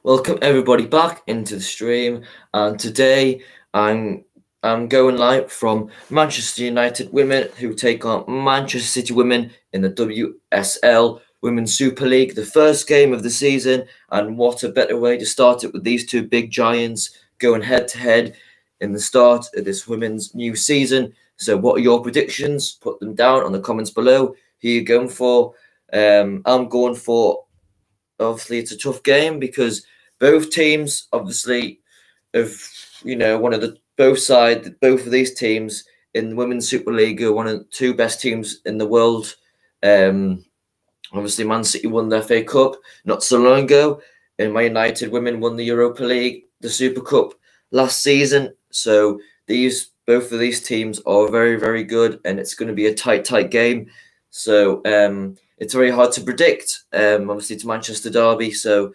Welcome everybody back into the stream, and today I'm going live from Manchester United women who take on Manchester City women in the WSL Women's Super League, the first game of the season, and what a better way to start it with these two big giants going head to head in the start of this women's new season. So what are your predictions? Put them down on the comments below. Who are you going for? I'm going for, obviously it's a tough game because both teams obviously have, one of the both of these teams in the Women's Super League are one of the two best teams in the world. Obviously Man City won the FA Cup not so long ago, and Man United women won the Europa League, the Super Cup last season. So both of these teams are very, very good, and it's going to be a tight game. So it's very hard to predict. Obviously, it's Manchester derby, so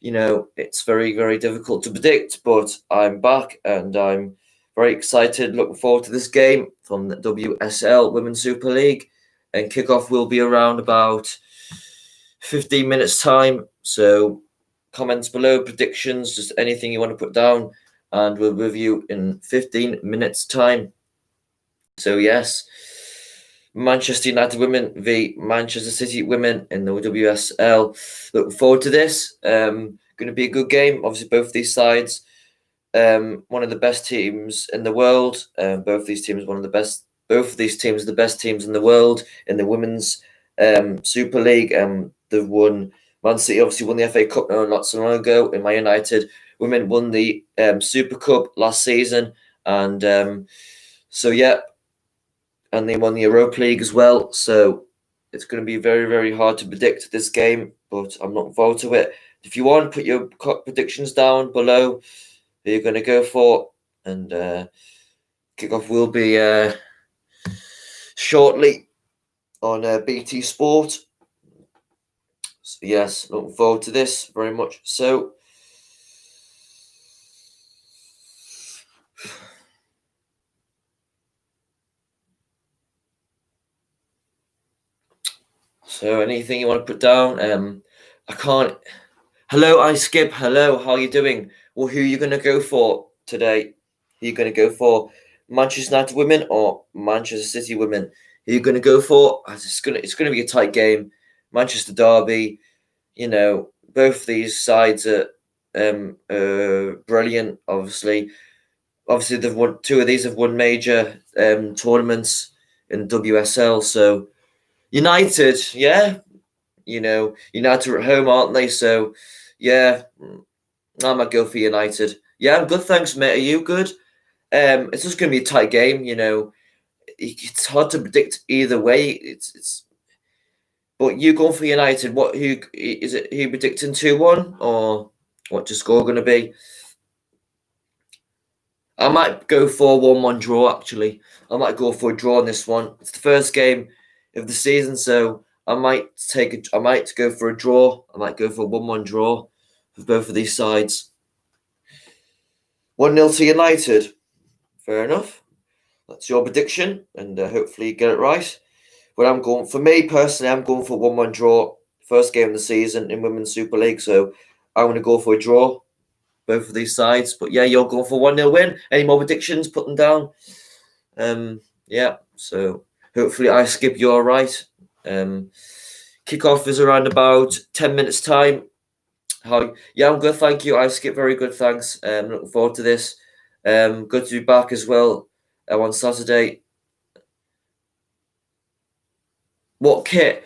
it's very, very difficult to predict. But I'm back, and I'm very excited. Looking forward to this game from the WSL Women's Super League, and kickoff will be around about 15 minutes time. So comments below, predictions, just anything you want to put down, and we'll review in 15 minutes time. So yes, Manchester United women v Manchester City women in the WSL. Looking forward to this. Going to be a good game. Obviously, both these sides, one of the best teams in the world. Both these teams, one of the best. Both of these teams are the best teams in the world in the women's Super League. They've won. Man City obviously won the FA Cup not so long ago, and Man United women won the Super Cup last season, and so yeah, and they won the Europa League as well. So it's going to be very, very hard to predict this game, but I'm looking forward to it. If you want, put your predictions down below who you're going to go for, and kickoff will be shortly on BT Sport. So yes, looking forward to this very much. So anything you want to put down? I can't. Hello, I Skip. Hello, how are you doing? Well, who are you going to go for today? Who are you going to go for? Manchester United women or Manchester City women? Who are you going to go for? It's going to be a tight game. Manchester derby. Both these sides are brilliant. Obviously, they've won. Two of these have won major tournaments in WSL. So United, yeah, United are at home, aren't they? So yeah, I might go for United. Yeah, I'm good, thanks, mate. Are you good? It's just going to be a tight game. It's hard to predict either way. It's. But you going for United? Who is it? Who predicting 2-1 or what's the score going to be? I might go for 1-1 draw. Actually, I might go for a draw on this one. It's the first game of the season, so I might go for a draw. I might go for a 1-1 draw for both of these sides. 1-0 to United. Fair enough. That's your prediction, and hopefully you get it right. But for me personally, I'm going for 1-1 draw. First game of the season in Women's Super League, so I'm going to go for a draw. Both of these sides. But yeah, you're going for 1-0 win. Any more predictions? Put them down. Yeah, so hopefully I Skip, you're right. Kickoff is around about 10 minutes time. Yeah, I'm good, thank you. I Skip, very good, thanks. Looking forward to this. Good to be back as well on Saturday. What kit?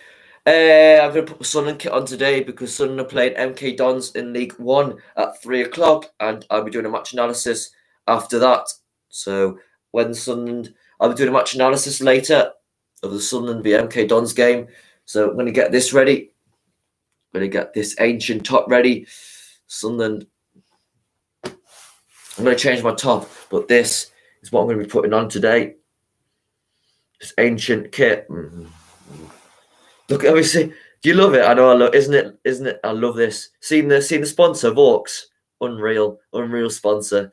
I'm going to put my Sunderland kit on today because Sunderland are playing MK Dons in League One at 3 o'clock, and I'll be doing a match analysis after that. So I'll be doing a match analysis later of the Sunderland v MK Dons game. So I'm going to get this ready. I'm going to get this ancient top ready. Sunderland. I'm going to change my top, but this is what I'm going to be putting on today. This ancient kit. Look, obviously, do you love it? I know I love, isn't it? I love this. Seen the sponsor, Vaux. Unreal sponsor.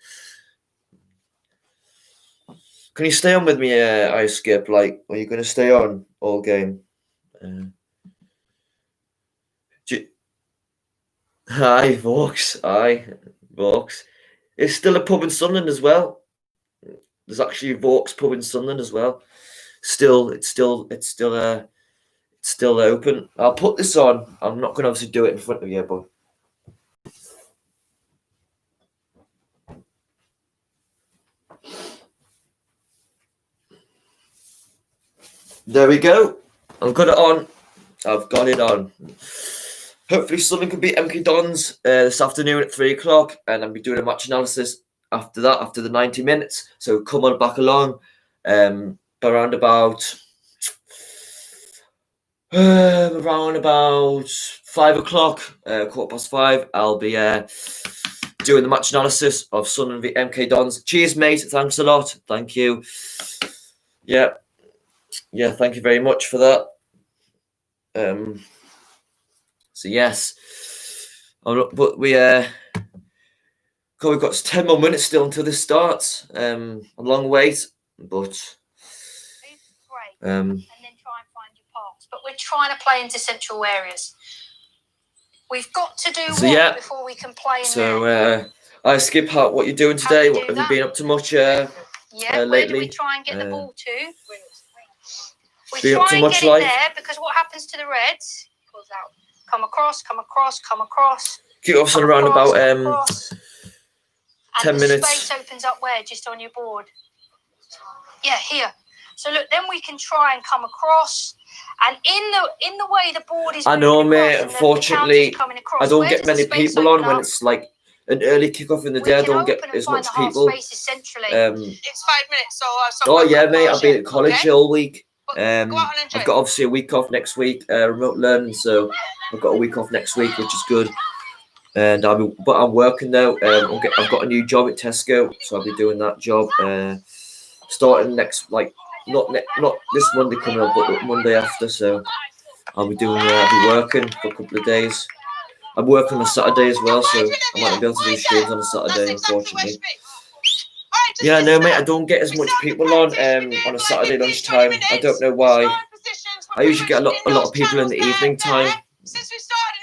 Can you stay on with me, I Skip? Like, are you going to stay on all game? Aye, Vaux. Aye, Vaux. It's still a pub in Sunderland as well. There's actually a Vaux pub in Sunderland as well. It's still open. I'll put this on. I'm not going to obviously do it in front of you, but there we go. I've got it on. I've got it on. Hopefully Sunderland can beat MK Dons this afternoon at 3 o'clock, and I'll be doing a match analysis after that, after the 90 minutes. So come on back along. Around about 5 o'clock, 5:15, I'll be doing the match analysis of Sunderland v MK Dons. Cheers, mate. Thanks a lot. Thank you. Yeah, thank you very much for that. So yes, but we've got 10 more minutes still until this starts. A long wait, but and then try and find your paths. But we're trying to play into central areas. We've got to do before we can play in there. I skip out what you're doing today. What have you been up to much lately? Where do we try and get the ball to? We been try up to and much get life? it there, because what happens to the Reds? It goes out. Come across. Kick offs in around about 10 and minutes. Space opens up where? Just on your board. Yeah, here. So look, then we can try and come across, and in the way the board is. I know, mate. Across, unfortunately, across, I don't get many people on when it's like an early kickoff in the day. I don't get as much people. It's 5 minutes, so oh yeah, mate. I've been at college all week. I've got obviously a week off next week, remote learning, so I've got a week off next week, which is good. And I'm working now. I've got a new job at Tesco, so I'll be doing that job starting next, like not this Monday coming up, but the Monday after. So I'll be working for a couple of days. I'm working on a Saturday as well, so I might not be able to do streams on a Saturday, unfortunately. Yeah, no, mate, I don't get as much people on a Saturday lunchtime. I don't know why. I usually get a lot of people in the evening time,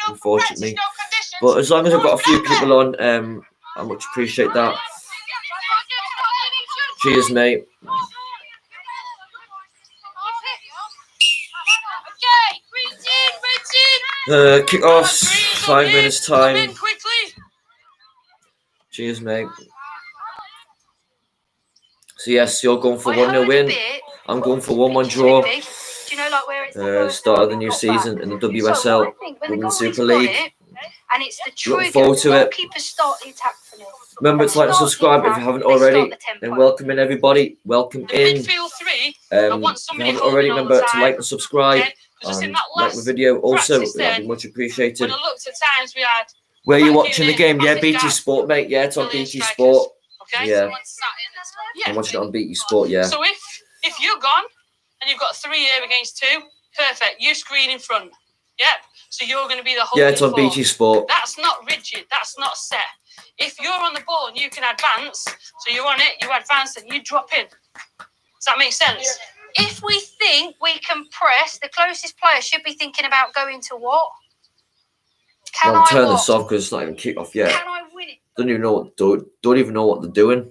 unfortunately. But as long as I've got a few people on, I much appreciate that. Cheers, mate. Kick-offs, 5 minutes time. Cheers, mate. So yes, you're going for 1-0 win. I'm going for 1-1 draw. Do you know, like, where it's Start of the new season in the WSL Women's Super League. And it's the looking forward to it. Remember to like and subscribe if you haven't already, and welcome everybody. Welcome in. If you haven't already, remember to like and subscribe. Like the video also, that'd be much appreciated. Where are you watching the game? Yeah, BT Sport, mate. Yeah, it's on BT Sport. Yeah, I'm watching it on BT Sport. Yeah. So if you're gone and you've got 3 here against 2, perfect. You screen in front. Yep. So you're going to be the whole. Yeah, it's on BT Sport. That's not rigid. That's not set. If you're on the ball and you can advance, so you're on it, you advance and you drop in. Does that make sense? Yeah. If we think we can press, the closest player should be thinking about going to what? I'm turning this off because it's not even kick off yet. Can I win it? Don't even know what they're doing.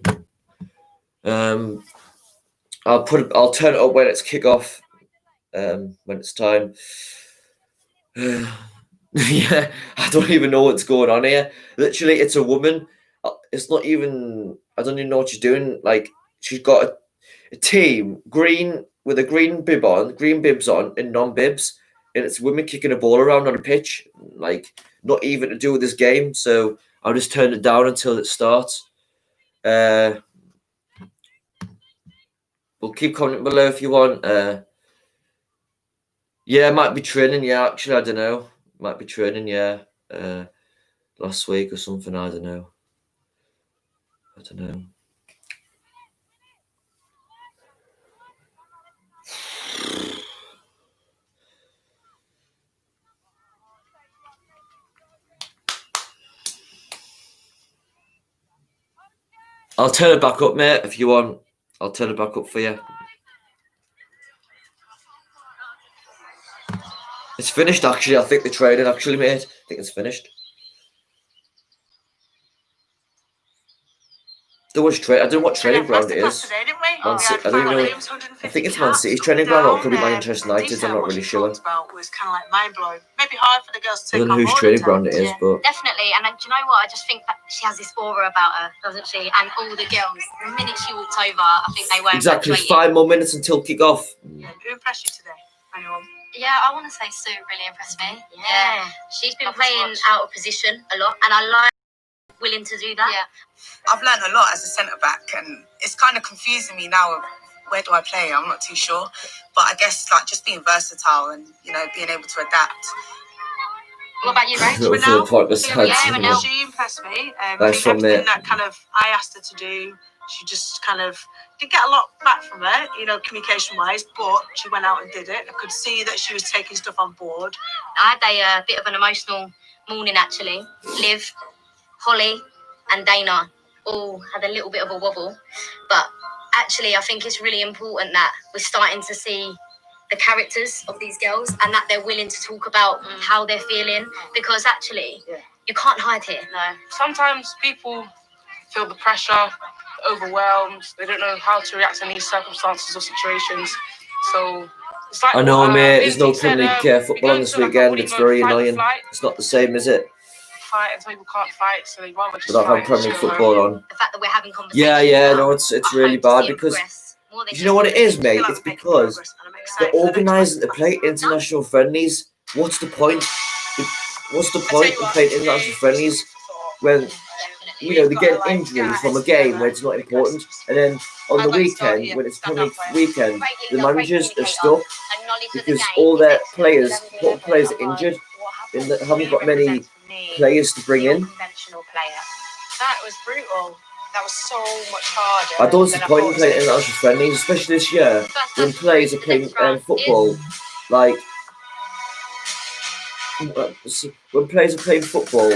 I'll turn it up when it's kick off. When it's time. Yeah, I don't even know what's going on here. Literally, it's a woman. It's not even. I don't even know what she's doing. Like, she's got a team green with a green bibs on, and non-bibs, and it's women kicking a ball around on a pitch. Like, not even to do with this game. So I'll just turn it down until it starts. We'll keep commenting below if you want. Yeah, might be training. Yeah, actually, I don't know. Might be training. Yeah, last week or something. I don't know. I'll turn it back up, mate, if you want. I'll turn it back up for you. It's finished, actually. I think the training, actually, mate. I think it's finished. I don't know what training ground it is. Today, didn't we? I don't know. I think it's Man City's training ground, or it could be Manchester United's. I'm not really sure. Was kind of like mind-blowing. Maybe hard for the girls to I don't know whose training ground it is, but definitely. And do you know what? I just think that she has this aura about her, doesn't she? And all the girls, the minute she walked over, I think they were exactly 5 more minutes until kick-off. Yeah. Who impressed you today? Anyone? Yeah, I want to say Sue really impressed me. Yeah. She's been playing out of position a lot, and I like willing to do that. Yeah. I've learned a lot as a centre back, and it's kind of confusing me now. Where do I play? I'm not too sure, but I guess like just being versatile and being able to adapt. What about you, Rach? She impressed me. That's from everything that kind of I asked her to do. She just kind of didn't get a lot back from her, communication-wise, but she went out and did it. I could see that she was taking stuff on board. I had a bit of an emotional morning, actually. Liv, Holly and Dana all had a little bit of a wobble. But actually, I think it's really important that we're starting to see the characters of these girls and that they're willing to talk about how they're feeling. Because actually, you can't hide here. No. Sometimes people feel the pressure, overwhelmed. They don't know how to react in these circumstances or situations. So it's like I know, mate. There's no Premier League football on this weekend. It's very annoying. It's not the same, is it? Fight and some people can't fight, so they rather just without having Premier League football on. The fact that we're having conversations. No, it's really bad because you know what it is, mate. It's because they're organising to play international friendlies. What's the point? What's the point of playing international friendlies when they get injuries from a game where it's not important, and then on the weekend when it's Premier League weekend, the managers are stuck because all their players are injured and they haven't got many players to bring in. That was brutal. That was so much harder. I don't see the point in playing international friendlies, especially this year when players are playing football. Like when players are playing football,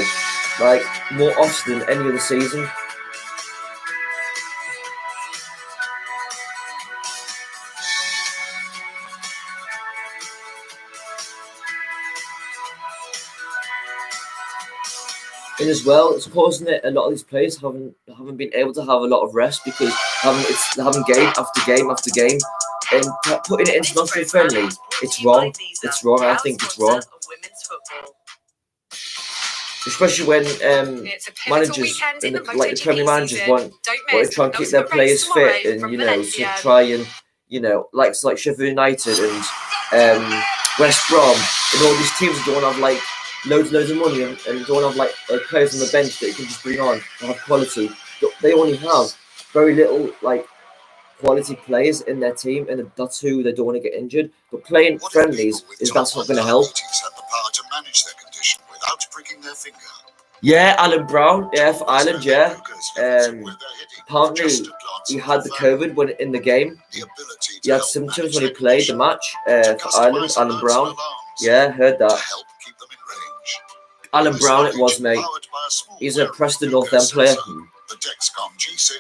like more often than any other season. And as well, it's causing it. A lot of these players haven't been able to have a lot of rest because they're having game after game after game, and putting it international friendly. It's wrong. It's wrong. I think it's wrong. Especially when managers, like the Premier managers, want to try and keep their players fit, and to try and like Sheffield United and West Brom and all these teams don't have like loads of money and don't have like players on the bench that you can just bring on and have quality. They only have very little like quality players in their team, and that's who they don't want to get injured. But playing friendlies that's not going to help. Yeah, Alan Brown, for Ireland, apparently he had the COVID when in the game. He had symptoms when he played the match for Ireland, Alan Brown. Yeah, heard that. Alan Brown it was, mate. He's a Preston North End player.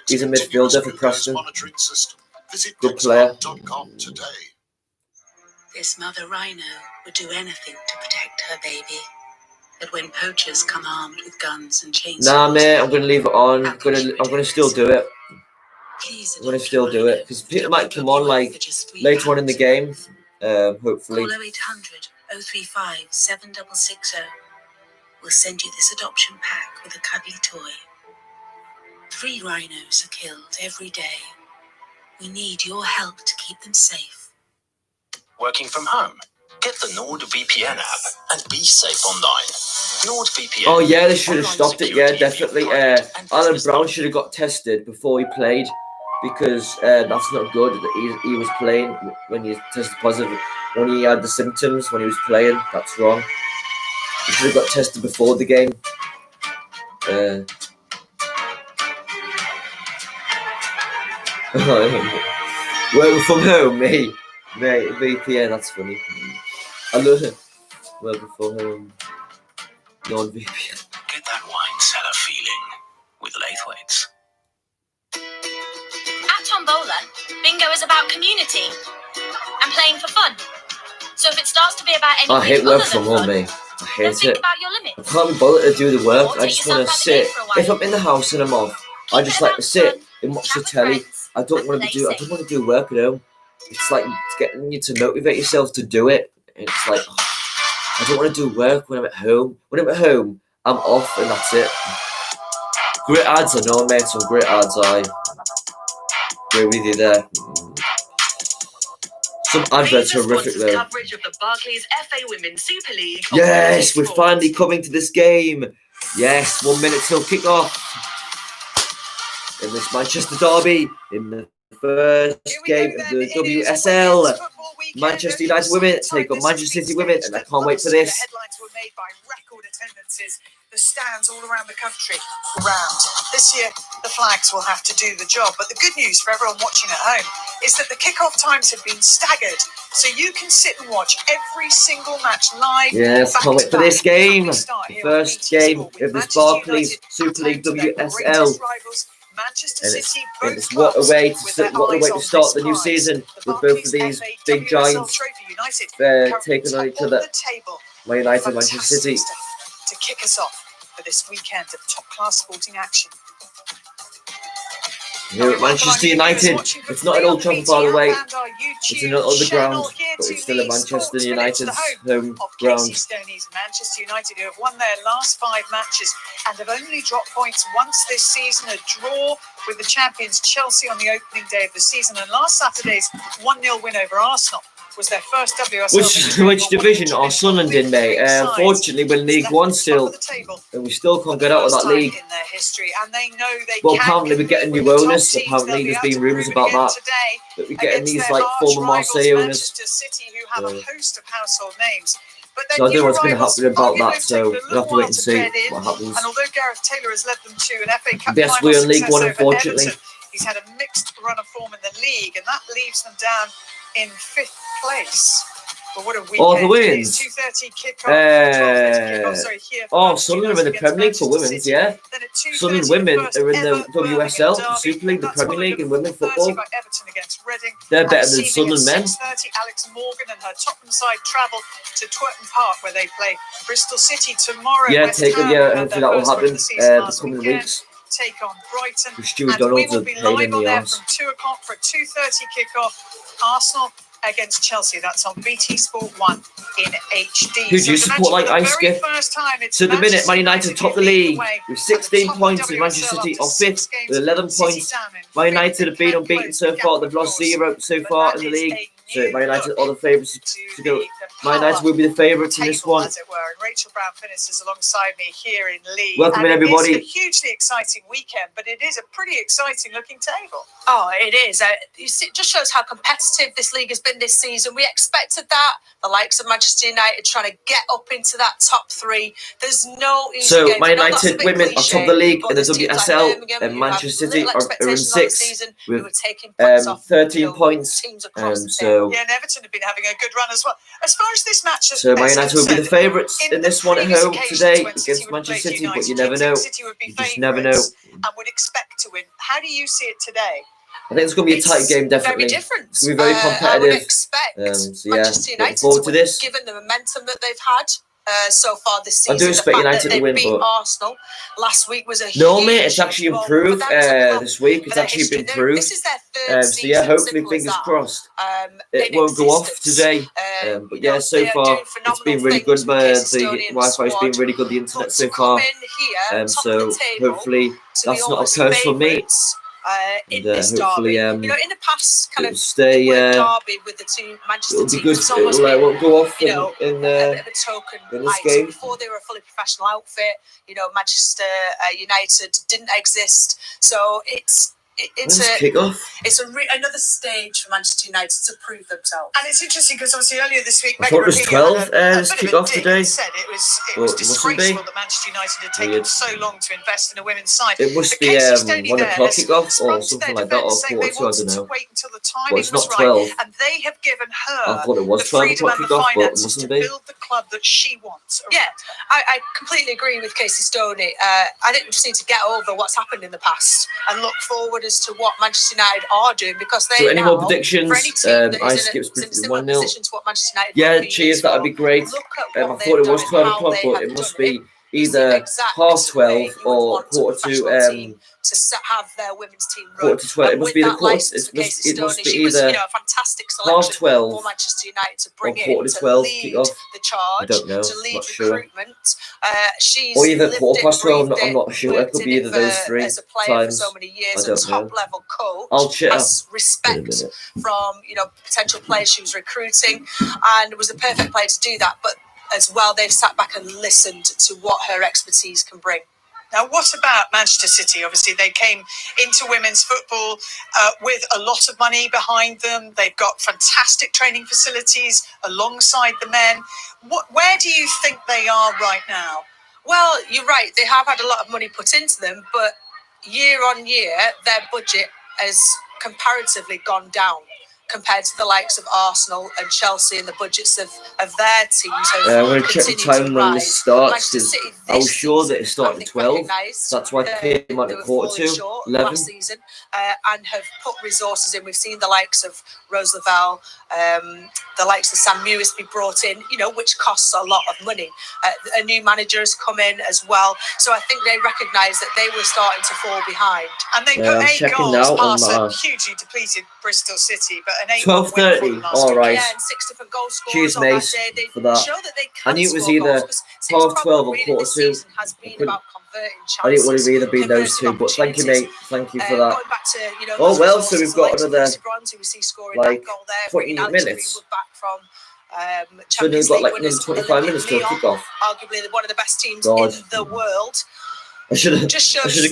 He's a midfielder for Preston. Good player. This mother rhino would do anything to protect her baby. But when poachers come armed with guns and chainsaws... Nah, mate, I'm going to leave it on. I'm going to still do it. I'm going to still do it. Because people might come on, like, later on in the game. Hopefully. Call 0800 035 7660. We'll send you this adoption pack with a cuddly toy. 3 rhinos are killed every day. We need your help to keep them safe. Working from home? Get the NordVPN app and be safe online. NordVPN. Oh yeah, they should have stopped it. Yeah, definitely. Alan Brown should have got tested before he played because that's not good. That he was playing when he tested positive. When he had the symptoms when he was playing, that's wrong. He should have got tested before the game. Working from home, mate. VPN, that's funny. I love it. Working from home. Non-VPN. Get that wine cellar feeling with Laithwaite's. At Tombola, bingo is about community and playing for fun. So if it starts to be about anything I hate work from home, mate. I hate it. I can't be bothered to do the work. I just want to sit. If I'm in the house and I'm off, I just like to sit and watch the telly. I don't want to do work at home. It's like getting you to motivate yourself to do it. And it's like, oh, I don't want to do work when I'm at home. When I'm at home, I'm off and that's it. Great ads, I know, mate. Some great ads. I agree with you there. Some adverts are horrific though. Coverage of the Barclays FA Women's Super League. Yes, we're finally coming to this game. Yes, 1 minute till kick-off. In this Manchester derby, in the first game of the WSL, Manchester United women take on Manchester City women, and I can't wait for this. The headlines were made by record attendances. The stands all around the country. This year, the flags will have to do the job. But the good news for everyone watching at home is that the kickoff times have been staggered, so you can sit and watch every single match live. Yes, can't wait for this game. The first game of this Barclays Super League WSL. And it's what a way to start the new season with both of these big giants taking on each other. Man United and Manchester City. To kick us off for this weekend of top-class sporting action. Here at Manchester United, it's not an Old Trafford, by the way. It's an other ground, but it's still a Manchester United's home ground. Manchester United, who have won their last 5 matches and have only dropped points once this season, a draw with the champions Chelsea on the opening day of the season, and last Saturday's 1-0 win over Arsenal was their first WSL. Which division are Sunderland in, mate? Unfortunately, we're in League One still, and we still can't get out of that league. Well, apparently we're getting new owners. Apparently there's been rumours about that we're getting these like former Marseille owners. So I don't know what's going to happen about that, so we'll have to wait and see what happens. And although Gareth Taylor has led them to an FA Cup Yes, final we're in League One, success over unfortunately. Everton, he's had a mixed run of form in the league, and that leaves them down in 5th place. But what a weekend. Oh, the wins. 2:30 kickoff. Sunderland are in the Premier League for women's, yeah. Sunderland women are in the WSL, the Super League, the Premier League in women's football. They're better than Sunderland men. 6:30, Alex Morgan and her Tottenham side travel to Twerton Park, where they play Bristol City tomorrow. Yeah, hopefully that will happen the coming weeks. Take on Brighton. The Stuart Donalds are pain in the arse. From 2 o'clock for a 2:30 kickoff. Arsenal against Chelsea. That's on BT Sport 1 in HD. Who do you support like I skip? So the minute Man United top the league with 16 points and Manchester City on 5th with 11 points. Man United have been unbeaten so far. They've lost 0 so far in the league. So Man United are the favourites to go. Man United will be the favourites in this one. As it were. And Rachel Brown finishes alongside me here in Leeds. Welcome in, everybody. It's a hugely exciting weekend, but it is a pretty exciting looking table. Oh, it is. It just shows how competitive this league has been this season. We expected that. The likes of Manchester United trying to get up into that top 3. There's no easy So games. Man United women are top of the league in the WSL, and Manchester City are in 6th with 13 points. So yeah, and Everton have been having a good run as well. As far as this match, so Man United will be the favourites in this one at home today against Manchester City, but you never know. You just never know. And would expect to win. How do you see it today? I think it's going to be a tight game, definitely. Very different. It's going to be very competitive. I would expect so yeah, Manchester looking United forward to this. given the momentum that they've had so far this season. I do expect United to win, beat but Arsenal last week was a no, huge mate, it's actually improved this week. It's actually been improved. This is their 3rd So yeah, hopefully, fingers crossed. It won't go off today. But yeah, so far it's been really good. The Wi-Fi's been really good. The internet so far. So hopefully that's not a curse for me. In this derby, in the past kind of stay. derby with the two Manchester it'll be good. teams, It won't go off in a bit of a token in this item. game. Before they were a fully professional outfit, Manchester United didn't exist, so it's another stage for Manchester United to prove themselves. And it's interesting because obviously earlier this week, I thought it was 12 this kick-off today. It was disgraceful that Manchester United had taken so long to invest in a women's side. It must be 1 o'clock kick-off or something like that, or quarter to, I don't know. But it's not 12. And they have given her I thought it was 12 o'clock kick-off, but it mustn't be. Build the club that she wants. Yeah, I completely agree with Casey Stoney. I think we just need to get over what's happened in the past and look forward as to what Manchester United are doing, because they any more predictions? I skipped 1-0. Yeah, cheers, that'd be great. I thought it was 12 o'clock, but it must be It's the either exact 12:30 way you would or want a quarter to professional team to have their women's team run. 12. It And must with be the that quarter. license for Casey It must Stoney, be she was, either a fantastic selection 12:30 for Manchester United to or bring in quarter to to 12 lead kickoff. the I charge, don't know. to lead Not sure. recruitment. She's Or either lived quarter it, past 12. breathed I'm not sure. It worked could in be either those three as a player times. for so many years, I a don't know. top level coach. I'll check. Has respect from potential players she was recruiting, and was a perfect player to do that. But as well, they've sat back and listened to what her expertise can bring. Now, what about Manchester City? Obviously, they came into women's football with a lot of money behind them. They've got fantastic training facilities alongside the men. Where do you think they are right now? Well, you're right. They have had a lot of money put into them, but year on year, their budget has comparatively gone down compared to the likes of Arsenal and Chelsea, and the budgets of their teams have I'm going to check the time when this starts, because I was sure that it started at 12. That's why I came on at quarter to 11. Last season, and have put resources in. We've seen the likes of Rose Lavelle, the likes of Sam Mewis be brought in, which costs a lot of money. A new manager has come in as well. So I think they recognise that they were starting to fall behind. And they put 8 goals past a hugely depleted Bristol City, but an 12:30. All right. Yeah, and 6 different goal scorers. Cheers, on mate, that day. for that. Show that they can I knew it was score either goals, 12:12 or really quarter this to. season has been about converting chances. I didn't want to either be those two, but thank you, mate. Thank you for that. Going back to, Oh well, so we've got another Bronze, who we see scoring like that goal there, 20 Alex minutes. Greenwood back from So they've Champions got League like winners, another 25 minutes to Lyon, kick off. arguably one of the best teams God. in the world. I should have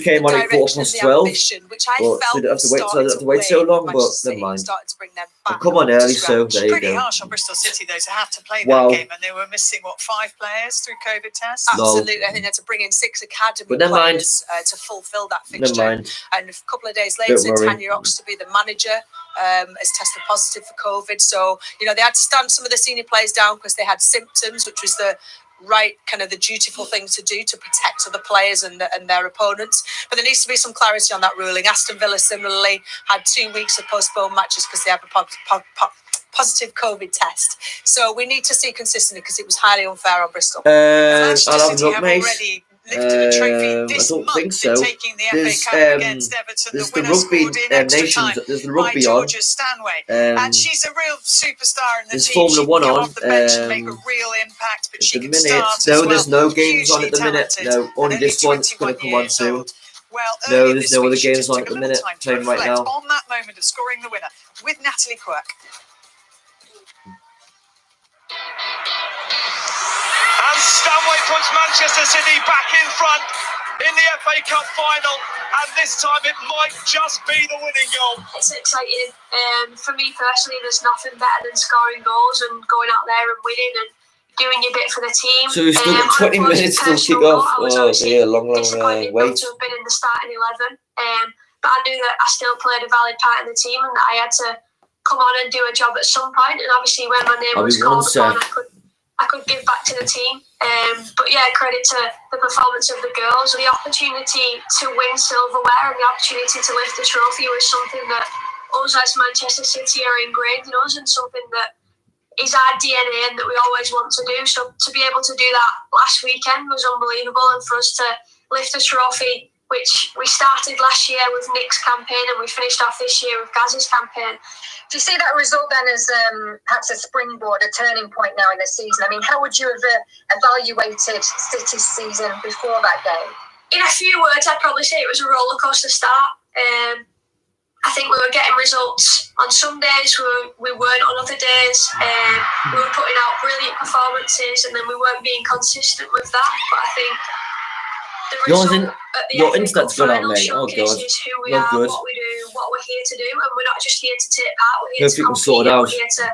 came on at quarter past 12. Which I But felt so don't have to wait. So I don't have to wait so long. But never mind. To bring them I've back come on early, to so scratch. there you Pretty go. harsh on Bristol City, though, to have to play Wow. that game, and they were missing, 5 players through COVID tests? Absolutely, I think they had to bring in 6 academy But never mind. players to fulfil that Never fixture. mind. And a couple of days Don't later, worry. Tanya Ox, to be the manager, has tested positive for COVID. So, they had to stand some of the senior players down because they had symptoms, which was the dutiful thing to do to protect other players and their opponents. But there needs to be some clarity on that ruling. Aston Villa similarly had 2 weeks of postponed matches because they have a positive COVID test. So we need to see consistency because it was highly unfair on Bristol. Manchester I'll have City a look, have mate. already lifted a trophy this I don't month think so. in taking the There's, FA Cup against Everton. There's The the winner rugby scored in extra nations. time There's the by rugby on. Georgia Stanway. And she's a real superstar in the There's team. Formula She 1 can come on. off the bench and make a real impact, but At she the can minute, start no, as well. there's no games on Hugely at the minute. talented, No, and only only this one's going 21 to come on years soon. old. Well, No, earlier there's this no week, other she games just on took at the a little minute. time to Playing right reflect now. on that moment of scoring the winner with Natalie Quirk. And Stanway puts Manchester City back in front in the FA Cup final, and this time it might just be the winning goal. It's exciting. For me personally, there's nothing better than scoring goals and going out there and winning and doing your bit for the team. So we've still got 20 minutes till kick off. Oh dear, long wait. Disappointed not to have been in the starting 11. But I knew that I still played a valid part in the team and that I had to come on and do a job at some point. And obviously, when my name was called upon, I could give back to the team. But yeah, credit to the performance of the girls. The opportunity to win silverware and the opportunity to lift the trophy was something that us as Manchester City are ingrained in us, and something that is our DNA and that we always want to do. So to be able to do that last weekend was unbelievable, and for us to lift the trophy, which we started last year with Nick's campaign and we finished off this year with Gaz's campaign. Do you see that result then as perhaps a springboard, a turning point now in the season? I mean, how would you have evaluated City's season before that game? In a few words, I'd probably say it was a roller coaster start. I think we were getting results on some days, we weren't on other days. We were putting out brilliant performances and then we weren't being consistent with that. But I think the result your internet's gone out, mate. Oh god, who we not are, good. what we do, what we're here to do, and we're not just here to take part. We're here to compete. We're here to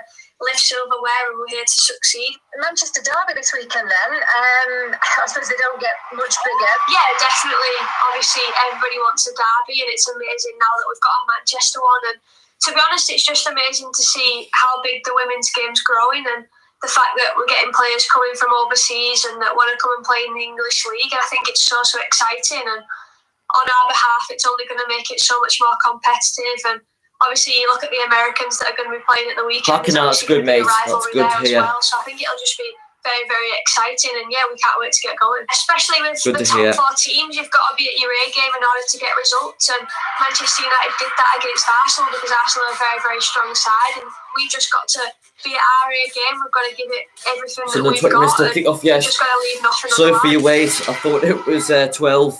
lift silverware, and we're here to succeed. Manchester derby this weekend, then. I suppose they don't get much bigger. Yeah, definitely. Obviously, everybody wants a derby, and it's amazing now that we've got a Manchester one. And to be honest, it's just amazing to see how big the women's game's growing, and the fact that we're getting players coming from overseas and that want to come and play in the English League. And I think it's so exciting. And on our behalf, it's only going to make it so much more competitive. And obviously, you look at the Americans that are going to be playing at the weekend. Fucking hell, that's good, mate. That's good to hear. Well. So I think it'll just be very, very exciting, and yeah, we can't wait to get going. Especially with Good the to hear. top 4 teams, you've got to be at your A game in order to get results, and Manchester United did that against Arsenal because Arsenal are a very, very strong side, and we just got to be at our A game. We've got to give it everything So that the we've 20 minutes got. to kick off, yes. Just got to leave nothing on Sorry the for your line. wait. I thought it was 12,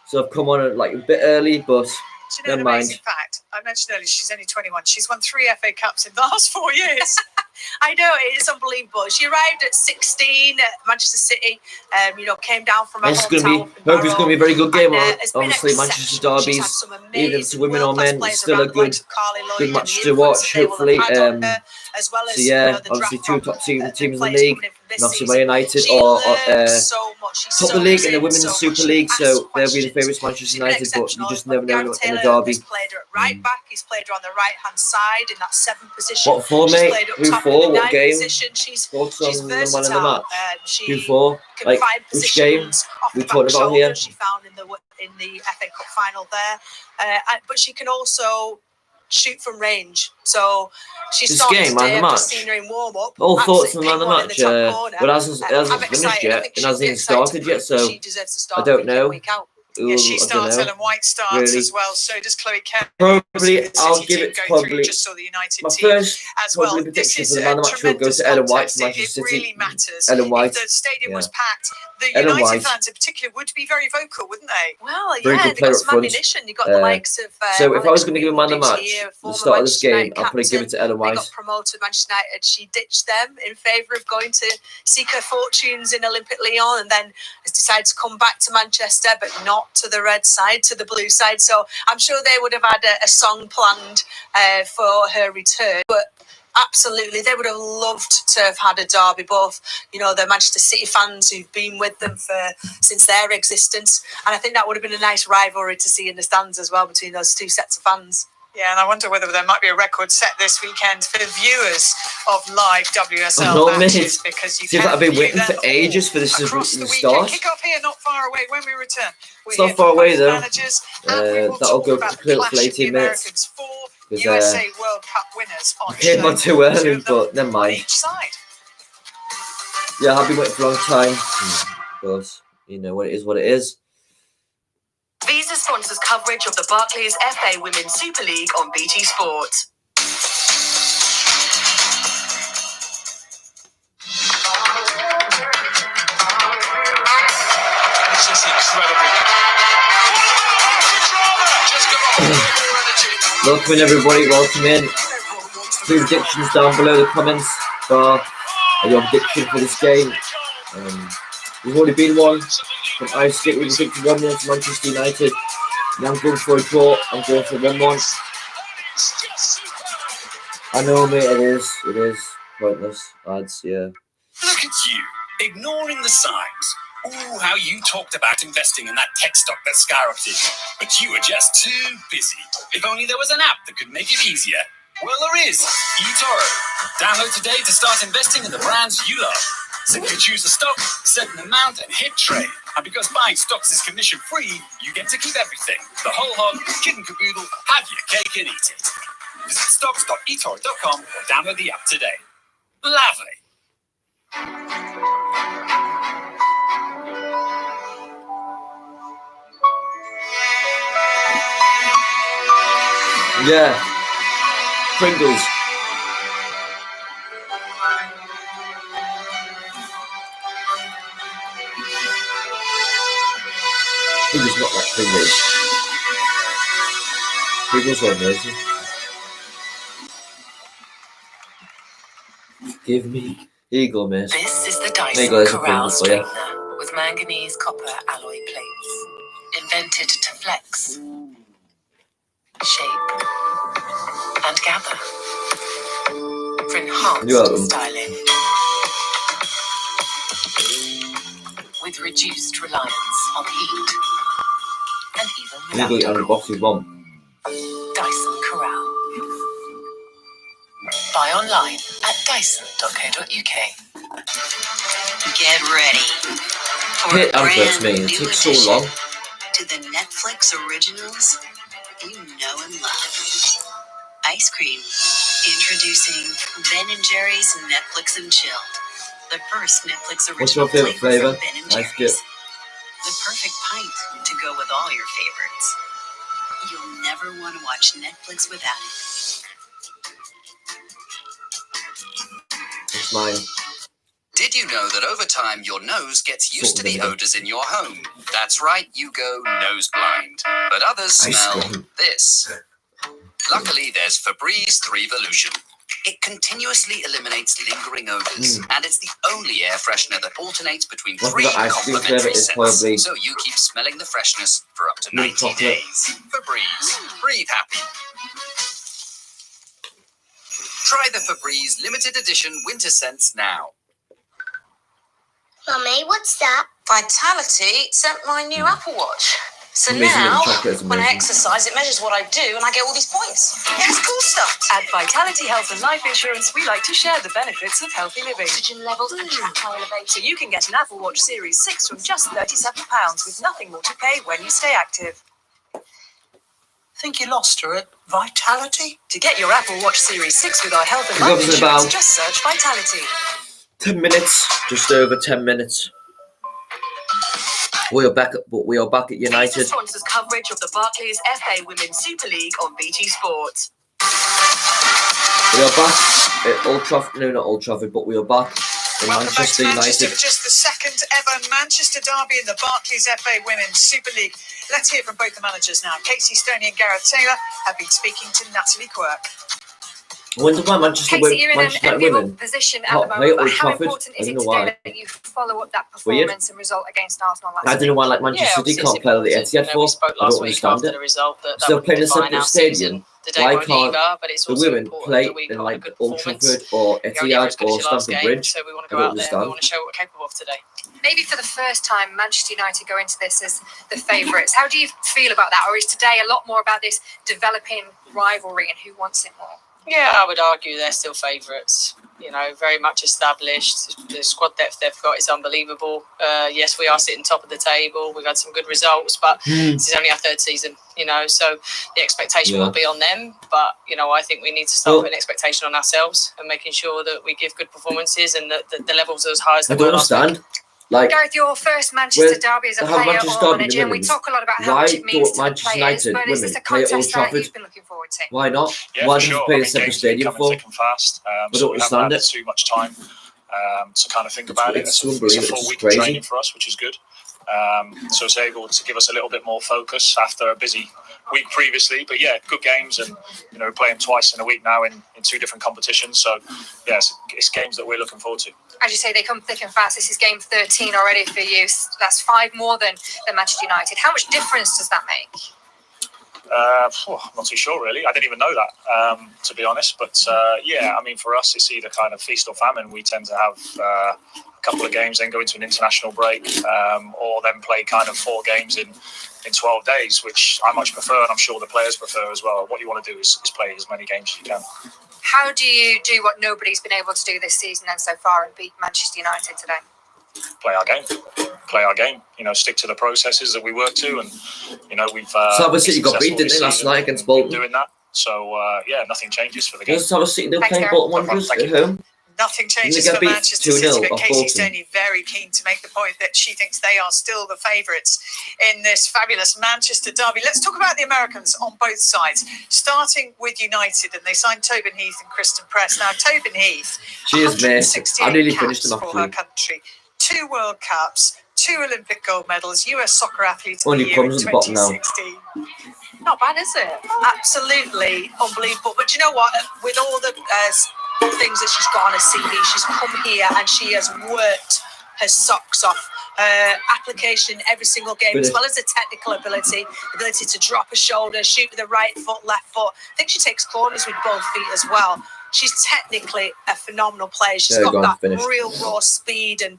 so I've come on like a bit early, but Do you know never an mind. amazing fact? I mentioned earlier she's only 21. She's won 3 FA Cups in the last 4 years. I know, it is unbelievable. She arrived at 16 at Manchester City, came down from her It's going to be, hometown. from hope it's going to be a Barrow, very good game. and, has been Obviously, Manchester exceptional. She's had derbies, some even if it's amazing women or world-class men, players it's still a around the good, likes of Carly Lloyd good and match the to influence watch. that they will Hopefully, have had on her, as well as so yeah, the obviously draft 2 from top teams in the players league. coming in from this And obviously, season. Man United She or learns so much. She's top so of the league in the resilient, Women's so Super much. League, She so asks they'll be the questions. favourites, Manchester She's been United, but you exceptional. just never know Gareth in a Taylor derby. has played her at right back. He's played her on the right-hand side in that 7 position. What for, She's mate? played up Who top for? in the What 9 game? position. She's Thoughts on the man in the versatile. match? She Who for? can Like, find which game positions off we the back talking about shoulder. here? She found in the FA Cup final there, but she can also shoot from range. So she This started game, man, today. the I've just match. seen her in warm up. All thoughts on the match, Corner. but it hasn't I'm finished excited. I yet, think and she'll hasn't be even excited to started yet, prove that so she deserves to I start don't week in, know. week out. Yeah, she I don't starts. know. Ellen White starts Really. as well. So does Chloe Kemp. Probably, I'll City give team it going probably through. You just saw the United my team first as well. probably This prediction is for the a man of the match will go tremendous to Ellen White contest. for Manchester It City. really matters. Ellen White, If the stadium yeah. was packed, the Ellen United White. fans in particular would be very vocal, wouldn't they? Well, Very yeah, good they've player got up some front. ammunition. You've got the likes of So if I Alex was going to give a man the Greenwood, match who's here, at the former start of this Manchester game, United I'll probably give it to Ellen They White. got promoted to Manchester United. She ditched them in favour of going to seek her fortunes in Olympic Lyon, and then has decided to come back to Manchester, but not to the red side, to the blue side. So I'm sure they would have had a song planned for her return. But absolutely, they would have loved to have had a derby. Both, the Manchester City fans who've been with them since their existence, and I think that would have been a nice rivalry to see in the stands as well between those 2 sets of fans. Yeah, and I wonder whether there might be a record set this weekend for viewers of live WSL I know, matches, mate. because you See, can I've been view waiting them for ages for this to across the start. weekend. Kick off here, not far away when we return. It's not far away though. That'll Talk go about the clear clash for of 18 the minutes. Americans, 4 Because, USA World Cup winners on I came show. on too early, 2 of them but never on mind. each side. Yeah, I've been waiting for a long time. But, what it is, what it is. Visa sponsors coverage of the Barclays FA Women's Super League on BT Sport. This is incredible. Welcome in, everybody. Welcome in. Leave predictions down below the comments bar. Your prediction for this game. There's already been one from Ice Skip. We predicted 1-1 for Manchester United. Now I'm going for a draw. I'm going for 1-1. I know, mate. It is pointless. Ads, yeah. Look at you, ignoring the signs. Ooh, how you talked about investing in that tech stock that skyrocketed. But you were just too busy. If only there was an app that could make it easier. Well, there is. eToro. Download today to start investing in the brands you love. Simply choose a stock, set an amount, and hit trade. And because buying stocks is commission-free, you get to keep everything. The whole hog, kid and caboodle, have your cake and eat it. Visit stocks.etoro.com or download the app today. Lovely. Yeah. Pringles. Who does not like Pringles? Pringles are amazing. Give me. Here you go, mate. This is the There you Dyson go, there's a Corral Pringles for you. straightener with manganese copper alloy plates. Invented to flex, shape, and gather. For You have them. enhanced styling. With reduced reliance on heat. And even You go without on the box with one. Dyson Corral. Buy online at dyson.co.uk. Get ready for Hit a adverts, brand mate. It new takes so addition long. to the Netflix originals you know and love. Ice cream. Introducing Ben & Jerry's Netflix and Chill. The first Netflix What's your original favourite flavor flavour? from Ben and I skip. Jerry's. The perfect pint to go with all your favorites. You'll never want to watch Netflix without it. It's mine. Did you know that over time your nose gets used to the Vinegar. odors in your home? That's right, you go nose blind. But others Ice smell cream. this. Luckily, there's Febreze 3volution. It continuously eliminates lingering odors, and it's the only air freshener that alternates between What's 3 the ice cream complementary flavour? It's scents, probably so you keep smelling the freshness for up to milk 90 chocolate. days. Febreze. Breathe happy. Try the Febreze limited edition winter scents now. Mummy, what's that? Vitality sent my new Apple Watch. So Amazing now, milk chocolate is when I amazing. exercise, it measures what I do and I get all these points. Yeah, it's cool stuff. At Vitality Health and Life Insurance, we like to share the benefits of healthy living. Oxygen levels and track my elevation. So you can get an Apple Watch Series 6 from just £37 with nothing more to pay when you stay active. Think you lost her at Vitality? To get your Apple Watch Series 6 with our health and We're life talking insurance, about- just search Vitality. 10 minutes. Just over 10 minutes. We are back at United. Sponsors coverage of the Barclays FA Women's Super League on BT Sport. We are back at Old Trafford. No, not Old Trafford, but we are back in Welcome back Manchester to Manchester United. for just the second ever Manchester derby in the Barclays FA Women's Super League. Let's hear from both the managers now. Casey Stoney and Gareth Taylor have been speaking to Natalie Quirk. I wonder why Manchester Casey, you're in an Manchester enviable women. position at How- the why moment, but Old how Trafford? important I is don't it know why. today that you follow up that Weird. performance and result against Arsenal last I don't know why like week? Manchester Yeah, City obviously can't it's play at the important. Etihad You know, we for. spoke I last don't week understand after it. the result that Still would playing in a define separate our stadium. season. The day Why won't can't either, but it's the also women important play that we in put up a like good Old performance. Trafford or You're only ever as Etihad good as or your last Stamford game, Bridge? so we want I to go don't out there and we understand. want to show what we're capable of today. Maybe for the first time, Manchester United go into this as the favourites. How do you feel about that? Or is today a lot more about this developing rivalry and who wants it more? Yeah, I would argue they're still favourites. You know, very much established. The squad depth they've got is unbelievable. Yes, we are sitting top of the table. We've had some good results, but this is only our third season, you know, so the expectation will be on them. But, you know, I think we need to start putting expectation on ourselves and making sure that we give good performances and that the levels are as high as they I don't were last week. understand. Like, Gareth, your first Manchester derby as a they have player Manchester or Derby manager, and we women's. talk a lot about how Why much it means don't to the Manchester players, United but is this women a play at Old contest that Trafford? you've been looking forward to? Why not? Yeah, Why for doesn't sure. play I in a mean, separate games keep stadium coming for? thick and fast. I So don't we haven't understand had it. too much time to kind of think about it. It's It's a unbelievable. full It's week of crazy. training for us, which is good. So it's able to give us a little bit more focus after a busy week previously. But yeah, good games, and you know, playing twice in a week now in 2 different competitions. So yeah, it's games that we're looking forward to. As you say, they come thick and fast. This is game 13 already for you. That's 5 more than Manchester United. How much difference does that make? I'm not too sure, really. I didn't even know that, to be honest. But yeah, I mean, for us, it's either kind of feast or famine. We tend to have a couple of games, then go into an international break, or then play kind of 4 games in 12 days, which I much prefer, and I'm sure the players prefer as well. What you want to do is play as many games as you can. How do you do what nobody's been able to do this season and so far and beat Manchester United today? Play our game. You know, stick to the processes that we work to, and you know we've. Salford City got beat, didn't they, last night against Bolton? Doing that, so yeah, nothing changes for the game. Does Salford City they're playing Bolton Wanderers at home? Nothing changes Didn't for they get beat Manchester 2-0 City, but off Casey Bolton? Stoney very keen to make the point that she thinks they are still the favourites in this fabulous Manchester derby. Let's talk about the Americans on both sides, starting with United, and they signed Tobin Heath and Kristen Press. Now, Tobin Heath, Cheers, mate. I nearly finished them for off her country, 2 World Cups, 2 Olympic gold medals, US Soccer Athlete of Only the Year in comes at the bottom now. 2016. Not bad, is it? Absolutely unbelievable. But you know what? With all the things that she's got on her CV, she's come here and she has worked her socks off. Application every single game, as well as the technical ability to drop a shoulder, shoot with the right foot, left foot. I think she takes corners with both feet as well. She's technically a phenomenal player. She's got that real raw speed and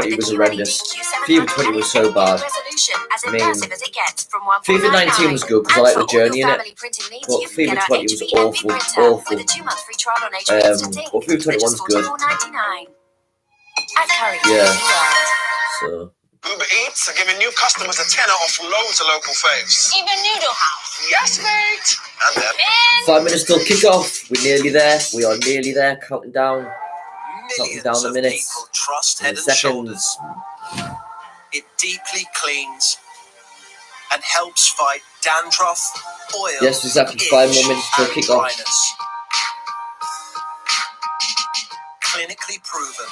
20 was horrendous. FIFA 20 was so bad. I mean, FIFA 19 was good because I like the journey in it, but FIFA 20 was awful. Well, FIFA 21's good. at Carrick. Yeah. So. Uber Eats are giving new customers a tenner off loads of local faves. Even Noodle House. Yes, mate. And then 5 minutes till kick-off. We're nearly there. We are nearly there. Counting down millions the of minutes. people trust And Head the and seconds. Shoulders. It deeply cleans and helps fight dandruff, oil, Yes, exactly. 5 more minutes till and kick-off. dryness. Clinically proven,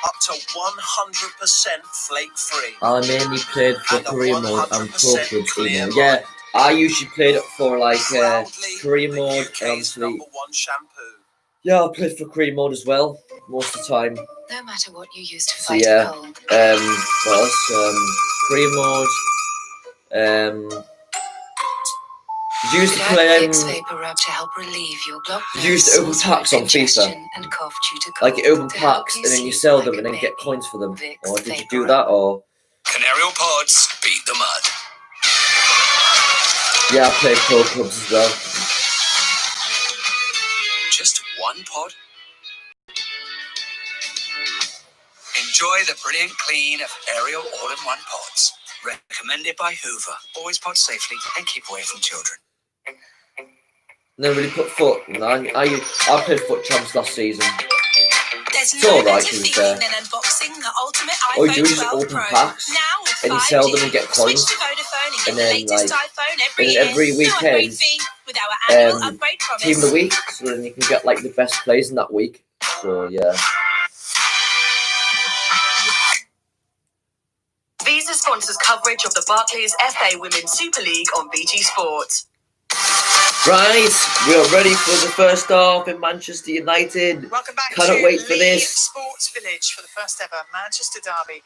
up to 100% flake-free. I mainly played for And a career mode and 100% pro clubs. clear Yeah, I usually played it for like Proudly career the mode UK's and obviously. #1 shampoo. Yeah, I played for career mode as well most of the time. No matter what you use to So fight yeah, a cold, what else? Career mode. Used to could play add Vicks Vapor Rub to help relieve your blocked used to open nose, packs on FIFA. congestion, and cough due to Like you cold open to help packs you and then you sleep sell like them a and then get baby. coins for them. Vicks Or did you Vapor do Rub. that? Or Canarial Pods beat the mud. yeah, I played pro clubs as well. Just one pod. Enjoy the brilliant clean of Ariel all-in-one pods. Recommended by Hoover. Always pod safely and keep away from children. Never really put foot. I played foot champs last season. There's It's all no right, better to be feeling fair. than unboxing the ultimate All you iPhone do is just 12 open Pro. packs Now with and you 5G. sell them and get coins. Switch to Vodafone and get And the then, latest like, iPhone and every then every year. No upgrade weekend, fee with our annual upgrade promise. team of the week, so then you can get like the best players in that week. So yeah. Visa sponsors coverage of the Barclays FA Women's Super League on BT Sport. Right, we are ready for the first half in Manchester United. Welcome back Cannot to wait for Lee this. Sports Village for the first ever Manchester derby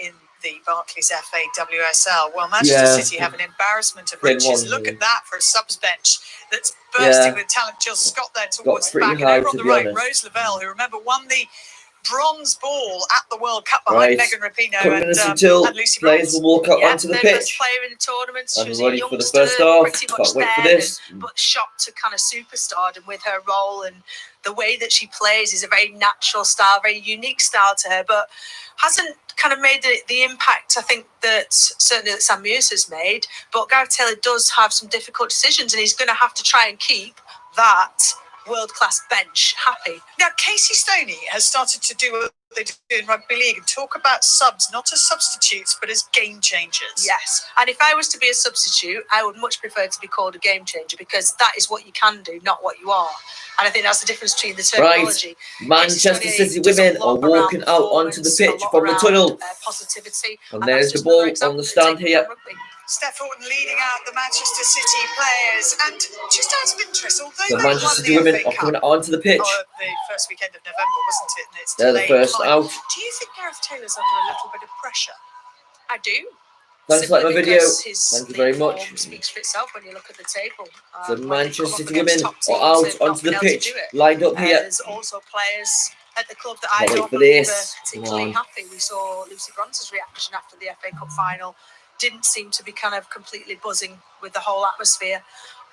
in the Barclays FA WSL. Well, Manchester City have an embarrassment of riches. Look at that for a subs bench that's bursting with talent. Jill Scott there towards the back. And over on the right, Rose Lavelle, who remember won the bronze ball at the World Cup behind Megan Rapinoe and Lucy players Bronze. will walk out onto the Third pitch. best player in the tournament. She I'm was ready a for the youngster, first half. pretty much Can't wait for there, this. but shot to kind of superstardom with her role, and the way that she plays is a very natural style, very unique style to her, but hasn't kind of made the impact I think that certainly that Sam Mewis has made. But Gareth Taylor does have some difficult decisions, and he's going to have to try and keep that world-class bench happy. Now, Casey Stoney has started to do what they do in rugby league and talk about subs not as substitutes but as game changers. Yes, and if I was to be a substitute, I would much prefer to be called a game changer, because that is what you can do, not what you are. And I think that's the difference between the terminology. Right, Manchester City women are walking out onto the pitch from the tunnel. Positivity. And there's the ball on the stand here. Steph Horton leading out the Manchester City players. And just out of interest, although The they Manchester won City the women FA are coming Cup onto the pitch. the first weekend of November, wasn't it? And it's They're the delayed first time. out. Do you think Gareth Taylor's under a little bit of pressure? I do. Thanks for liking my video. His Thank you very much. form speaks for itself when you look at the table. The When they Manchester come up City against women top teams, are out they've not onto been the able to pitch, do it. lined up here. There's also players at the club that Can't I wait don't for believe this. are particularly Come on. happy. We saw Lucy Bronze's reaction after the FA Cup final. Didn't seem to be kind of completely buzzing with the whole atmosphere.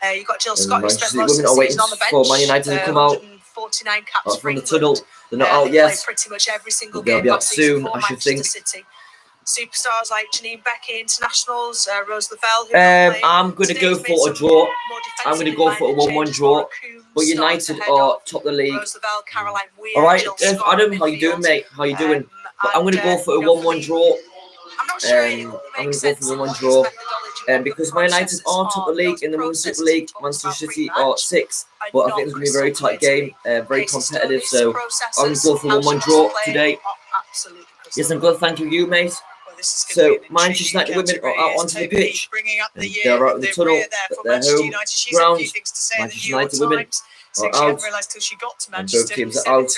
You've got Jill And Scott, who spent Manchester most of women the are waiting season on the bench. for Man United to come out. 149 caps Out for from the England. tunnel. They're not out They yet. played pretty much every single They'll game be out last season soon, for I should Manchester think. City. Superstars like Janine Becky, internationals, Rose Lavelle. Who I'm going to go for a draw. I'm going to go for a 1-1 draw. But United are top of the league. Rose Lavelle, Caroline Weir, Alright, Jill Scott Adam, in how you doing, midfield. mate? How you doing? But I'm going to go for a you know, 1-1 draw. I'm not sure it I'm makes going to go sense for in 1-1 his draw. methodology. Because Man United are top of the league in the Women's Super League. Manchester City are 6th. But I think it's going to be a very tight game, very competitive. So I'm going to go for a 1-1 draw today. Yes, I'm good. Thank you, mate. So Manchester United women are out onto the pitch. And they're out in the tunnel at their home ground. Manchester United women are out. And both teams are out,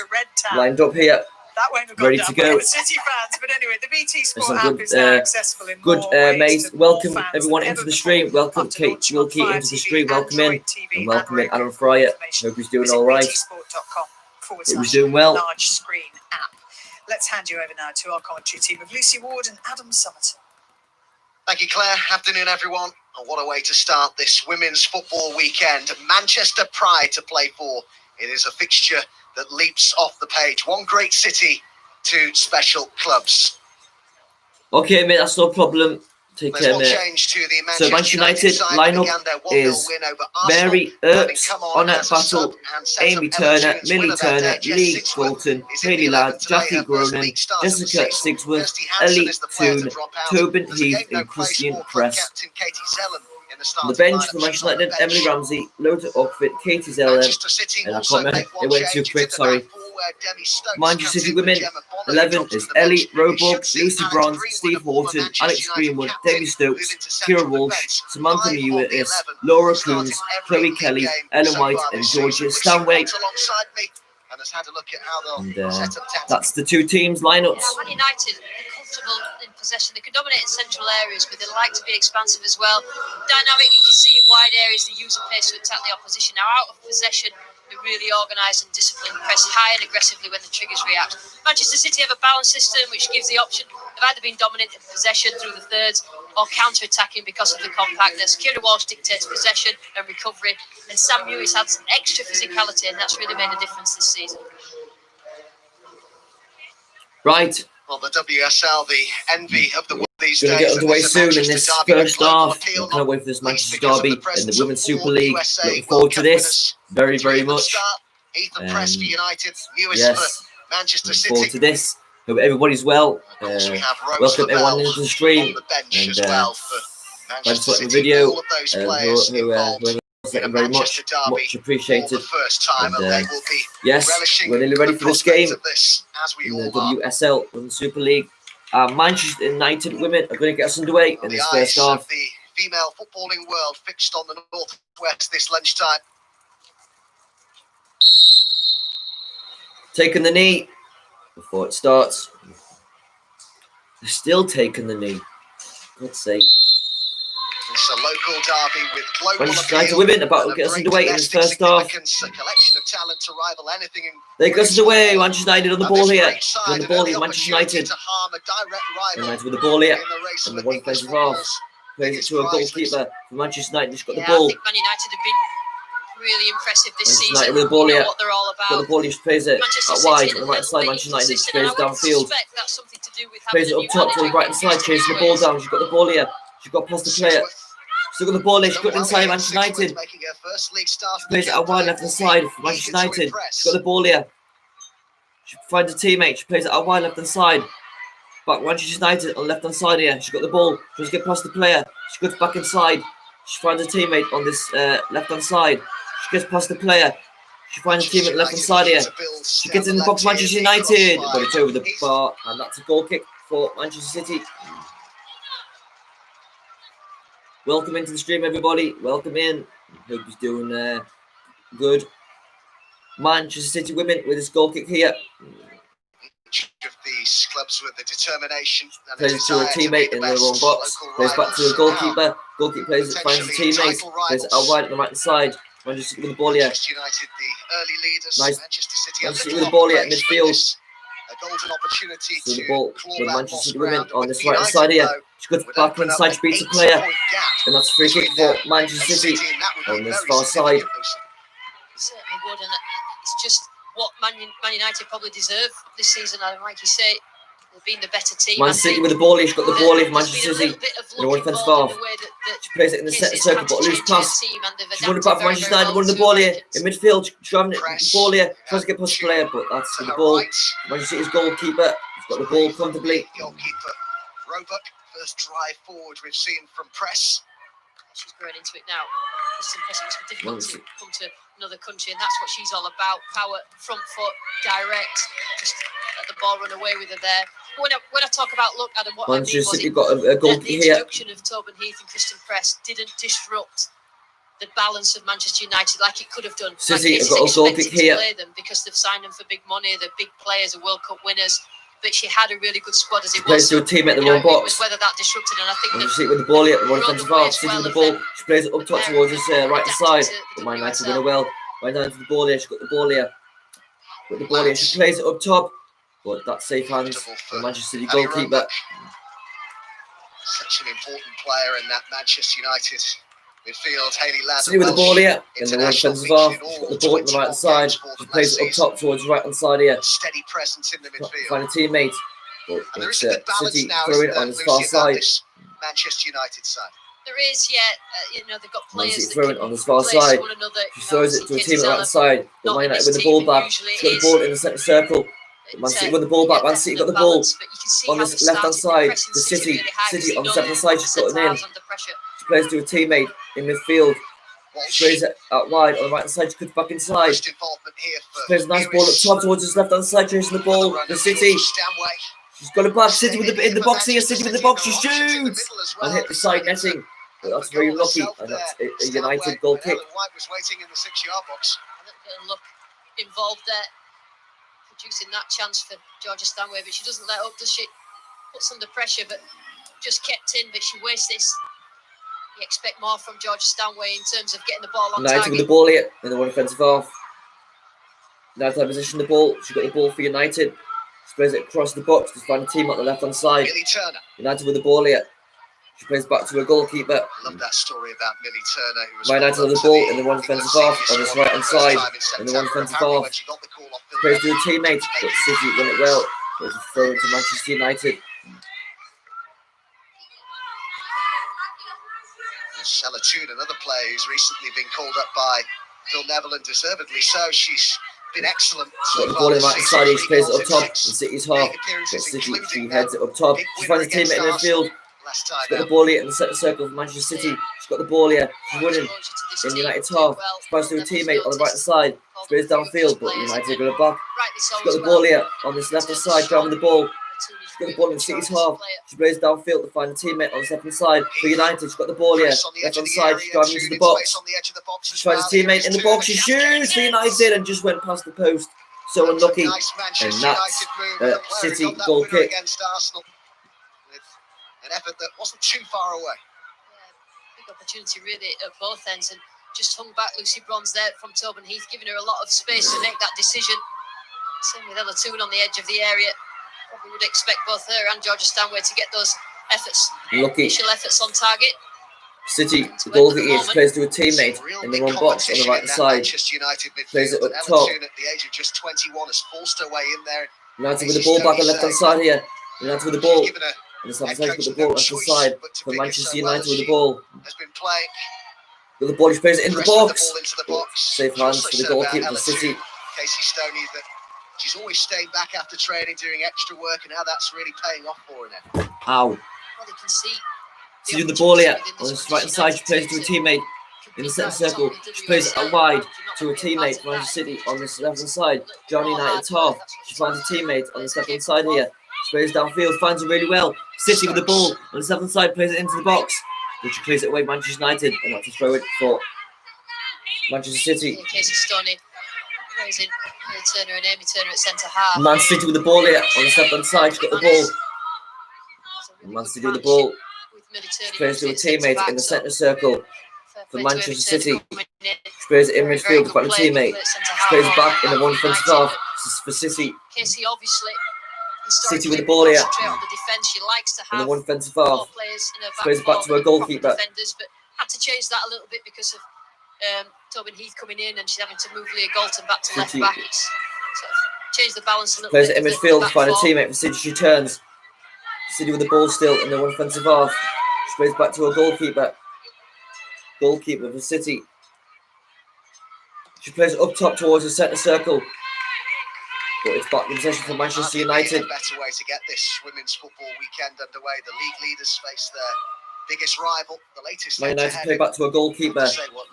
lined up here, ready to go. City fans, but anyway, the BT Sport Some app good, is now accessible in good more ways mates. to more Welcome fans everyone than into ever the before. stream. Welcome After Kate launching on Wilkie Fire into the TV, stream. Welcome in. Android TV, And welcome in and Adam Fryer. information. Hope he's doing Visit all right. btsport.com/. well. Large screen app. Let's hand you over now to our commentary team of Lucy Ward and Adam Summerton. Thank you, Claire. Afternoon, everyone. And what a way to start this women's football weekend. Manchester Pride to play for. It is a fixture that leaps off the page. One great city to special clubs. Okay, mate, that's no problem. Take There's care, one mate. change to the So Manchester United side side. lineup Began their 1-0 is win over Arsenal. Mary Having Earps, come on Honor as a sub Battle, and set Amy up Ella Turner, Tunes, Millie winner that Turner, day. Jess Lee Sigsworth Bolton, is in Hayley the Ladd, 11 today, Jackie her first Gronin, league start of the Jessica season. Sigsworth, Kirsty Hansen Ellie is the player to Toon, drop out. Tobin There's again Heath, no and place Christian for club Press. captain Katie Zellen in the On the starting bench lineup. for She's Manchester on the United, bench. Emily Ramsey, Loader Outfit, Katie Zellen, Manchester City and I also can't remember, make one it went too change. It's quick, in the sorry. back four where Demi Stokes Manchester comes City in with women, Gemma Bonner, who 11 drops to is the bench. Ellie We should Roebuck, see Lucy Alex Bronze, Greenwood, Steve a former Horton, Manchester Alex United Greenwood, captain, Debbie Stokes, moving to Kira central Walsh, defence. Samantha 5 of the Mewis, 11 Laura starting Coons, every Chloe league Kelly, game Ellen so White, far and this Georgia season. Lucy Stanway. walked alongside me and has had a look at how they'll And set up tactically. that's the two teams lineups. Yeah, Man United are comfortable in possession. They can dominate in central areas, but they like to be expansive as well. Dynamic, you can see in wide areas, they use a pace to attack the opposition. Now, out of possession, they're really organised and disciplined, press high and aggressively when the triggers react. Manchester City have a balanced system which gives the option of either being dominant in possession through the thirds or counter-attacking because of the compactness. Kira Walsh dictates possession and recovery, and Sam Lewis adds extra physicality, and that's really made a difference this season. Right. Well, the WSL, the envy of the world these Going to days. get underway and there's a soon in Manchester this derby with first global half. appeal, I can't wait for this not least Manchester because of derby the in the presence Women's of Super four League. USA Looking forward World to Cup this winners. very, Three very of them much. start. Ethan Press for United, Lewis Yes. for Manchester Looking forward to City. this. Hope everybody's well. Of course, we have Rose Welcome everyone Lavelle into the stream. on the bench And as well for thanks Manchester for the City. video. All of those players involved Thank in a you very much. Manchester derby Much for appreciated. the first time, And, and they will be yes, relishing we're nearly ready the for this prospect game of this, as we in the all are. WSL and the Super League. Manchester United women are going to get us underway in The this eyes first half. of the female footballing world fixed on the northwest this lunchtime. Taking the knee before it starts. They're still taking the knee. God's sake. It's a local derby with global Manchester United appeal women about and to of get us great underway in this domestic first half. significance, a collection of talent to rival anything in They get us underway. Manchester United on the and ball this here. great side On the have ball had here, the Manchester opportunity United. to harm a direct rival United with the ball here. in the race And for the one English defensive half. football's Plays it biggest to a prize goalkeeper for Manchester United. Just got the I ball. think Man United have been really impressive this Manchester season. United with the ball You know here. what they're all Got the about. ball. He just plays it Manchester out City wide a on the right little side. bit Manchester United inconsistent, plays and I would downfield. suspect that's something to do with Plays having it a up new top to the manager right hand side. Chases the ball down. She's got the ball here. She's got past the player. Still got the ball here. She's got it inside Manchester United. making her first league start. She plays it out wide left hand side for Manchester United. She's got the ball here. She finds a teammate. She plays it out wide left hand side. Back Manchester United on the left hand side here. She's got the ball. She wants to get past the player. She goes back inside. She finds a teammate on this left hand side. She gets past the player. She finds a teammate left hand side here. She gets in the box, Manchester United. But it's over the bar. And that's a goal kick for Manchester City. Welcome into the stream, everybody. Welcome in. Hope he's doing good. Manchester City women with this goal kick here. Each of these clubs with the determination and Plays to a teammate in the wrong box. Plays back to the goalkeeper. Goalkeeper plays it, finds a teammate. Plays it out wide on the right side. Manchester City with the ball here. Manchester United, the early leaders. Nice. Manchester City, Manchester City with the ball here at midfield. A golden opportunity So to the ball claw with back Manchester lost City women ground. on With this United, right hand side here. though, She goes would back open up inside, an she beats the 8-point player. gap And that's a free kick between for them Manchester and City and that would on be this very far side. significant, Lucy. Certainly would, and it's just what Man United probably deserve this season. And like you say, they've been the better team. Man City with the ball here. She's got the ball here for Manchester City. In the one defensive half. She plays it in the centre circle, but a loose pass. She's won it back for Manchester United. Won the ball here in midfield. She's having the ball here. Tries to get past the player, but that's the ball. Manchester City's goalkeeper. He's got the ball comfortably. Goalkeeper Roebuck, first drive forward we've seen from Press. She's growing into it now. It's impressive. It's difficult to come to another country, and that's what she's all about. Power, front foot, direct. Just let the ball run away with her there. When I talk about look, Adam, what I mean Manchester was City got a goal the here. introduction of Tobin Heath and Kristen Press didn't disrupt the balance of Manchester United like it could have done. City have like got a goal kick here. play them because they've signed them for big money. They're big players, are World Cup winners. But she had a really good squad as it Plays was. to a teammate in the You know, wrong box. it was whether that disrupted, and I think Manchester City with the ball here. The one defensive half. City with the ball. She plays it up top towards us right hand side. But Man United win it well. Man United with the ball here. She's got the ball here. Got the ball here. She plays it up top. But that's safe hands for the Manchester City goalkeeper. Such an important player in that Manchester United Midfield, Hayley Ladd. City with the ball here in the international offensive half. featured in She's all got the ball on the 21 right side. games for She them plays last it up top towards the right hand side here. Steady presence in the midfield. Find a teammate. But And there it's is a good balance City now, throwing isn't it on there, this far Lucy, about side. this Manchester United side? There is, yeah. They've got Man players City that throwing can it on this far replace side. one another. She throws it to a Katie team on the right Teller, side. But not Man in United this with the team, ball and back. usually She's got the it ball is. in the centre circle. But Man City with the ball back. Man City got the ball Balance, but you can see on how this they left hand started side. pressing To City. really high, because City they on the know second that side. She's centre cutting in. halves under pressure. She plays to a teammate in midfield. She plays it out wide on the right hand side. She cuts back inside. First involvement here for She plays a nice ball up top towards his left hand side. Chasing the ball for City. She's got it back. City with in the box here. City with the box. She shoots and hit the side netting. But that's very lucky, and that's a United goal kick. White was waiting in the 6-yard box. A little bit of luck involved there, producing that chance for Georgia Stanway, but she doesn't let up, does she? Puts under pressure, but just kept in, but she wastes this. You expect more from Georgia Stanway in terms of getting the ball on United target. with the ball here in the one offensive half. United have position the ball. She got the ball for United. She plays it across the box to find a team on the left hand side. Millie Turner. United with the ball here. She plays back to her goalkeeper. I love that story about Millie Turner, who was Man United called with up the to ball in the one defensive half on his squad right hand for the first side. time In the one September. defensive Apparently half. when she got the call off She plays to a teammate, but City won it well. It was a throw into Manchester United. Sella Toon, another player who's recently been called up by Phil Neville, and deservedly so. She's been excellent Got so the far ball in this the right season. side. She 3 plays it goals up in top 6 in City's half. league appearances, But City, including she that heads it up top. big She winner finds a teammate in against midfield. last She's time got the out. ball here in the centre circle of Manchester City. She's got the ball here. She's running in United's half. She passes to a teammate on the right side. She plays downfield, but United got it back. She's got the ball here on this left hand side, driving the ball. She's got the ball in City's half. She plays downfield to find a teammate on the second side. For United, she's got the ball here. Left hand side, she's driving into the box. She finds a teammate in the box. She shoots for United and just went past the post. So unlucky. And that's a City goal kick. An effort that wasn't too far away. Big opportunity really at both ends, and just hung back Lucy Bronze there from Tobin Heath, giving her a lot of space to make that decision. Same with Ella Toon on the edge of the area. Probably would expect both her and Georgia Stanway to get those efforts, Lucky. initial efforts on target. City, the goal kick here, she plays to a teammate in the wrong box on the right side. Plays it up top. At the age of just 21 has forced her way in there. United with the ball back on the left hand side here. United with the ball. And the left hand side, got the ball on the left hand side for Manchester United with the ball. Has been playing. With the ball, she plays it in the box. Into the box. Safe hands for the goalkeeper for City. Casey Stoney, that she's always staying back after training, doing extra work, and now that's really paying off for her now. Ow. Well, they can see She's doing the ball here on the right hand side. She plays to a teammate in the centre circle. She plays it out wide to a teammate for Manchester City on this left hand side. Johnny United's half. She finds a teammate on the second side here. She plays downfield, finds it really well. City with the ball on the seventh side, plays it into the box. But she clears it away, Manchester United, and that's to throw it for Manchester City. Casey Stoney plays in Turner and Amy Turner at centre half. Man City with the ball here on the left hand side. She's got the ball. Man City with the ball. She plays to a teammate in the centre circle for Manchester City. She plays it in midfield to find a teammate. She plays back in the one defensive half for City. Casey obviously City with the ball here on the defence. She likes to in have the one defensive half. players in her She plays back to her goalkeeper. Defenders, but had to change that a little bit because of Tobin Heath coming in, and she's having to move Leah Galton back to left back. It's sort of changed the balance a little Plays bit. it in midfield to find a teammate for City. She turns. City with the ball still in the one defensive half. She plays back to her goalkeeper. Goalkeeper for City. She plays it up top towards the centre circle. But it's back in possession for Manchester United. A better way to get this women's football weekend underway. The league leaders face their biggest rival, the latest. Man United play back to a goalkeeper.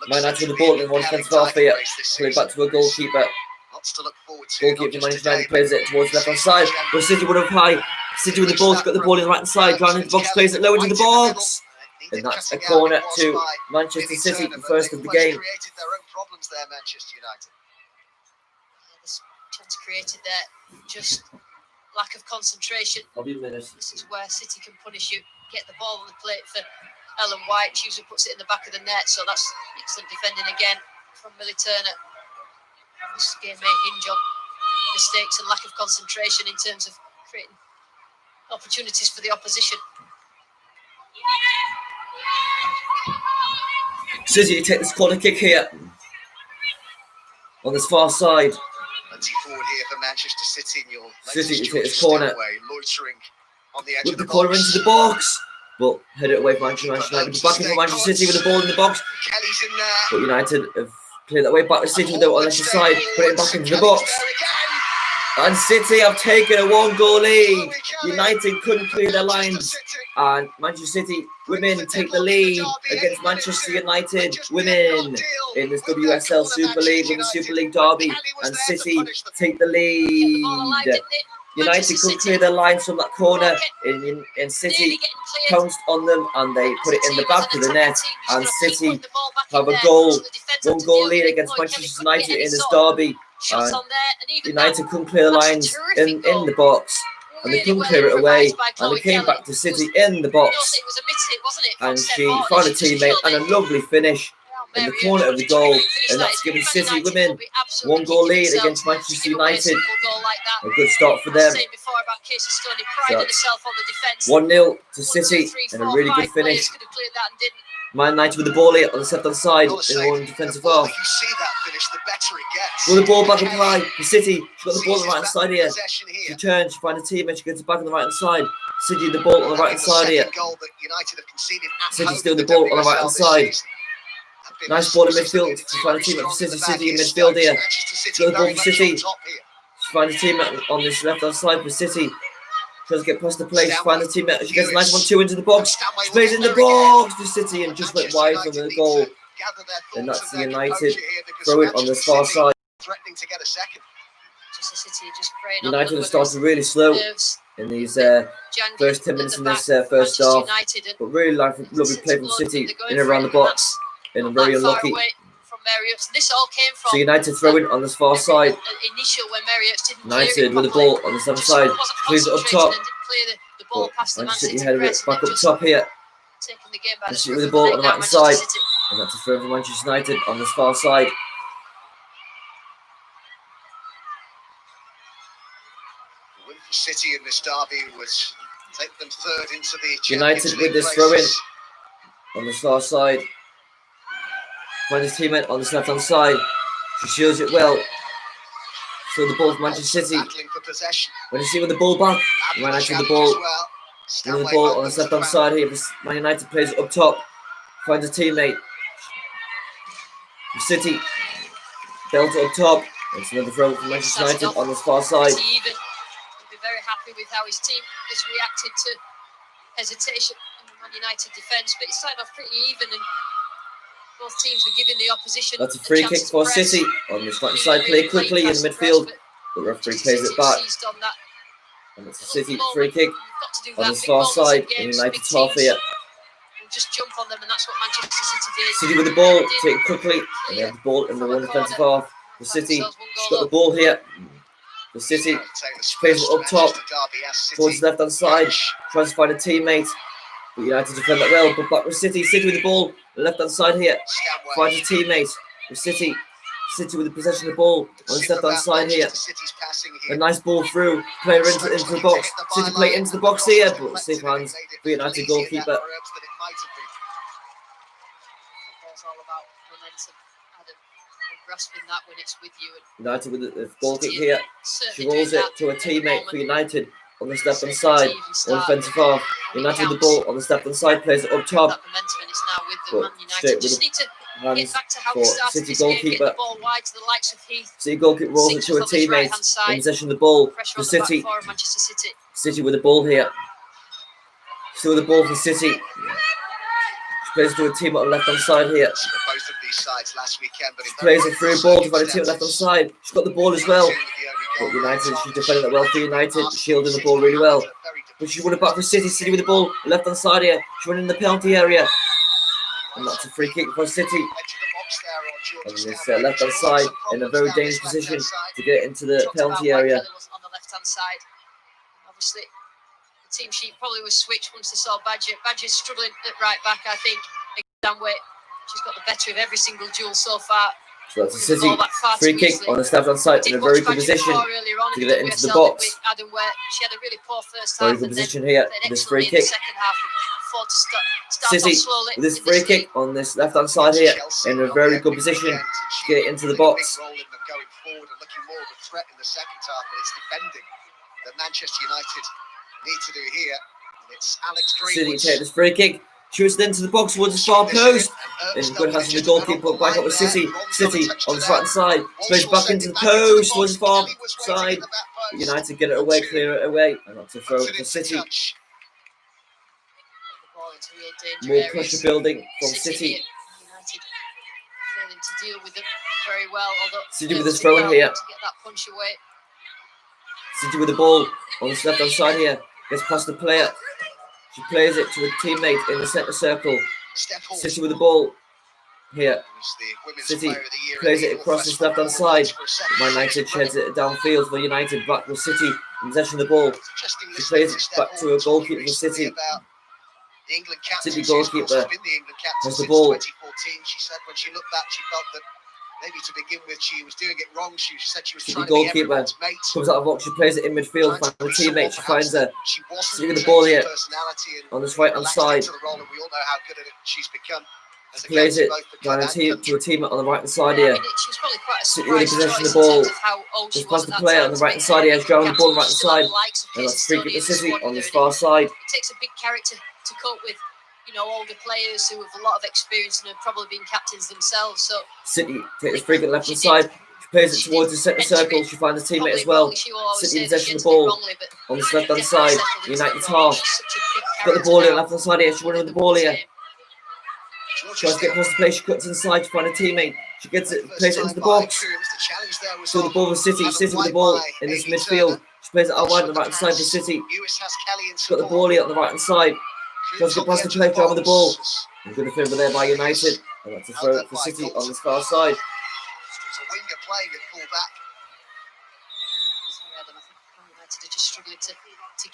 Man United with the ball in one defensive half here. Play back to a goalkeeper. Lots to look forward to. Goalkeeper for Manchester United plays it towards the left hand side. But City would have high. City with the ball. She's got the ball in the right hand side. Driving into the box. Plays it low into the box. And that's a corner to Manchester City, the first of the game. Created their own problems there, Manchester United. This chance created there, just lack of concentration. I'll be a minute. This is where City can punish you. Get the ball on the plate for Ellen White. She usually puts it in the back of the net, so that's excellent defending again from Millie Turner. This game may hinge on mistakes and lack of concentration in terms of creating opportunities for the opposition. City take this corner kick here on this far side. Plenty forward here for Manchester City in your City latest take this George corner. Stanway, loitering on the edge With of the the corner box. into the box. But head it away from Manchester United. Backing for Manchester City with the ball in the box. Kelly's in there. But United have cleared that way back to City with the on the left side. Put it back into the box. And City have taken a 1-goal lead. United couldn't clear their lines. And Manchester City women take the lead against Manchester United women in this WSL Super League, Women's Super League derby. And City take the lead. United couldn't clear their lines from that corner, and City pounced on them and they put it in the back of the net. And City have a 1-goal lead against Manchester United in this derby. And United couldn't clear the lines in the box, and they couldn't clear it away. And they came back to City in the box, and she found a teammate and a lovely finish in the corner of the goal, and that's given City women 1-goal lead against Manchester United. A good start for them. So 1-0 to City and a really good finish. Man United with the ball here on the left-hand side in one defensive half. With the ball back up high for City. She's got the ball on the right-hand side here. She turns, she finds a teammate, she gets it back on the right-hand side. City the ball on the right-hand side here. City still the ball on the right-hand side. Nice ball in midfield to find a teammate for City. City in midfield here. She's got the ball for City. She finds a teammate on this left-hand side for City. Tries to get past the play. She finds a teammate. She gets a nice 1-2 into the box. She plays in the box for City and just went wide from the goal. And that's the United throw it on the far side. United have started really slow in these first 10 minutes in this first half. But really lovely play from City in and around the box. And very unlucky. So United throwing on this far side. United with the ball on the same side. Plays it up top. But Manchester City headed it back up top here. Manchester City with the ball on the right hand side. And that's a throw for Manchester United on this far side. The win for City in this derby would take them third into the United with this throw in on the far side. Finds his teammate on this left hand side. She shields it well. So the ball for Manchester City. When you see with the ball back, Man United the ball. With the ball on this left hand side here. Man United plays it up top. Finds a teammate. City belt it up top. It's another throw from Manchester United on this far side. He'll be very happy with how his team has reacted to hesitation in the Man United defence, but it started off pretty even and both teams were giving the opposition. That's a free kick for City on this right side. Play quickly in midfield. The referee plays it back. And it's a City free kick on this far side in United's half here. Just jump on them, and that's what Manchester City did. City with the ball, take it quickly, and they have the ball in the one defensive half. The City, she's got the ball here. The City, she plays it up top, towards the left hand side, tries to find a teammate. But United defend that well, but back with City. City with the ball, left hand side here, finds a teammate. The City with the possession of the ball on the left hand side here. A nice ball through, player into the box. City play into the box here, but safe hands for United goalkeeper. It's all about momentum, Adam, and grasping that when it's with you. United with the goal kick here. She rolls it to a teammate for United on the left hand side, on defensive half. United with the ball on the left hand side, plays it up top. But straight with the hands for City goalkeeper. City goalkeeper rolls it to a teammate in possession of the ball for City. City with the ball here. Still with the ball for City. Plays to a team on the left hand side here. She plays a through ball to find a team on the left hand side. She's got the ball as well. But United, she's defending that well for United, shielding the ball really well. But she's running back for City. City with the ball, left hand side here. She's running in the penalty area. And that's a free kick for City. On this left hand side, in a very dangerous position to get into the penalty area. On the left hand side. Obviously, the team sheet probably was switched once they saw Badger. Badger's struggling at right back, I think. She's got the better of every single duel so far. So that's a City free kick on the left hand side in a very good position to get it into the box. She had a really poor first very half. good position here. This free kick. afford to start City off slowly. with this free kick on this left-hand side here, in a very good position to get into the box. Going forward and looking more of a threat in the second half, but it's defending that Manchester United need to do here. And it's Alex Greenwood. City take this free kick, shoots it into the box towards the far post. In good hands from the goalkeeper, back up with City. City on the right side, plays back into the post towards the far side. United get it away, clear it away, and that's a throw for City. More pressure building from City. United failing to deal with them very well. City with this throw in here. To get that punch away. City with the ball on the left hand side here. Gets past the player. She plays it to a teammate in the centre circle. City with the ball here. City plays it across this left hand side. Man United sheds it downfield for United. Back with City in possession of the ball. She plays it back to a goalkeeper for City. City goalkeeper has the ball. She said when she looked back, she felt that maybe to begin with she was doing it wrong. She said she was City trying to be goalkeeper everyone's mate. comes out of box. She plays it in midfield. Finds a teammate. She finds her. City with the ball here on this right hand side. We all know how good at it she's become. She plays it down to a teammate on the right hand side here. City with the possession of the ball. Just past the player on the right hand side here. She's driving the ball on the right hand side. And that's free kick to City on this far side. It takes a big character to cope with, older players who have a lot of experience and have probably been captains themselves. So City take this free kick left hand side. She plays it towards the centre circle. She finds a teammate as well. City in possession of the ball on this left hand side. United's half. She's got the ball here on the left hand side here. She's running with the ball here. She tries to get past the play. She cuts inside to find a teamate. She gets it, plays it into the box. So the ball for City. City with the ball in this midfield. She plays it out wide on the right hand side for City. She's got the ball here on the right hand side. Tries to get past the play, driving the ball. And good over there by United. And that's a throw for City on this far side. It's a winger playing at full back. United are just struggling to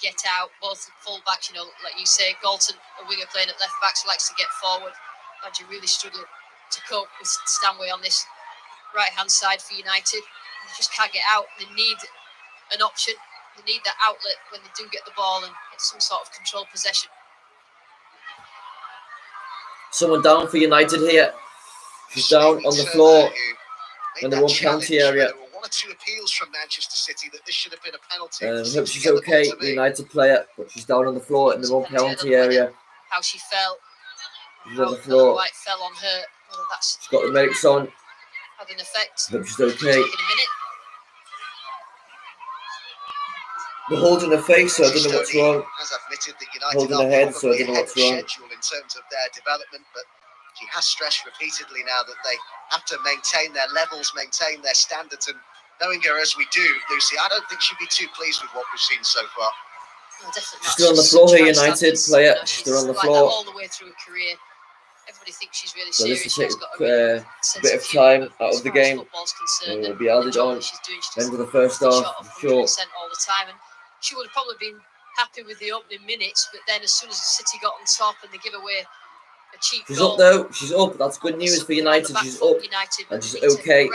get out. Both full backs, like you say, Galton, a winger playing at left back, so likes to get forward. And you really struggling to cope with Stanway on this right hand side for United. They just can't get out. They need an option. They need that outlet when they do get the ball and get some sort of controlled possession. Someone down for United here. She's down on the floor in the 1 penalty area. There were 1 or 2 appeals from Manchester City that this should have been a penalty. Hope she's okay, the United player, but she's down on the floor in the 1 penalty area. How she fell. She's on the floor. White fell on her. Whether that's She's got the medics on. had an effect. Hope she's okay. In a minute. They're holding her face, so I don't know what's wrong. Has admitted that United Holding her head, so I don't know what's wrong. In terms of their development, but she has stressed repeatedly now that they have to maintain their levels, maintain their standards, and knowing her as we do, Lucy, I don't think she'd be too pleased with what we've seen so far. No, definitely She's still on the floor here, United player. She's still on the floor. All the way through her career. Everybody thinks she's really So serious. this will She's take got a really a bit of time out of the game. And It'll be added on end of the first half, I'm sure. all the time, and she would have probably been happy with the opening minutes, but then as soon as City got on top and they give away a cheap She's goal, up though. She's up. That's good news for United. She's up. And she's okay.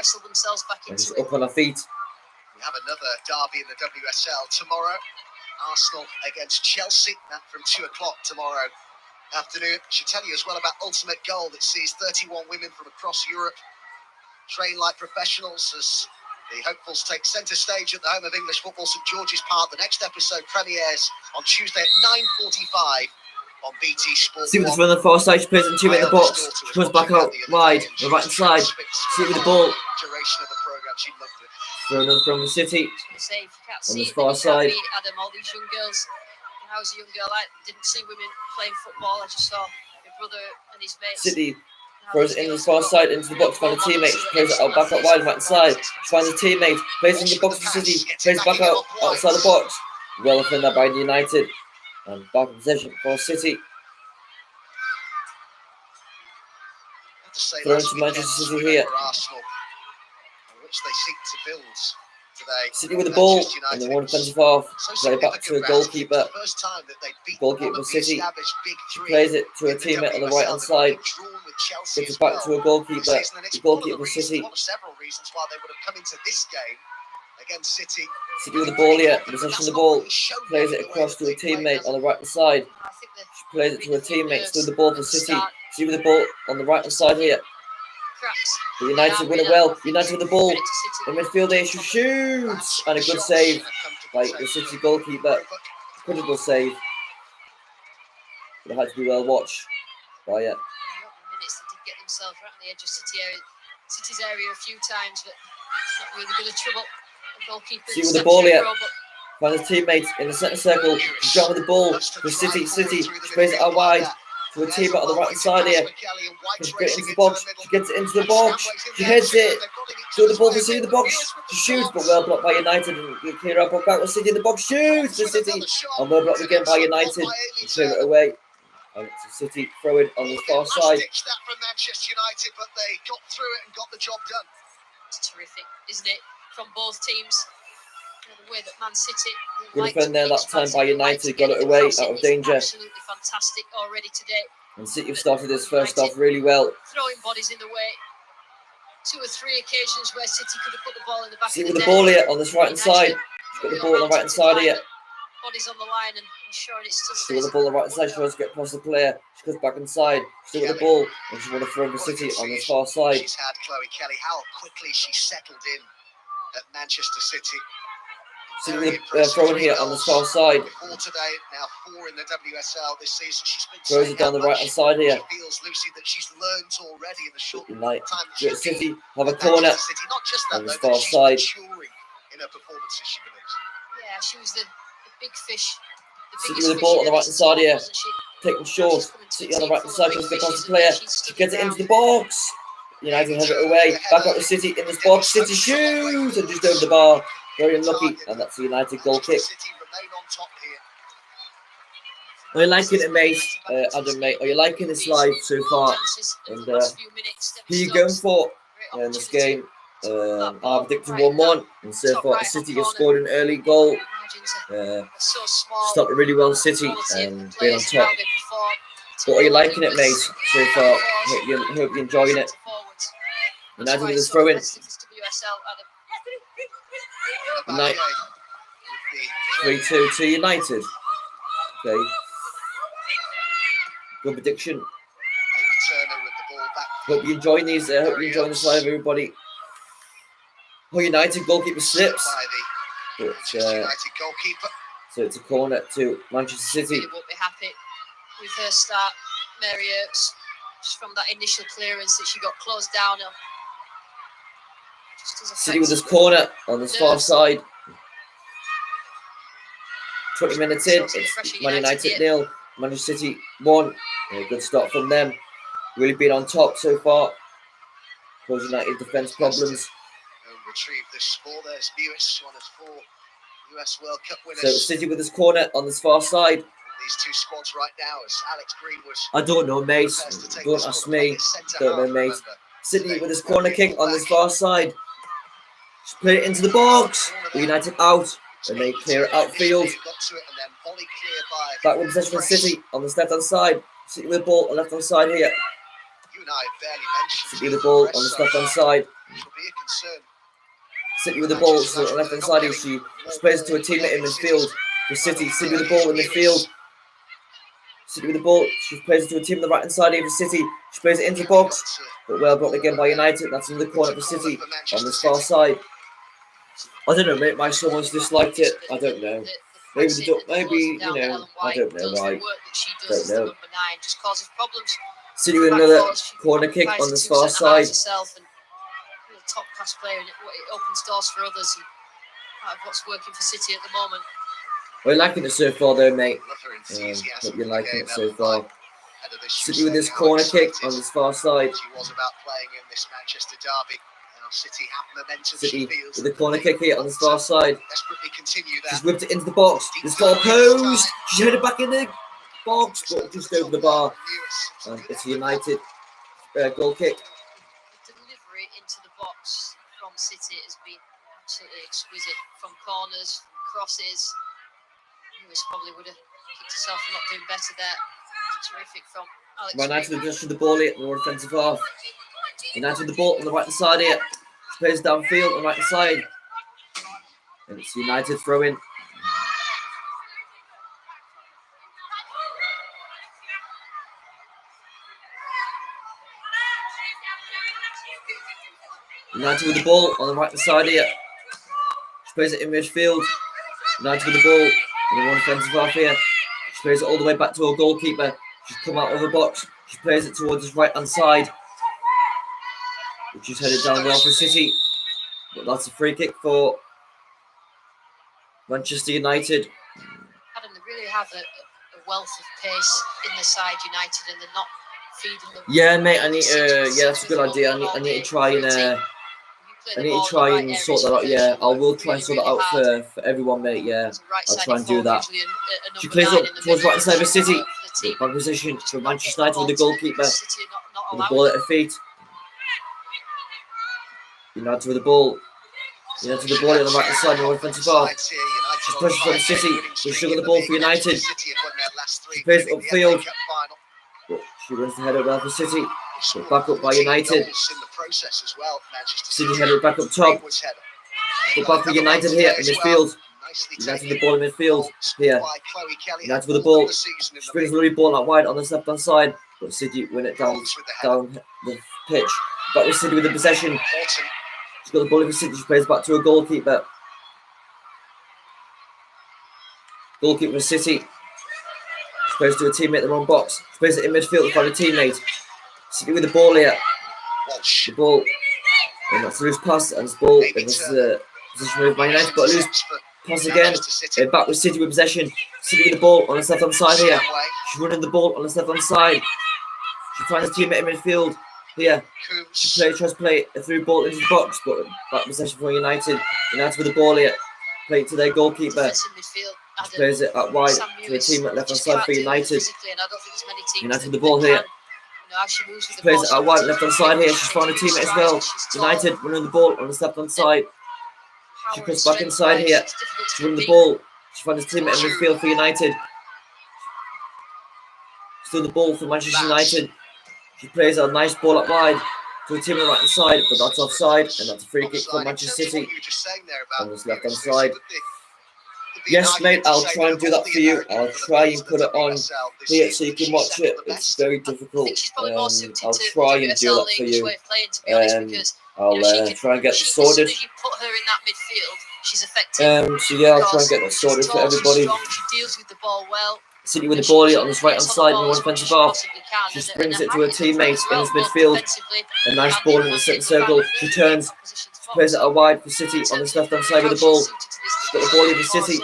And she's up on her feet. We have another derby in the WSL tomorrow. Arsenal against Chelsea. That from 2 o'clock tomorrow afternoon. I should tell you as well about Ultimate Goal that sees 31 women from across Europe train like professionals as the hopefuls take centre stage at the home of English football, St George's Park. The next episode premieres on Tuesday at 9:45 on BT Sport. See with this run on the far side. She plays it 2 in the box. She comes back out wide on the right hand side. See with the ball. Duration of the programme, she loved it. Throw another from the City. On this far side. Adam, all these young girls. When I was a young girl, I didn't see women playing football. I just saw my brother and his mates. City throws it in the far side into the box, finds a teammate. She plays it out back out wide, right side. She finds a teammate, plays it in the box for City, plays back out outside the box. Well defended by United. And back in possession for City. Thrown to Manchester City here. Which they seek to build today. City with the ball and the 1 defensive half. Play back to a goalkeeper. Goalkeeper for City. She plays it to a teammate on the right hand side. Gets it back to a goalkeeper. The goalkeeper for City. One of several reasons why they would have come into this game against City. City with the ball here. Possession of the ball. Plays it across to a teammate on the right hand side. She plays it to a teammate. Still the ball for City. City with the ball on the right hand side here. But United win it well. United with the ball in midfield here. She shoots. And a good save by the City goalkeeper. Critical save. But it had to be well watched by Minutes they did get themselves right on the edge of City's area a few times, but it's not really going to trouble the goalkeeper. City with the ball here. Find his teammates in the centre circle. She's down with the ball for City. City. She plays it out wide to a teammate on the right hand side here. She gets into the box. She gets it into the box. She heads it. Still the ball for City in the box. She shoots, but well blocked by United. And we clear up back with City in the box. Shoots for City. And well blocked again by United. And clear it away. And it's a City throw-in on the far side. That from Manchester United, but they got through it and got the job done. It's terrific, isn't it? From both teams. The way that Man City. Good defend there that time by United. Got it away out of danger. Absolutely fantastic already today. And City have started this first half really well. Throwing bodies in the way. 2 or 3 occasions where City could have put the ball in the back City of the with net. the ball here on this right hand side. She's got the ball on the right hand side here. Bodies on the line and ensuring it's still Still with the ball on the right hand side. She wants to get past the player. She goes back inside. Still with the ball. And she wants to throw for City on this far side. She's had Chloe Kelly. How quickly she settled in at Manchester City. City with the throw-in here on the far side. Before today, now 4 in the WSL this season. She's been throws it down the right hand side here. She feels, Lucy, that she's learned already in the short United. time. City have a corner Not just that, on this though, far she's side. maturing in her performances, she believes. Yeah, she was the big fish. City with the ball on the right hand side here. Taking short. City on the right hand side. Tries to get past the player. She gets it into the box. United have it away. Back up to City in this box. City shoots and just over the bar. Very unlucky. And that's the United goal kick. Are you liking it, mate? Adam, mate, are you liking this live so far? And who are you going for in this game? I'm predicting 1-1. And so far, City have scored an early goal. Started really well, City, and been on top. But are you liking it, mate, so far? Hope you're enjoying it. United with his throw-in. United 3-2 to United. Okay. Good prediction. Hope you're enjoying these. Hope you're enjoying this live, everybody. Oh, United goalkeeper slips. But, so it's a corner to Manchester City. Won't be happy with her start, Mary Oakes, just from that initial clearance that she got closed down on. City with this corner on this far side. 20 minutes in, it's Man United 0, Manchester City 1. Good start from them. Really been on top so far. Cause United defence problems. Retrieve this score. There's Lewis, one of 4 US World Cup winners. So City with this corner on this far side. These 2 squads right now as Alex Greenwood. I don't know, mate. Don't ask me. Don't know, mate. City with this corner kick on this far side. Just play it into the box. United out. And they clear it outfield. Back with possession for City on this left hand side. City with the ball on the left hand side here. City with the ball on this left hand side. City with the ball on the left hand side here. She plays it to a teammate in midfield for City. City with the ball in midfield. City with the ball. She plays it to a team on the right hand side here for City. She plays it into the box. But well blocked again by United. That's in the corner for City on this far side. I don't know, mate. My someone's disliked it. I don't know. Maybe they don't. Maybe you know. I don't know why. Don't know. City with another corner kick on this far side. Top class player, and it opens doors for others. And what's working for City at the moment. We're liking it so far, though, mate. Hope you're liking it so far. City with this corner kick on this far side. She was about playing in this Manchester derby. City have momentum. City with the corner kick here on this far side. She's whipped it into the box. This ball posed. She hit it back in the box, but just over the bar. And it's a United goal kick. The delivery into the box from City has been absolutely exquisite. From corners, crosses. Lewis probably would have kicked herself for not doing better there. Terrific from Alex. United just with the ball here, more offensive half. United with the ball on the right hand side here. She plays downfield on the right hand side. And it's United throw-in. United with the ball on the right side here. She plays it in midfield. United with the ball on the one defensive half here. She plays it all the way back to her goalkeeper. She's come out of the box. She plays it towards his right-hand side. She's headed down well for City. But that's a free kick for Manchester United. Adam, they really have a wealth of pace in the side, United, and they're not feeding them. Yeah, mate, I need that's a good idea. I need to try and sort that out. Yeah, I will try and sort that out for everyone, mate. Yeah, I'll try and do that. She plays up towards right side of City. Back position for Manchester United with the goalkeeper. With the ball at her feet. United with the ball. United with the ball on the right side, no offensive half. She's pushing for the City. She's still got the ball for United. She plays it upfield. But she runs the header well for City. But back up by United. City header back up top. But back for United here in midfield. United with the ball in midfield here. United with the ball. She brings the ball out wide on the left hand side. But City win it down the pitch. Back with City with the possession. She's got the ball in City. She plays back to a goalkeeper. Goalkeeper City. She plays to a teammate in the wrong box. She plays it in midfield to find a teammate. City with the ball here. The ball. And that's a loose pass. And this ball. And this is a position move by United. But a loose pass again. And back with City with possession. City with the ball on the left hand side here. She's running the ball on the left hand side. She finds a teammate in midfield here. She tries to play a through ball into the box. But back possession for United. United with the ball here. Play it to their goalkeeper. She plays it out wide to the team at left hand side for United. United with the ball here. She plays it out wide left hand side here. She's found a teammate as well. United running the ball on the left hand side. She comes back inside here. She's running the ball. She finds a teammate in midfield for United. Still the ball for Manchester United. She plays a nice ball out wide to the team on the right hand side, but that's offside, and that's a free kick for Manchester City on this left hand side. Yes, mate, I'll try and do that for you. I'll try and put it on here so you can watch it. It's very difficult. I'll try and do that for you. I'll try and get it sorted. So yeah, I'll try and get that sorted for everybody. City with the ball on his right hand side in one defensive half. She brings it to her teammate in his midfield. A nice ball in the second circle. She turns. She plays it out wide for City on this left hand side with the ball. She's got the ball in for City. She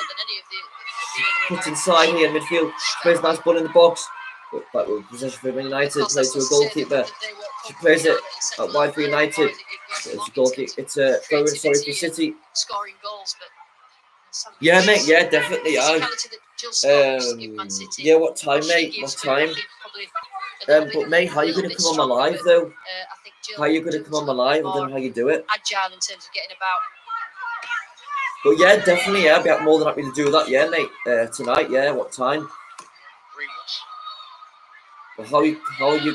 puts inside here in midfield. She plays a nice ball in the box. But back with possession for United. Plays to a goalkeeper. She plays it out wide for United. It's a goal kick. It's a throw-in, sorry, for City. Yeah, mate. Yeah, definitely. Yeah, what time, mate? What time? But mate, how are you going to come on my live though? How are you going to come on my live? I don't know how you do it. Agile in terms of getting about. But yeah, definitely. Yeah, I'd be more than happy to do that. Yeah, mate. Tonight. Yeah, what time? But how are you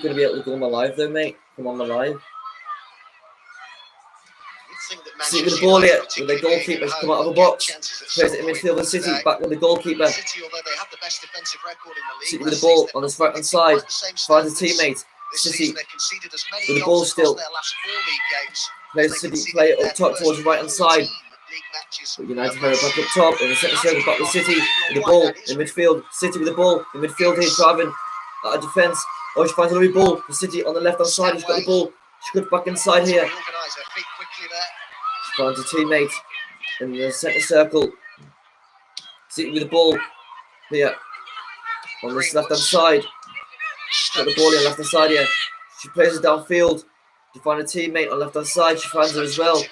going to be able to go on my live though, mate? Come on my live. City with the ball here, with the goalkeeper's come out of the box. Plays it in midfield with City, back with the goalkeeper. City with the ball on his right hand side. Finds a teammate. City with the ball still. Plays City, play it up top towards the right hand side. But United have it back up top in the second circle, back with City with the ball in midfield. City with the ball in midfield here, driving out of defence. Oh, she finds a lovely ball for City on the left hand side. She's got the ball. She cuts back inside here. She finds a teammate in the centre circle. City with the ball here on this left hand side. She's got the ball in the left hand side here. She plays it downfield to find a teammate on the left hand side. She finds her as well. She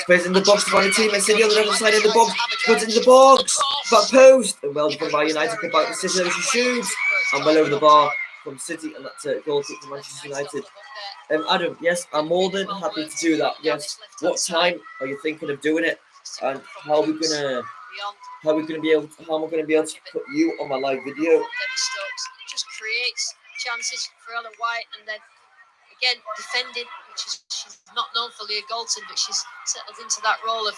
plays it in the box to find a teammate. City on the left hand side in the box. She puts it into the box. Back post. And well done by United. Come back to City. She shoots. And well over the bar from City. And that's a goal kick for Manchester United. Adam, yes, I'm more than happy to do that. Yes. What time are you thinking of doing it? And how am I going to be able to put you on my live video? Just creates chances for Ellen White, and then again defended, which is she's not known for Leah Galton, but she's settled into that role of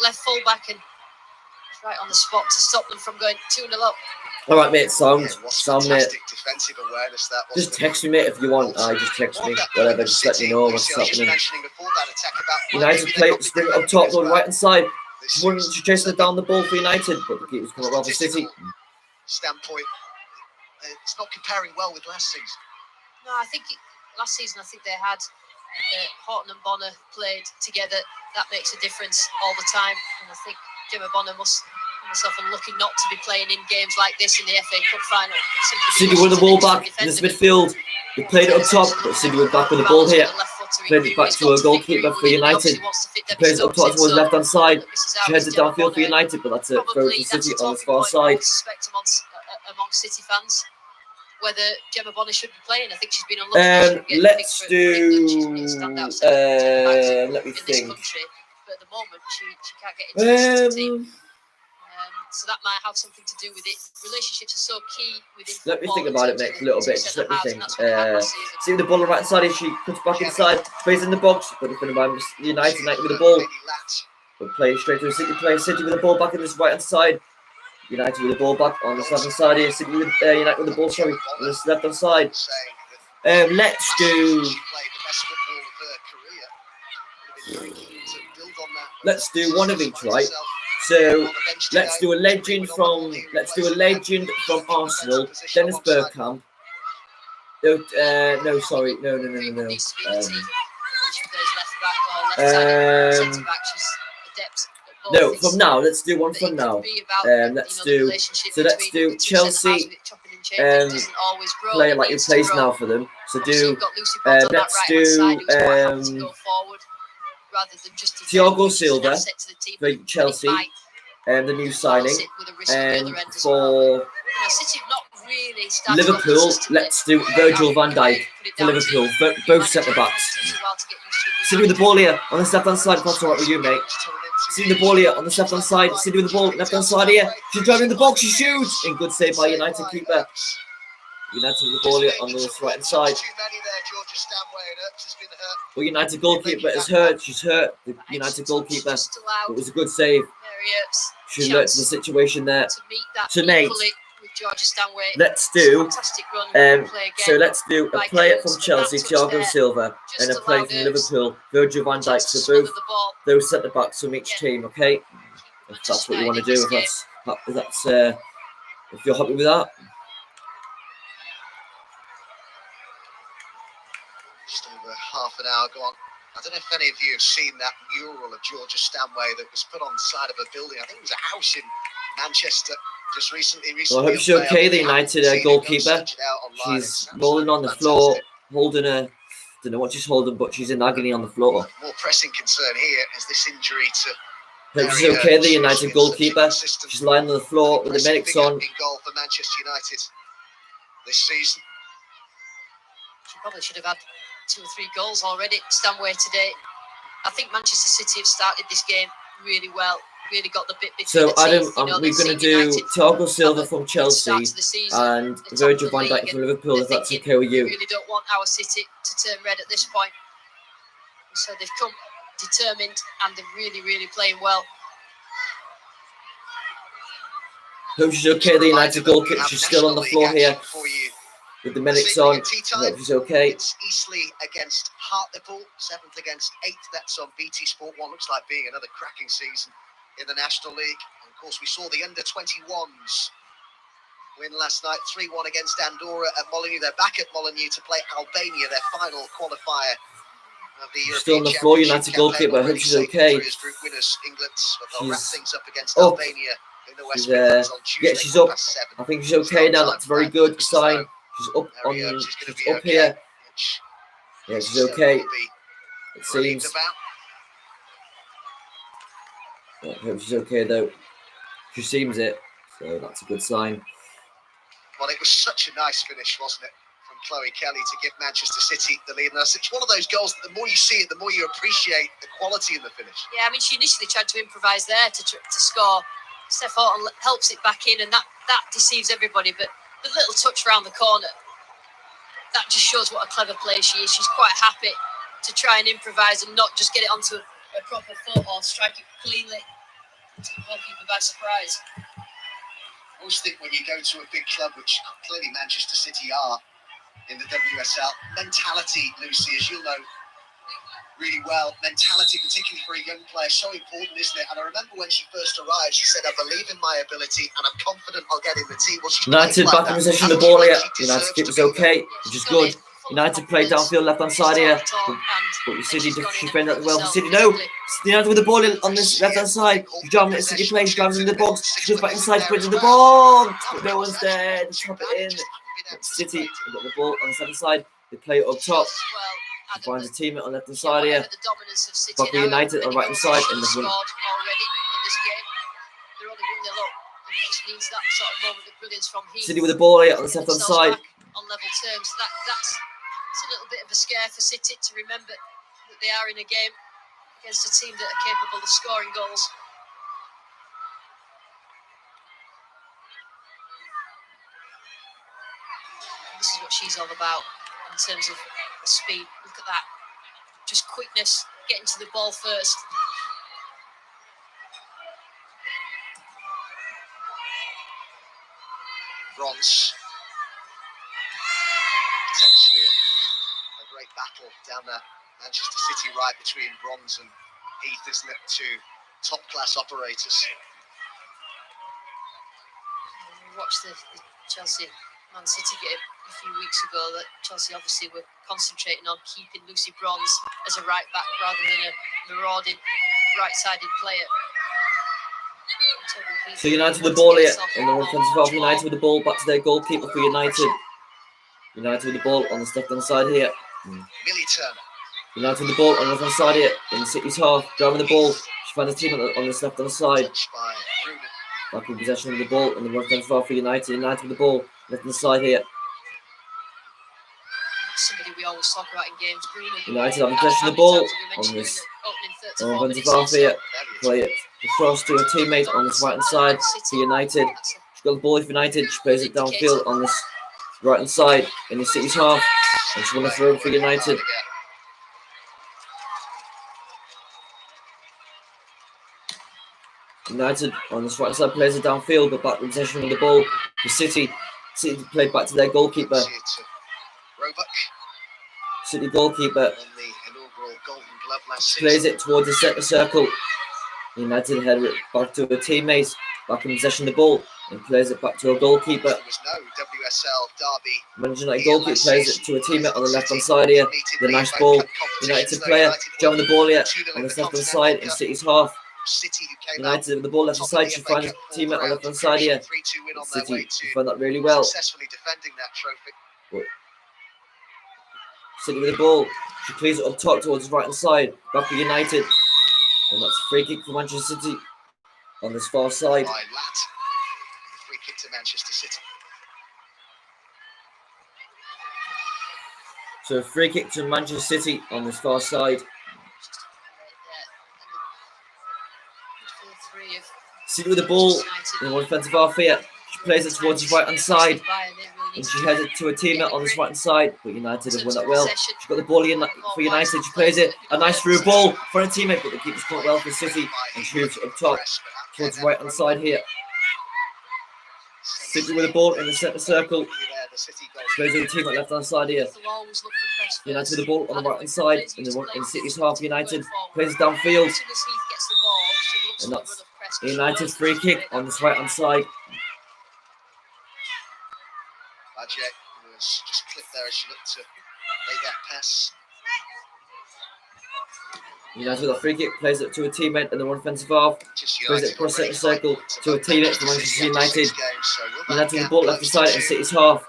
left full back, and he's right on the spot to stop them from going 2-0 up. All right, mate. Sound, mate. Fantastic defensive awareness that was. Just text me, mate, if you want. Just text me. Whatever. Just let me know what's happening. United players bring it up top on the right hand side. She's chasing it down the ball for United, but the keeper's coming up for City. Standpoint, it's not comparing well with last season. No, I think last season they had Horton and Bonner played together. That makes a difference all the time, and I think Gemma Bonner must myself unlucky not to be playing in games like this in the FA Cup final. City with the ball back in this midfield. They played it up top, but City were back with the ball here. Played it back to a goalkeeper for United. She plays it up top towards the left hand side. She heads it downfield for United, but that's a throw to City on the far side. Among City fans, whether Gemma Bonner should be playing, I think she's been unlucky. Let's do. Let me think. But at the moment, she can't get into the team. So that might have something to do with it. Relationships are so key within football. Let me think about it, mate, a little bit. Just let me think. See the ball on the right side. She cuts back inside, plays in the box, but it's been by United with the ball. But play straight to a City player. City with the ball back on this right hand side. United with the ball back on this left hand side here. City with United with the ball, sorry, on this left hand side. Let's do one of each, right? So let's do a legend from Arsenal, Dennis Bergkamp. No, sorry, no. No, from now. Let's do one from now. Let's do Chelsea. Player like he plays now for them. So let's do Thiago Silva for Chelsea, the new signing, and for Liverpool, let's do Virgil van Dijk for Liverpool, both centre backs. City with the ball here on the left hand side. That's all right with you, mate. City with the ball here on the left hand side. City with the ball left hand side here. She's driving the box. She shoots. And good save by United keeper. United with the ball here on the right hand side. Well, United goalkeeper is hurt. She's hurt. The United goalkeeper. It was a good save. She alerted to the situation there. So, mate, let's do. So let's do a player from Chelsea, Thiago Silva, and a player from Liverpool, Virgil van Dijk. So both those centre backs from each team. Okay, if that's what you want to do. If you're happy with that. Just over half an hour gone. I don't know if any of you have seen that mural of Georgia Stanway that was put on the side of a building. I think it was a house in Manchester just recently. Well, I hope she's okay, the United goalkeeper. She's rolling on the floor, holding her. Don't know what she's holding, but she's in agony on the floor. More pressing concern here is this injury to. Hope she's okay, the United goalkeeper. She's lying on the floor with the medics on. In goal for Manchester United this season. She probably should have had 2 or 3 goals already. Stanway today. I think Manchester City have started this game really well. Really got the bit between so the Adam, teeth, we're going to do Thiago Silva from Chelsea and Virgil van Dijk from Liverpool, if that's okay with you. We really don't want our City to turn red at this point. So they've come determined and they're really, really playing well. Hope she's okay, the United goalkeeper. She's still on the floor here with the medics on. Hope she's okay. It's Eastleigh against Hartlepool, 7th against 8th. That's on BT Sport 1. Looks like being another cracking season in the National League. And of course, we saw the under-21s win last night, 3-1 against Andorra at Molineux. They're back at Molineux to play Albania, their final qualifier of the European still on the floor, United goalkeeper. I hope she's okay. She's up. Yeah, she's up. I think she's okay now. That's a very good sign. She's up on. She's up here. Yeah, she's okay. It seems. I hope she's okay though. She seems it, so that's a good sign. Well, it was such a nice finish, wasn't it, from Chloe Kelly to give Manchester City the lead. And it's one of those goals that the more you see it, the more you appreciate the quality of the finish. Yeah, I mean, she initially tried to improvise there to score. Steph Horton helps it back in, and that deceives everybody. But the little touch around the corner, that just shows what a clever player she is. She's quite happy to try and improvise and not just get it onto a a proper foot or strike it cleanly to the goalkeeper by surprise. I always think when you go to a big club, which clearly Manchester City are in the WSL, mentality, Lucy, as you'll know really well, mentality, particularly for a young player, so important, isn't it? And I remember when she first arrived, she said, I believe in my ability and I'm confident I'll get in the team. Well, she's United like back in that. possession of the ball here. United keep was okay, which is good. United play downfield left hand side here. But City defend that well for City. No, United with the ball on this left hand side. Driving it, City plays, drives in the box. She goes back inside, brings the ball. But no one's there to tap it in. But City have got the ball on the second side. They play it up top. She finds a teammate on the left hand side here. Back with United on the right hand side. And they've won. City with the ball here on the left hand side. On level terms, that's a little bit of a scare for City to remember that they are in a game against a team that are capable of scoring goals. This is what she's all about in terms of speed. Look at that, just quickness, getting to the ball first. Bronze. Potentially a great battle down that Manchester City right between Bronze and Heath, isn't it? Two top-class operators. We watched the Chelsea Man City game a few weeks ago. That Chelsea obviously were concentrating on keeping Lucy Bronze as a right back rather than a marauding right-sided player. So United with the ball here in the 125. United with the ball back to their goalkeeper for United. United with the ball on the left-hand side here. Millie Turner. United with the ball on the left-hand side here in City's half. Driving the ball. She finds a team on the left-hand side. Back in possession of the ball in the 125 for United. United with the ball left-hand side here. Somebody we always talk about in games. United have possession of the ball on this 125 here. Play it across to a teammate on this right-hand side for United. She's got the ball for United. She plays it downfield on this right-hand side in the City's half. And she's won a throw for United. United on this right side plays it downfield, but back in possession of the ball for City. City played back to their goalkeeper. City goalkeeper plays it towards the centre circle. United head it back to a teammate, back in possession of the ball, and plays it back to a goalkeeper. Manchester United goalkeeper plays it to a teammate on the left hand side here. The nice ball. United player driving the ball here on the left hand side in City's half. United with the ball left hand side. She finds a teammate on the left hand side here. City find that really well. But City with the ball. She plays it up top towards the right hand side. Back for United. And that's a free kick for Manchester City on this far side. Free kick to Manchester City. So a free kick to Manchester City on this far side. City with the ball in one defensive half here. She plays it towards his right hand side. And she heads it to a teammate on this right hand side. But United have won that well. She's got the ball in for United. She plays it. A nice through ball for a teammate, but the keeper's caught well for City. And she moves up top towards the right hand side here. City with the ball in the centre circle. Plays with the teammate left hand side here. United with the ball on the right hand side. In City's half, United plays it downfield. And that's United's free kick on this right hand side. Badgett was just clipped there as she looked to make that pass. United with a free kick, plays it to a teammate in the one defensive half. Plays it across the circle to a teammate for Manchester United. United with the ball left side in City's half.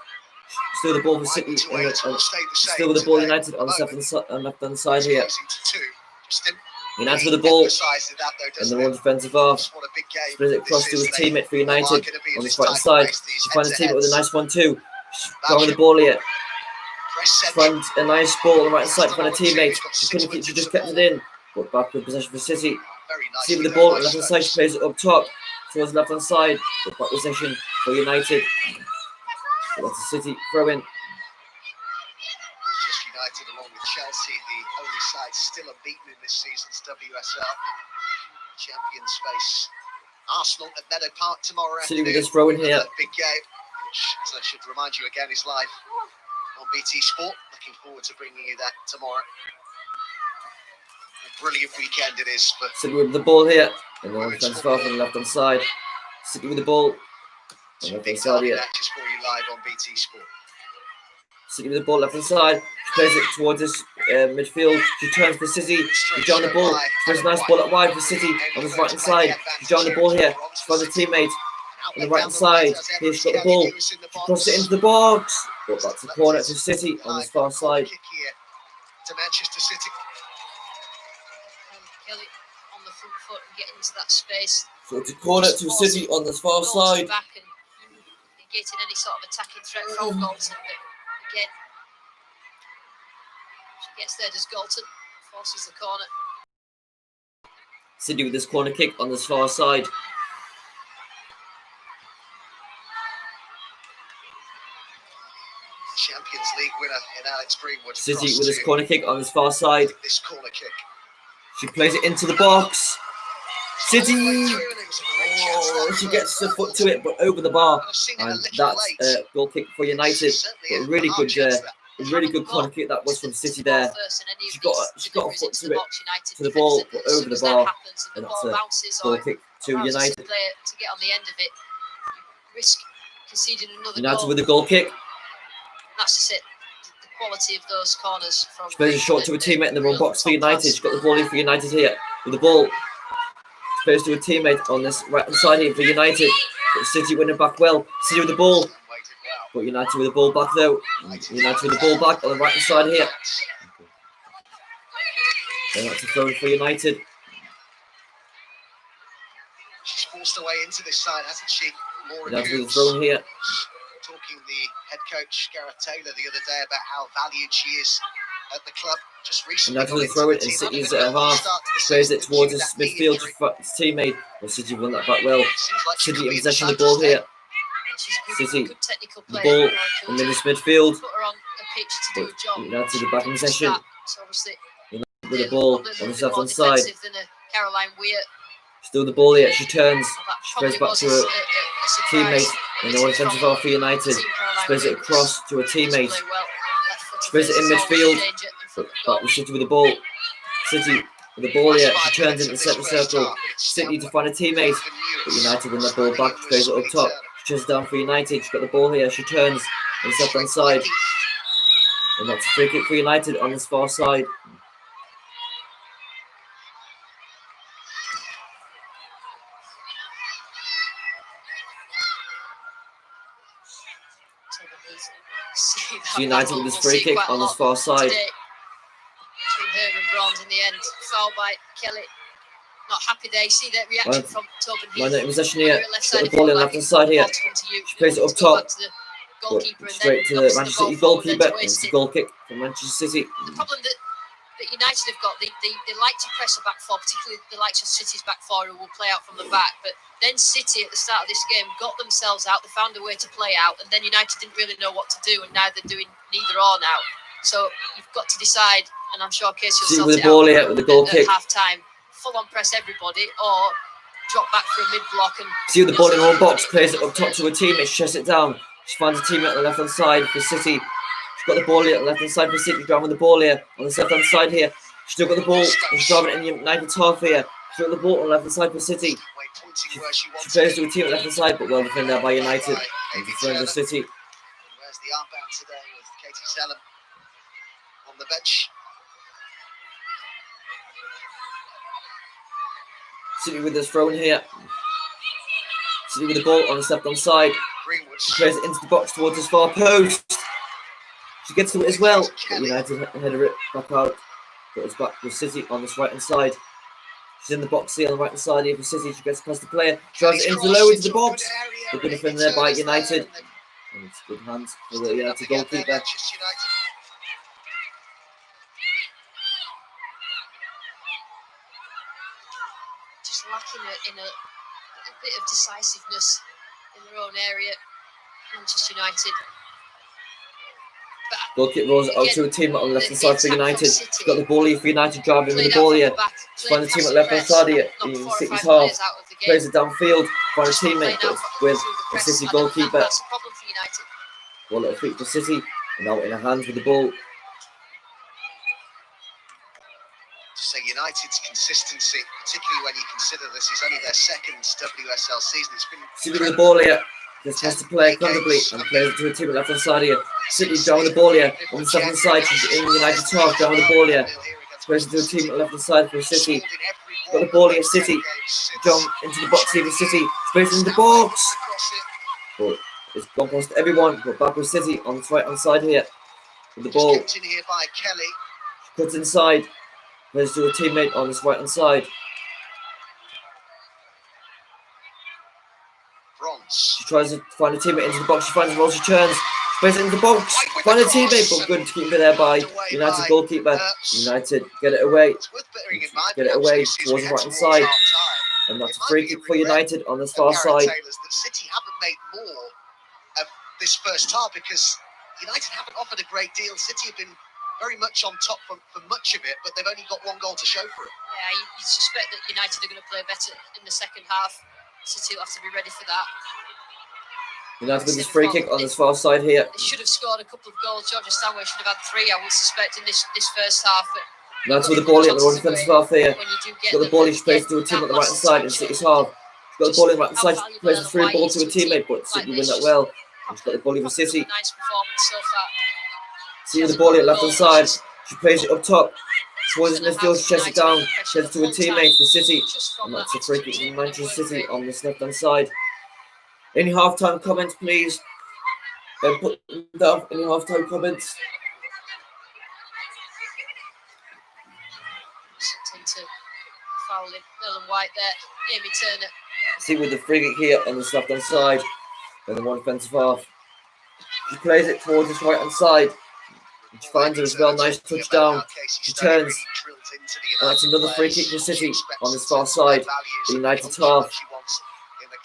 Still the ball for City. Still with the ball United on the left hand side here. United with the ball in the one defensive half. Plays it across to his teammate for United on the right side. She finds a teammate with a nice 1-2. She's with the ball here. She finds a nice ball on the right side for a teammate. She just kept it in. But back with possession for City. City with the ball on the left hand side. She plays it up top towards the left hand side. But back possession for United. But that's a City throw in. United, along with Chelsea, the only side still unbeaten in this season's WSL. Champions face Arsenal at Meadow Park tomorrow City with afternoon. this throw in here. Big game, which, as I should remind you again, is live on BT Sport. Looking forward to bringing you that tomorrow. A brilliant weekend it is for City with the ball here. And the women's offensive football. half on the left hand side. City with the ball. Two Left big hand side derby here. matches for you live on BT Sport. City with the ball left hand side. She plays it towards this midfield. She turns for City. She's down the ball. She plays a nice ball out wide for City on this right hand side. She's down the ball here. She finds a teammate on the right hand side. Here she's got the ball. She crosses it into the box. But that's a corner to City on this far side. Kick here to Manchester City. Kelly on the front foot and get into that space. So it's a corner to City on this far Galton side. back and negating any sort of attacking threat from Galton. But again, she gets there, does Galton, forces the corner. City with this corner kick on this far side. Champions League winner in Alex Greenwood. City Cross with this to corner kick on this far side. this corner kick. She plays it into the box. City! All the way through, and it was a great chance Oh, there she for- gets her foot to it, but over the bar. I've seen it a And little that's late. a goal kick for United. Certainly But a a really hard good, chance there. corner kick that was from City there. She got a foot to it, to the ball, but over the bar. And that's a goal kick to United. To get on the end of it, risk conceding another United goal. with a goal kick. That's just it. The quality of those corners from. She plays a shot to a teammate in the wrong box for United. She's got the ball in for United here. With the ball. She plays to a teammate on this right hand side here for United. But City winning back well. City with the ball. And waited well. But United with the ball back though. United with the ball back on the right hand side here. And that's a throw for United. She's forced her way into this side, hasn't she? Laura United with the Hughes. throw here. Talking the head coach Gareth Taylor the other day about how valued she is at the club. Just recently, United with the got throw into it, and the team. City's Having a at half. start to the Plays season, it towards due his to that knee midfield. injury. His teammate. But City won that back well. Seems like she City could in be possession of the side ball to stay. here. She's a good, City, good technical The player. ball Laura in Hughes. this midfield. Put her on a pitch to do a But job. United the back in possession. So obviously, With the ball on the left hand side. than a Caroline Weir. Still the ball here. She turns. That She plays probably back was to a her surprise. teammate in the offensive half for United. She plays it across to a teammate. She plays it in midfield. But back with City with the ball. City with the ball here. She turns into the centre circle. City to find a teammate. But United win that ball back. She plays it up top. She turns down for United. She's got the ball here. She turns on the left hand side. And that's a free kick for United on this far side. United with this free kick on this far side. Between her and Bronze in the end. Foul by Kelly. Not happy there. You see that reaction from Tobin Line Heath. in possession here. She's got the ball in the left hand side here. She plays it up top. But straight to the Manchester City goalkeeper. And it's a goal kick from Manchester City. The problem that United have got, they like to press a back four, particularly the likes of City's back four who will play out from the back. But then City at the start of this game got themselves out. They found a way to play out, and then United didn't really know what to do, and now they're doing neither or now. So you've got to decide, and I'm sure Casey City will with sort the it ball out here with the goal at kick. half time. Full on press everybody, or drop back for a mid block and See with the ball in her own box, plays it up top to her teammate, she shuts it down. She finds a teammate on the left hand side for City. She's got the ball here on the left hand side for City, driving the ball here on the left hand side here. She's still got the ball, and she's driving it in the United's half here. She's got the ball on the left hand side for City. She plays to a team on the left hand side, but well defended there by United. And defends the City. Where's the armband today with Katie Zellum on the bench? City with this throw in here. City with the ball on the left hand side. Greenwood. She plays it into the box towards his far post. She gets to it as well. But United header it back out. But it's back with City on this right hand side. She's in the box here on the right hand side here for City. She gets past the player. Drives it into low into the box. But good defender there by United. And it's good hands for the United goalkeeper. just lacking in a bit of decisiveness in their own area, Manchester United. But Goalkeeper rolls it out to a team on the left hand side for United. She's got the ball here for United, driving with the ball here. She's finding a team at left hand side here in City's half. Plays it downfield, find a teammate with the City goalkeeper. One little feet for City, and now in her hands with the ball. So United's consistency, particularly when you consider this is only their second WSL season, it's been City with the ball here. Just has to play incredibly and plays it to a team at left hand side here. City's down with the ball here on the second side. She's in United's half, down with the ball here. Plays it to a team at left hand side for City. Got the ball here, City. John into the box here for City. Space in the box. But it's gone past everyone. But back with City on the right hand side here with the ball. Cuts inside. Plays to a teammate on his right hand side. She tries to find a teammate into the box. She finds the ball. She turns. Plays it into the box. Find a teammate, but good to keep it there by United goalkeeper. United get it away. Get it away towards the right hand side. And that's a free kick for United on this far side. City haven't made more of this first half because United haven't offered a great deal. City have been very much on top for much of it, but they've only got one goal to show for it. Yeah, you suspect that United are going to play better in the second half. City will have to be ready for that. United with this free kick on this far side here. They should have scored a couple of goals. Georgia Stanway should have had 3, I would suspect, in this first half. United with the ball in the defensive half here. She's got the ball, she plays to a team at the right hand side in City's half. She's got the ball in the right hand side, she plays the free ball to a teammate, but City win that well. And she's got the ball in for City. Nice performance so far. See the ball here left hand side. She plays it up top. Towards the midfield, she chests it down. Sheds to a teammate for City. And that's a free kick from Manchester City on this left hand side. Any half-time comments, please? Put them down. Any half-time comments? To fouling Ellen White there. Amy Turner. See with the free kick here on this left hand side. And the one defensive half. She plays it towards this right hand side. She finds it as well. Nice touchdown. She turns. And that's another free kick for City on this far side. The United half.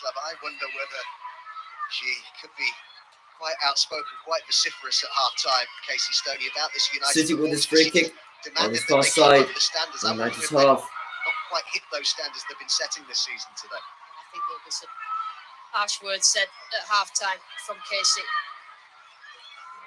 I wonder whether she could be quite outspoken, quite vociferous at half-time, Casey Stoney, about this United. City with this free kick on this far side. The United half. Not quite hit those standards they've been setting this season today. I think there'll be some harsh words said at half-time from Casey.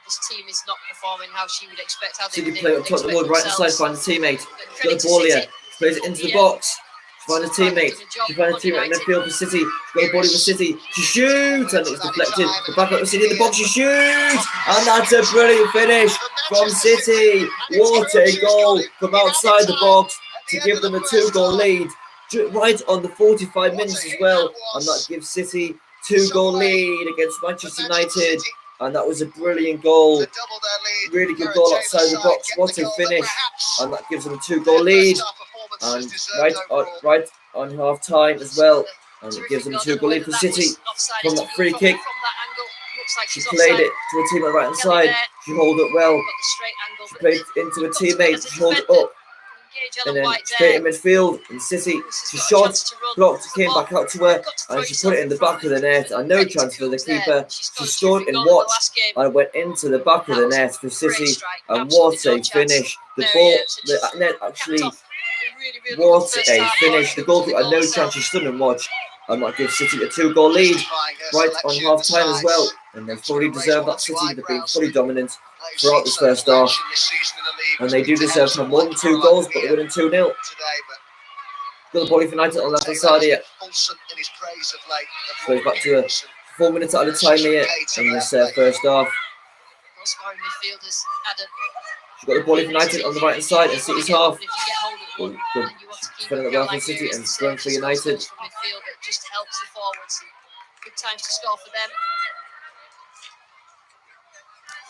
This team is not performing how she would expect. How City play up top the board, right hand side, find a teammate. She's got the ball here. She plays it into the box. She finds a teammate. She finds a teammate in midfield for City. She's got the ball in for City. She shoots and it's deflected. The back up to City in the box. She shoots and that's a brilliant finish from City. What a goal from outside the box to give them a 2-goal lead. Right on the 45 minutes as well, and that gives City 2-goal lead against Manchester United. And that was a brilliant goal. Really good goal outside the box. What a finish. And that gives them a 2-goal lead. And right on half time as well. And it gives them a 2-goal lead for City from that free kick. She played it to a team on the right hand side. She held it well. She played into a teammate. She held it up. And then straight in midfield in City, she shot, blocked, came back out to her, and she put it in the back of the net. And no chance for the keeper. She stood and watched and went into the back of the net for City. And what a finish! The ball, the net actually, what a finish! The goalkeeper had no chance. She stood and watched, and that gives City a 2-goal lead right on half time as well. And they fully deserve that. City have been fully dominant throughout this first half. And they do deserve to have more than 2 goals, but they're winning 2-0. Got the ball for United on the left hand side here. Goes back to 4 minutes at a time here in this first half. She's got the ball for United on the right hand side and City's half. Good defending the well for City and scoring for United. It just helps the forwards. Good times to score for them.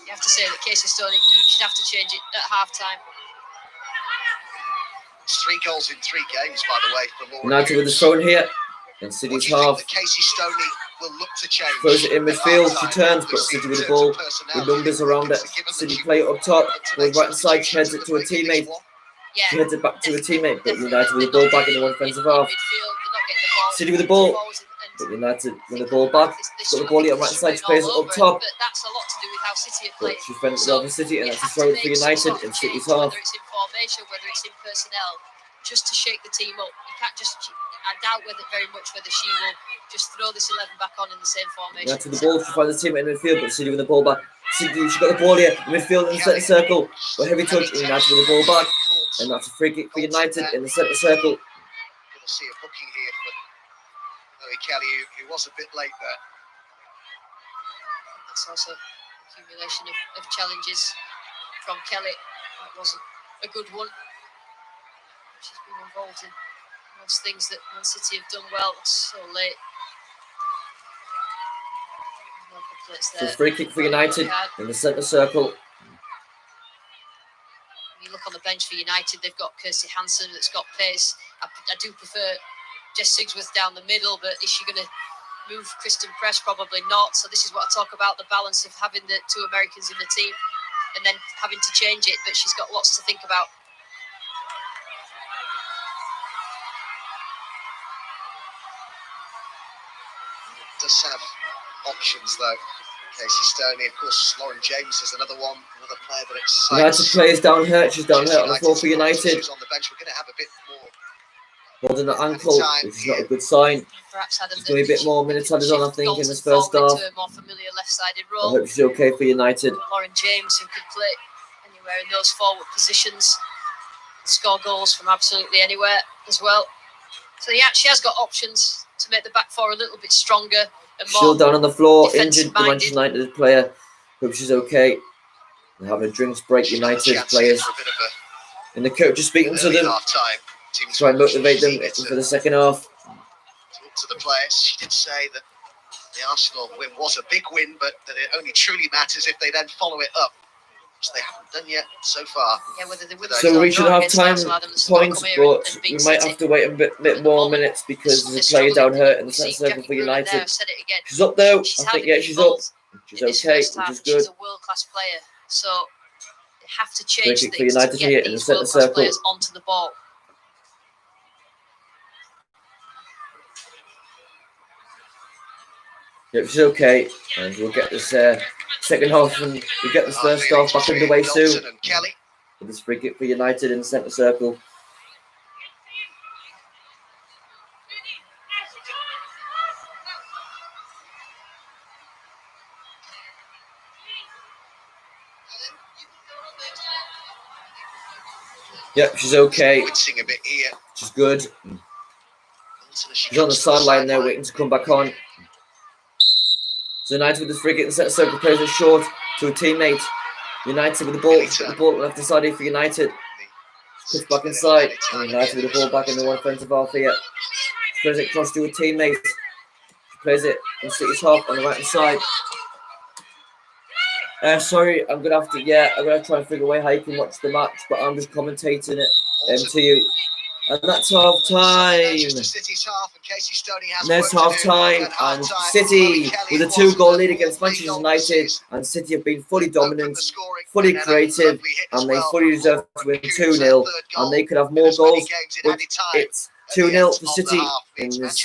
You have to say that Casey Stoney, you should have to change it at half-time. 3 goals in 3 games, by the way, for Laura. United with the throw here in City's half. Casey Stoney will look to change. Throws it in midfield, she turns, but City with the ball, with numbers around it. City play it up top, with right side, she heads it to a teammate. She heads it back to a teammate, but United with the ball back in the one defensive half. City with the ball, But United win the ball back. She's got the ball here on right side. She plays it up top. But that's a lot to do with how City have But played. she fended it over City, and that's a throw for United in City's half. Whether it's in formation, whether it's in personnel, just to shake the team up. You can't just. I doubt very much whether she will just throw this 11 back on in the same formation. United the ball. She finds the team in midfield, but City with the ball back. City, she got the ball here in midfield in the centre circle. But heavy touch, and United with the ball back, and that's a free kick for United in the centre circle. We'll see a booking here for Chloe Kelly, who was a bit late there. It's also accumulation of challenges from Kelly. That wasn't a good one. She's been involved in most things that Man City have done well so late. No complaints there. So free kick for United in the centre circle. When you look on the bench for United, they've got Kirsty Hansen that's got pace. I do prefer Jess Sigsworth down the middle, but is she going to move Kristen Press? Probably not. So this is what I talk about, the balance of having the two Americans in the team and then having to change it, but she's got lots to think about. Does have options though. Casey Stoney, of course. Lauren James is another player that excites. United players down hurt. She's down hurt on the floor for United. On the bench. We're going to have a bit more. Holding the ankle, which is not a good sign. Perhaps There's going to be a bit more minutes added on, I think, in this first half. A more familiar left-sided I role. hope she's okay for United. Lauren James, who could play anywhere in those forward positions, and score goals from absolutely anywhere as well. So yeah, she has got options to make the back four a little bit stronger and more. Still down on the floor, injured. The defensive-minded. Manchester United player. Hope she's okay. They're having a drinks break. United players. And the coach is speaking to them. Try and motivate them for the second half. Talk to the players. She did say that the Arsenal win was a big win, but that it only truly matters if they then follow it up, which they haven't done yet so far. Yeah, whether they win So we should have time points, but we might have to wait a bit more minutes because there's a player down hurt in the centre circle for United. She's up though. I think, yeah, she's up. She's okay, which is good. She's a world-class player, so they have to change Free kick things for United to get here in the these centre world-class circle. players onto the ball. Yep, she's okay, and we'll get this second half and we'll get this first half back underway soon. With this free kick for United in the centre circle. Yep, she's okay. She's good. She's on the sideline there waiting to come back on. So United with the free kick in the centre circle, plays it short to a teammate. United with the ball. She's got the ball left side here for United. She cuts back inside. And United with the ball back in the one offensive half here. She plays it across to a teammate. She plays it in City's half on the right hand side. Sorry, I'm gonna have to try and figure a way how you can watch the match, but I'm just commentating it to you. And that's half time. And there's half time, and City with a 2-goal lead against Manchester United, and City have been fully dominant, fully creative, and they fully deserve to win 2-0, and they could have more goals, but it's 2-0 for City in this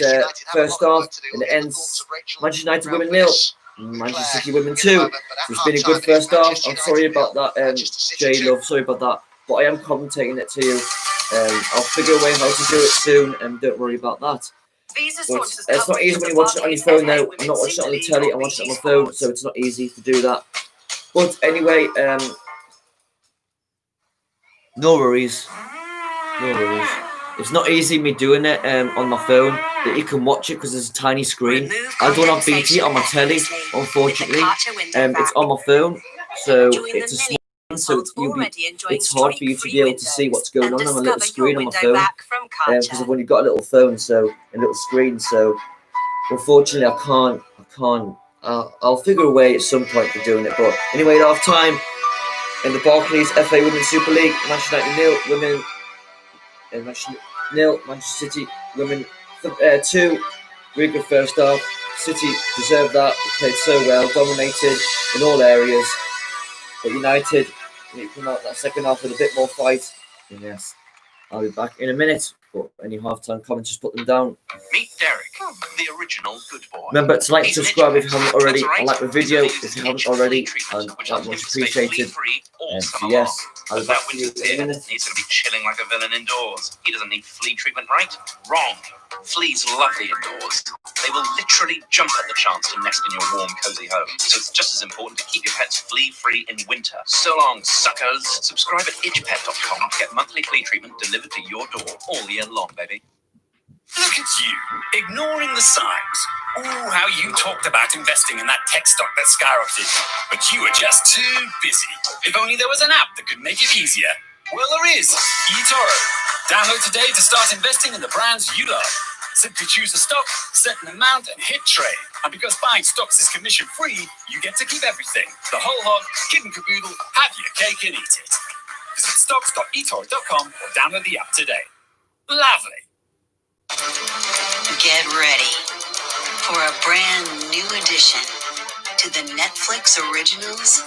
first half, and it ends Manchester United women 0, Manchester City women 2. So it's been a good first half. I'm sorry about that, Jay Love, sorry about that, but I am commentating it to you. I'll figure a way how to do it soon, and don't worry about that. But it's not easy when you watch it on your phone now. I'm not watching it on the telly, I'm watching it on my phone, so it's not easy to do that. But anyway, no worries. No worries. It's not easy me doing it on my phone, that you can watch it because there's a tiny screen. I don't have BT on my telly, unfortunately. It's on my phone, so it's a small. So it's hard for you to be able to see what's going on a little screen on my phone, because I've only got a little phone, so a little screen. So unfortunately, I can't. I'll figure a way at some point for doing it. But anyway, at half time in the Barclays FA Women's Super League, Manchester United 0, women, Manchester 0, Manchester City women 2. Really good first half. City deserved that. They played so well, dominated in all areas. But United need to come out that second half with a bit more fight. And yes, I'll be back in a minute. But any halftime comments, just put them down. Meet Derek, the original good boy. Remember to like and He's an subscribe if itch you haven't pet. already. That's right. And like the video He's if you only haven't using already. itch flea treatment, And which that allows much him to stay appreciated. flea-free all So summer yes, long. I'll be But now back to you winter's in a here, minute. he's going to be chilling like a villain indoors. He doesn't need flea treatment, right? Wrong. Fleas love the indoors. They will literally jump at the chance to nest in your warm, cozy home. So it's just as important to keep your pets flea-free in winter. So long, suckers. Subscribe at itchpet.com to get monthly flea treatment delivered to your door all year long, baby. Look at you, ignoring the signs. Ooh, how you talked about investing in that tech stock that skyrocketed. But you were just too busy. If only there was an app that could make it easier. Well, there is. eToro. Download today to start investing in the brands you love. Simply choose a stock, set an amount, and hit trade. And because buying stocks is commission-free, you get to keep everything. The whole hog, kid and caboodle, have your cake and eat it. Visit stocks.etoro.com or download the app today. Lovely. Get ready for a brand new addition to the Netflix originals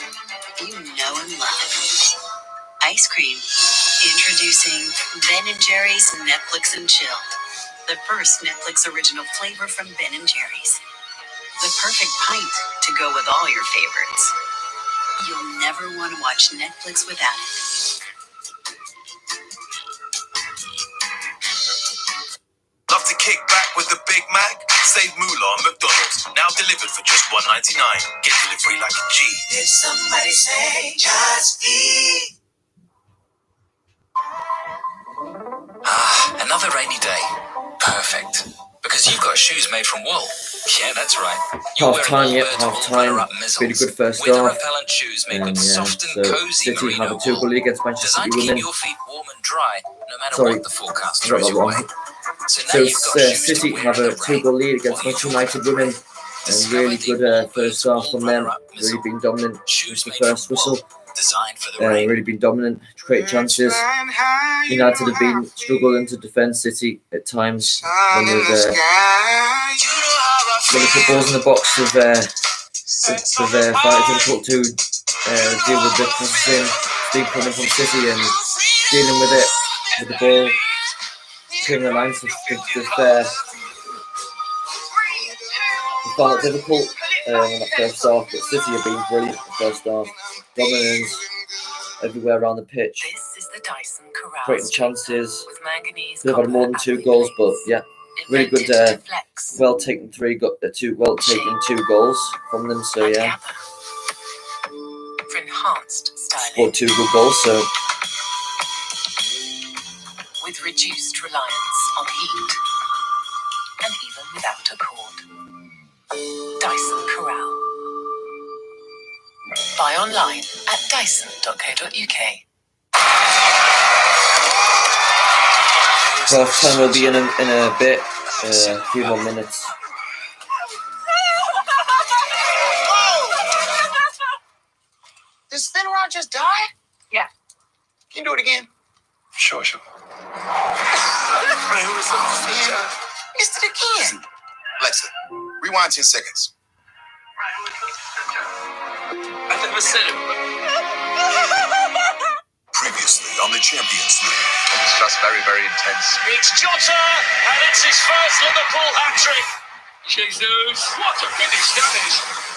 you know and love. Ice cream. Introducing Ben & Jerry's Netflix and Chill. The first Netflix original flavor from Ben & Jerry's. The perfect pint to go with all your favorites. You'll never want to watch Netflix without it. Love to kick back with the Big Mac? Save moolah on McDonald's. Now delivered for just $1.99. Get delivery like a G. Did somebody say just eat? Another rainy day. Perfect. Because you've got shoes made from wool. Yeah, that's right. Half time, yep, half time. Really good first half. Repellent shoes made And with yeah, soft and so cozy City have merino a 2-goal wool. lead against Manchester Designed City to keep women. your feet warm and dry, no matter Sorry, what the forecast I got throws that your wrong. way. So now So you've got shoes to City wear have in a the rain. 2-goal lead against While Manchester you're United walking. women. And Discover really the good first Allbirds half from wool them. runner-up Really missile. been dominant Shoes since the made first from wool, whistle. designed for the rain. Really been dominant, create chances. United have been struggling to defend City at times when there's balls in the box of quite difficult to deal with the crossing speed coming from City and dealing with it with the ball, clearing the lines. Found it difficult in that first half, but City have been brilliant in the first half. Dominance everywhere around the pitch, This is the Dyson Corral creating Sweetener chances. with manganese, Could have had more than 2 goals, but yeah, really good. invented to flex. Well taken 2 goals from them. So yeah, Kappa for enhanced styling scored 2 good goals. So with reduced reliance on heat and even without a cord. Dyson Corral. Buy online at dyson.co.uk. half time will be in a bit, a few more minutes. Did Spin Rod just die? Yeah. Can you do it again? Sure. Man, missed it again. Alexa, rewind 10 seconds. I never said it. Previously on the Champions League. It's just very, very intense. It's Jota, and it's his first Liverpool hat-trick. Jesus, what a finish that is.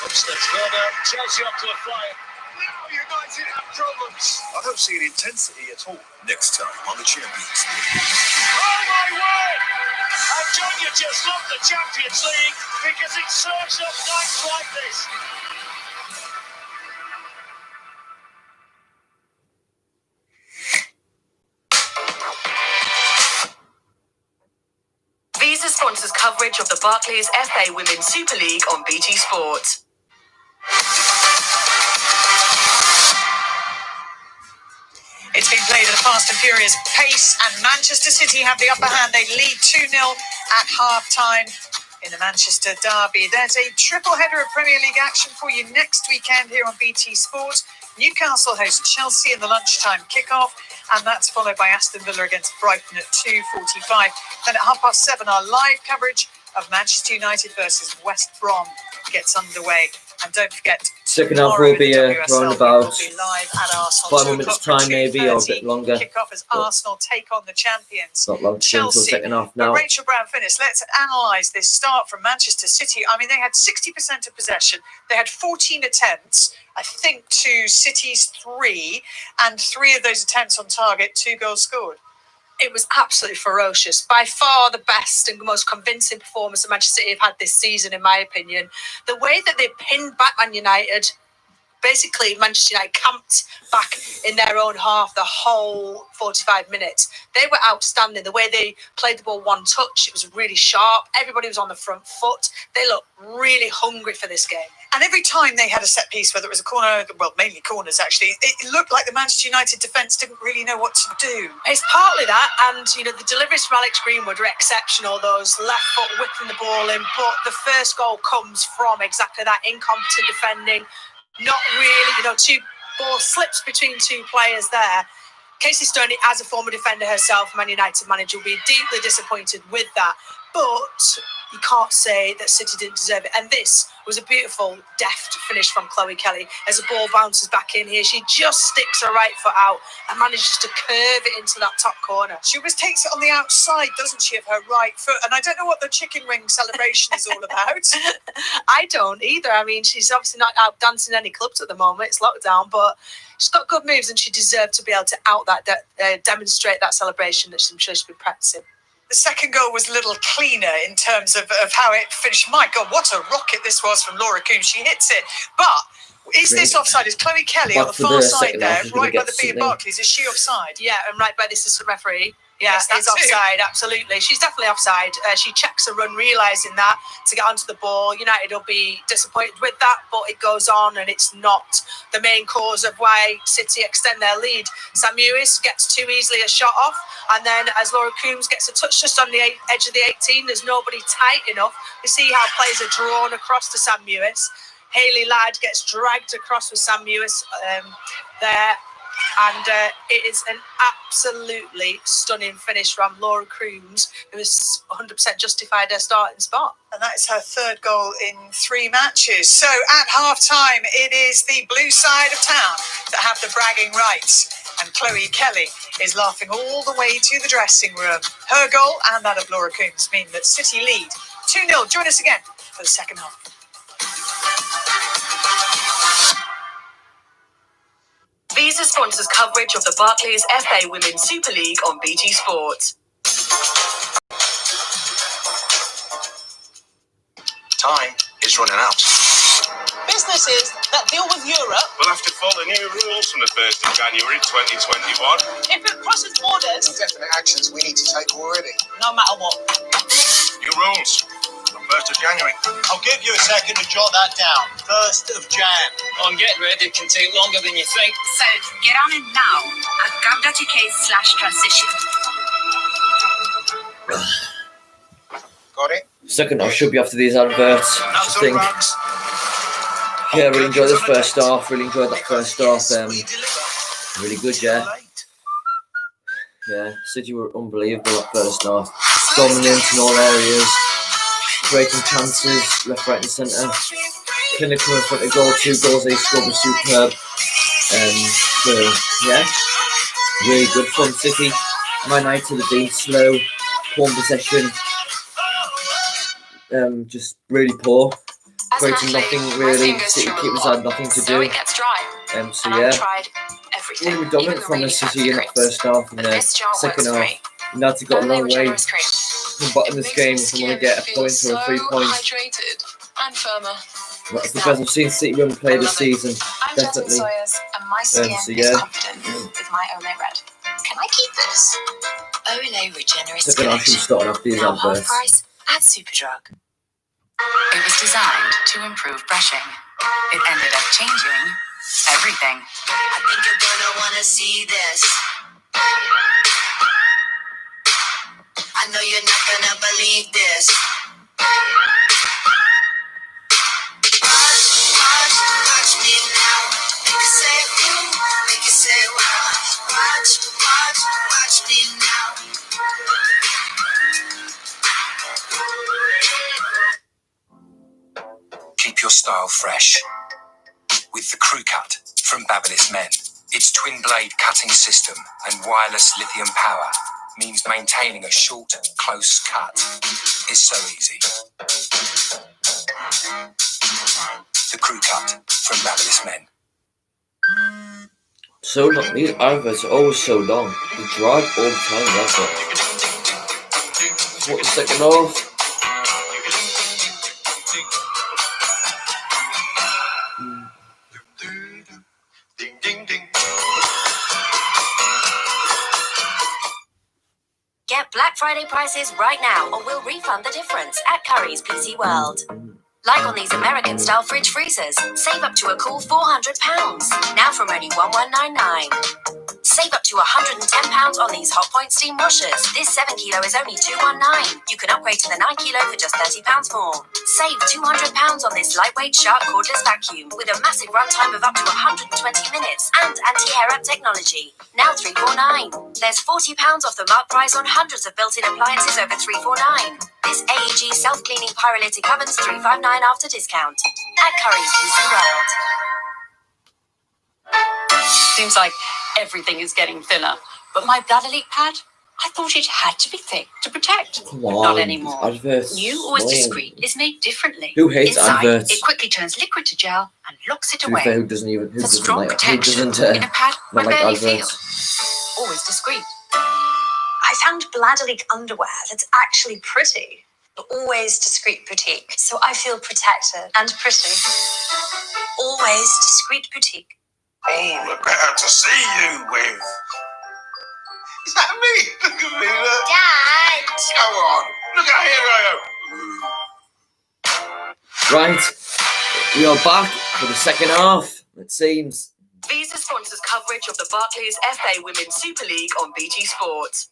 Upsteps further, Chelsea up to a flyer. Now United have problems. I don't see any intensity at all. Next time on the Champions League. Oh my word! And don't you just love the Champions League because it serves up nights like this. Visa sponsors coverage of the Barclays FA Women's Super League on BT Sport. It's been played at a fast and furious pace, and Manchester City have the upper hand. They lead 2-0 at half-time in the Manchester derby. There's a triple header of Premier League action for you next weekend here on BT Sport. Newcastle host Chelsea in the lunchtime kickoff, and that's followed by Aston Villa against Brighton at 2:45. Then at 7:30, our live coverage of Manchester United versus West Brom gets underway. And don't forget Second half tomorrow will be in the WSL. around We about will be live at Arsenal 5 2 minutes o'clock time, maybe, or a 2:30. bit longer. Kick-off as Arsenal take on the champions, Not long to go until Chelsea. second half But now. Rachel Brown-Finnis, let's analyse this start from Manchester City. I mean, they had 60% of possession. They had 14 attempts, I think, to City's 3, and 3 of those attempts on target, 2 goals scored. It was absolutely ferocious. By far the best and most convincing performance that Manchester City have had this season, in my opinion. The way that they pinned back Man United, basically Manchester United camped back in their own half the whole 45 minutes. They were outstanding. The way they played the ball one touch, it was really sharp. Everybody was on the front foot. They looked really hungry for this game. And every time they had a set piece, whether it was a corner, well, mainly corners actually, it looked like the Manchester United defence didn't really know what to do. It's partly that, and the deliveries from Alex Greenwood are exceptional. Those left foot whipping the ball in, but the first goal comes from exactly that incompetent defending. Not really, 2 ball slips between 2 players there. Casey Stoney, as a former defender herself, Man United manager, will be deeply disappointed with that. But you can't say that City didn't deserve it. And this was a beautiful, deft finish from Chloe Kelly. As the ball bounces back in here, she just sticks her right foot out and manages to curve it into that top corner. She always takes it on the outside, doesn't she, of her right foot? And I don't know what the chicken ring celebration is all about. I don't either. I mean, she's obviously not out dancing any clubs at the moment. It's lockdown, but she's got good moves and she deserved to be able to demonstrate that celebration that I'm sure she's been practicing. The second goal was a little cleaner in terms of how it finished. My God, what a rocket this was from Laura Coombs. She hits it. But is this offside? Is Chloe Kelly on the far side there, right by the B at Barclays? Is she offside? Yeah, and right by the assistant referee. Yeah, yes, it's offside, absolutely. She's definitely offside. She checks her run, realising that, to get onto the ball. United will be disappointed with that, but it goes on and it's not the main cause of why City extend their lead. Sam Mewis gets too easily a shot off, and then as Laura Coombs gets a touch just on the edge of the 18, there's nobody tight enough. You see how players are drawn across to Sam Mewis. Hayley Ladd gets dragged across with Sam Mewis there. And it is an absolutely stunning finish from Laura Coombs, who is 100% justified her starting spot. And that is her 3rd goal in 3 matches. So at half-time, it is the blue side of town that have the bragging rights. And Chloe Kelly is laughing all the way to the dressing room. Her goal and that of Laura Coombs mean that City lead 2-0. Join us again for the second half. Visa sponsors coverage of the Barclays FA Women's Super League on BT Sport. Time is running out. Businesses that deal with Europe will have to follow new rules from the 1st of January 2021. if it crosses borders, Definite actions we need to take already. no matter what. New rules from 1st of January. I'll give you a second to jot that down. 1st of Jan. On Get Ready can take longer than you think. So get on it now at gov.uk/transition. Got it? Second half should be after these adverts, I think. Yeah, really enjoyed this first half. Really enjoyed that first half. Really good, yeah. Yeah, City were unbelievable that first half. Dominant in all areas. Creating chances, left, right and centre. Clinical in front of goal. 2 goals they scored were superb. So, yeah. Really good from City. Man United have been slow. Poor possession. Just really poor. Creating nothing really. City keepers had nothing to do. So yeah, really dominant from the City in that first half, and the second half, United got a long way from bottom of this game if they want to get a point or 3 points. That's the best I've seen City when play this season, definitely. And my skin So yeah, with my Olay Red. Can I keep this? Olay Regenerist second half should be starting off these adverts. price at Superdrug. It was designed to improve brushing. It ended up changing everything. I think you're gonna wanna see this. I know you're not gonna believe this. Watch me now. Make you say ooh, make you say wow. Watch me now. Keep your style fresh with the Crew Cut from Barclays Men. Its twin-blade cutting system and wireless lithium power means maintaining a short, close cut is so easy. The Crew Cut from Barclays Men. So long. These adverts are always so long. They drag all the time, that's it. What the second half? Get Black Friday prices right now, or we'll refund the difference at Curry's PC World. Like on these American-style fridge freezers, save up to a cool £400. Now from only $1199. Save up to £110 on these Hotpoint steam washers. This 7 kilo is only $219. You can upgrade to the 9 kilo for just £30 more. Save £200 on this lightweight Shark cordless vacuum with a massive runtime of up to 120 minutes and anti-hair up technology. Now $349. There's £40 off the mark price on hundreds of built-in appliances over $349. This AEG self-cleaning pyrolytic oven's $359 after discount. At Curry's PC World. Seems like everything is getting thinner. But my bladder leak pad? I thought it had to be thick to protect. Come But on, not anymore. adverts. New Always No. Discreet is made differently. Who hates Inside, adverts? it quickly turns liquid to gel and locks it To be away. fair, who doesn't For strong like, who protection doesn't in a pad I not like barely adverts? feel. Always Discreet. I found bladder leak underwear that's actually pretty. Always Discreet Boutique, so I feel protected and pretty. Always Discreet Boutique. Oh, we're better to see you with. Is that me? Look at me, look. Dad! Come on. Look at here I am. Right, we are back for the second half, it seems. Visa sponsors coverage of the Barclays FA Women's Super League on BT Sport.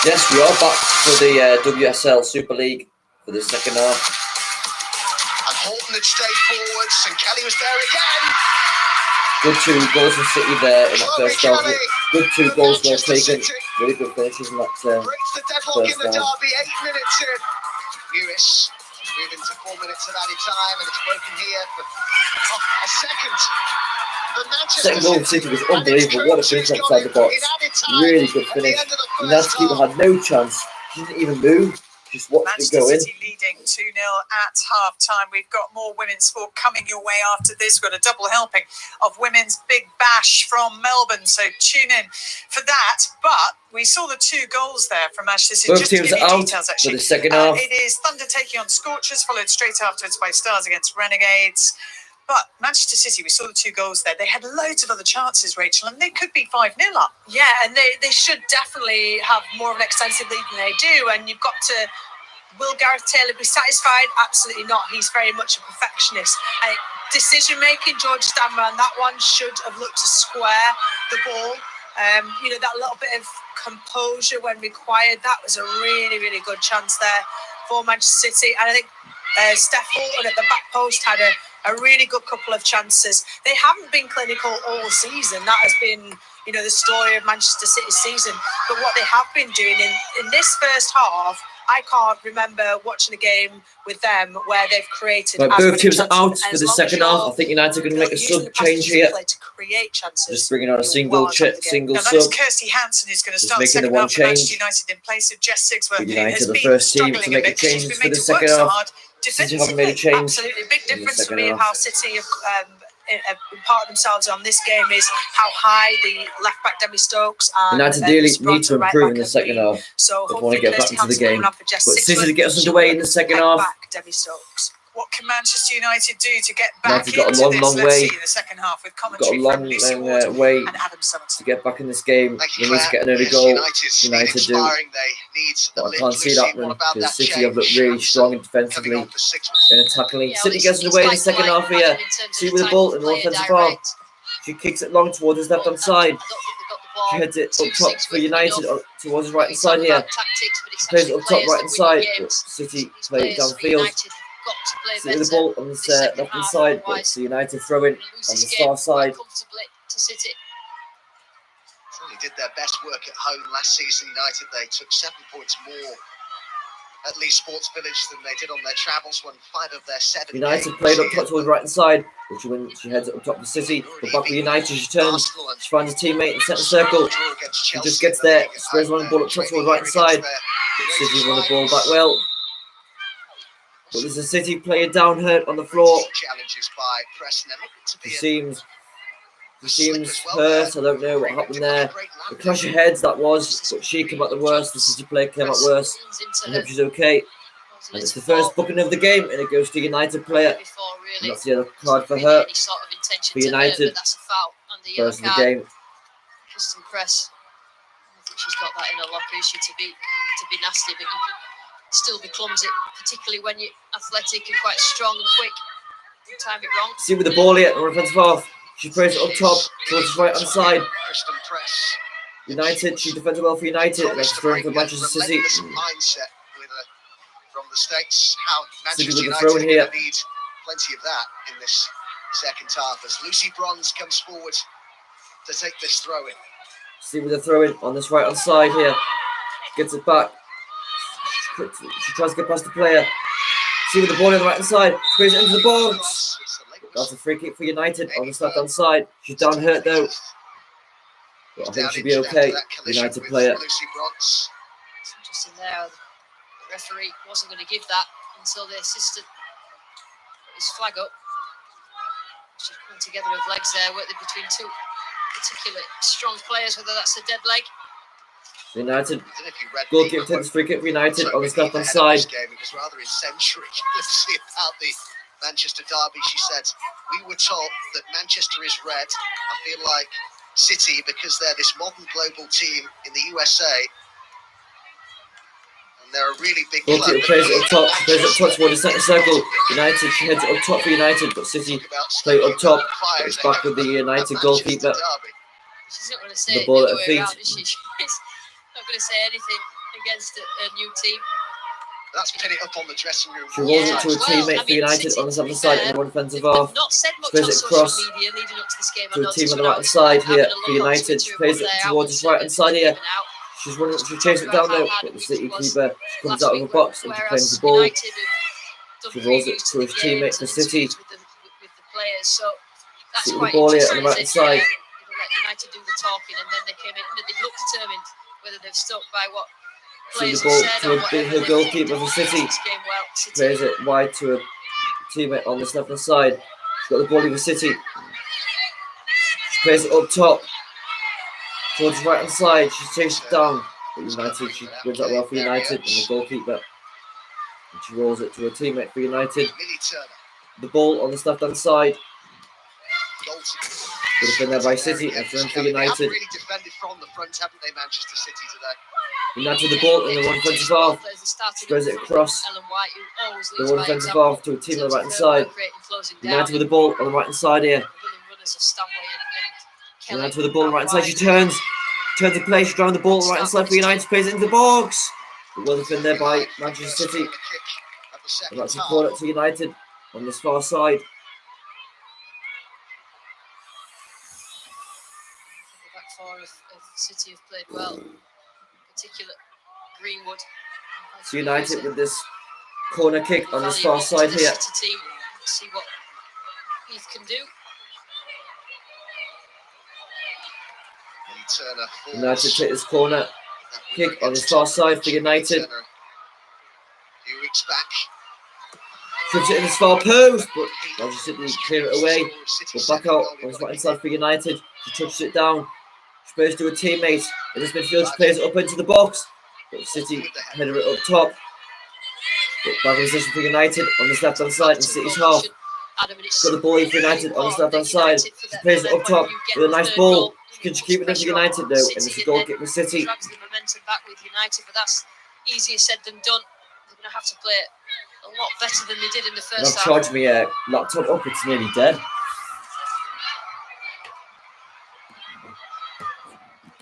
Yes, we are back for the WSL Super League for the second half. And Horton had stayed forward. St Kelly was there again. Good 2 goals from City there in that first half. Good 2 goals well taken. Really good finishes in that Breaks the deadlock in the first half. derby, 8 minutes in. Lewis moving to 4 minutes of added time, and it's broken here for a second. The Manchester Second goal from City was unbelievable. What a finish outside the box. Really good finish. United keeper had no chance. She didn't even move. Just watched it Manchester go in. City leading 2-0 at half-time. We've got more women's sport coming your way after this. We've got a double helping of women's Big Bash from Melbourne, so tune in for that. But we saw the 2 goals there from Manchester City. Both Just to teams give you are out details, for actually. the second half. It is Thunder taking on Scorchers, followed straight afterwards by Stars against Renegades. But Manchester City, we saw the 2 goals there. They had loads of other chances, Rachel, and they could be 5-0 up. Yeah, and they should definitely have more of an extensive lead than they do. And you've got to... Will Gareth Taylor be satisfied? Absolutely not. He's very much a perfectionist. Decision-making, George Stanman, that one should have looked to square the ball. That little bit of composure when required, that was a really, really good chance there for Manchester City. And I think Steph Horton at the back post had a really good couple of chances. They haven't been clinical all season. That has been, the story of Manchester City's season. But what they have been doing in this first half, I can't remember watching a game with them where they've created. Right, both teams are out for the as long second as half. I think United are going to make a using sub the passing change here. play to create chances, Just bringing on a single well outside the game. single Now, that is sub. Kirsty Hansen who's going to Just start the making the second one half for Manchester change. United in place of Jess Sigsworth, But who United has are the been first team struggling to a make bit. the changes She's for been the made to work second so half. hard City haven't made a defensively. change. Absolutely, big in the difference for second me of half. how City have part of themselves on this game is how high the left back Demi Stokes and United really Esperanza need to right improve back in the have second been. half. So If they want to get back Kirsty into the Hansen game. coming up for Jess But City Sigsworth, to get us she underway will in the second peg half. back Demi Stokes. What can Manchester United do to get back United got a into long, this? long Let's way. see in the second half with Got a commentary from Lucy Ward long way and Adam Summerton. to get back in this game. Thank We you, need Claire. to get an early Yes, goal. United's been United do. inspiring. They need But a I lift, can't see Lucy. that What one about because that City have looked change? really strong Coming defensively on for Sigsworth. and attacking. Yeah, City well, gets it's away in the quite second half Adam here. in terms of See the with the type ball of in the player, offensive half. direct. She kicks it long towards his left hand side. I don't think they've got the She ball heads it to up top for Sigsworth United enough. towards his right hand We side talk here. about tactics, but it's Plays it actually up top players right that hand win side. the But games. City These play it players for downfield. United have got to play City with the better ball on this this second left hand half, side. But otherwise it's the United throwing we'll lose on the this game far side. quite comfortably to City. Certainly did their best work at home last season. United, they took 7 points more at Leeds Sports Village than they did on their travels, won 5 of their 7 United games played up here. top towards the right hand side, but she heads up top to City. But back with United, she turns, she finds a teammate in the centre circle. She just gets there, sprays one ball up top towards the right hand side. But City won the ball back well. But there's a City player down hurt on the floor. Challenges by Preston. She seems hurt. I don't know what happened there. The clash of heads that was, but she came out the worst. The City player came out worse. I hope she's okay. And it's the first booking of the game, and it goes to United player. And that's the other card for her. For United, first of the game. Kristen Press. I think she's got that in her locker issue to be nasty, but you can still be clumsy, particularly when you're athletic and quite strong and quick. You time it wrong. See with the ball here on offensive half. She plays it up top towards the right hand side. United, she defends well for United. And that's thrown for Manchester City. Mindset from the States. How Manchester City with the United throw in are here. going to need plenty of that in this second half as Lucy Bronze comes forward to take this throw in. See with the throw in on this right hand side here. Gets it back. She tries to get past the player. See with the ball on the right hand side. Sprays it into the box. That's a free kick for United on the left hand side. She's down hurt though. But I think she'll be okay. United player. Lucy Bronze. It's interesting there. The referee wasn't going to give that until the assistant put his flag up. She's put together of legs there, worked between two particular strong players, whether that's a dead leg. United goalkeeper takes free kick for United on the left hand side. It was rather eccentric. Let's see about the Manchester derby. She said, "We were told that Manchester is red. I feel like City, because they're this modern global team in the USA, and they're a really big club." Goalkeeper plays it up top. She plays it up top towards the centre circle. United, she heads it up top for United, but City play it up top. But it's back with the United goalkeeper. She's not going to say The it ball the at other her way feet. around, is she? She's not going to say anything against a new team. That's pin it up on the dressing room. She rolls it to a teammate for United on the other side in the one offensive half. Not said much Plays on it social across media leading up to this game. I to a noticed team on the when I right hand was side having here a look for on United. Twitter She of plays what it their towards his right hand side here. She's running, she chases it down though, but the City keeper comes out of the box and she claims the ball. She rolls it to his teammate for City. With the players, so that's City with quite the ball here interesting. on the right hand side. They let United do the talking, and then they came in. They look determined whether they've stuck by what See the players ball have said to or a whatever. her goalkeeper for City. This game well. City. Plays it wide to a teammate on this left hand side. She's got the ball in for City. She plays it up top towards the right hand side. She chases it down. But United, she wins that well for United and the goalkeeper. And she rolls it to a teammate for United. The ball on this left hand side. Good defender by City and thrown for They haven't United. really defended from the front, haven't they, Manchester City today? United with the ball in the one offensive half. She throws it across the one offensive half to a team on the right hand side. United with the ball on the right hand side here. United with the ball on the right hand side. She turns the play. She's driving the ball on the right hand side for United. Plays it into the box. But well defended there by Manchester City. And that's a corner to United on this far side. The back four of City have played well, in particular Greenwood. So United with this corner kick on this far side here. Team. See what Heath can do. United take this corner kick on this far side for United. Few weeks back. Trips it in this far post, but Manchester City clear it away. But back out on this right hand side for United. She touches it down. She plays to a teammate. In this midfield, she plays it up into the box. But City header it up top. But back in position for United on this left hand side in City's half. She's got the ball in for United on this left hand side. She plays it up top with a nice ball. Can she keep it in for United though? And it's a goal kick for City. Drags the momentum back with United, but that's easier said than done. They're going to have to play it a lot better than they did in the And first I've half. charged my laptop up, it's nearly dead.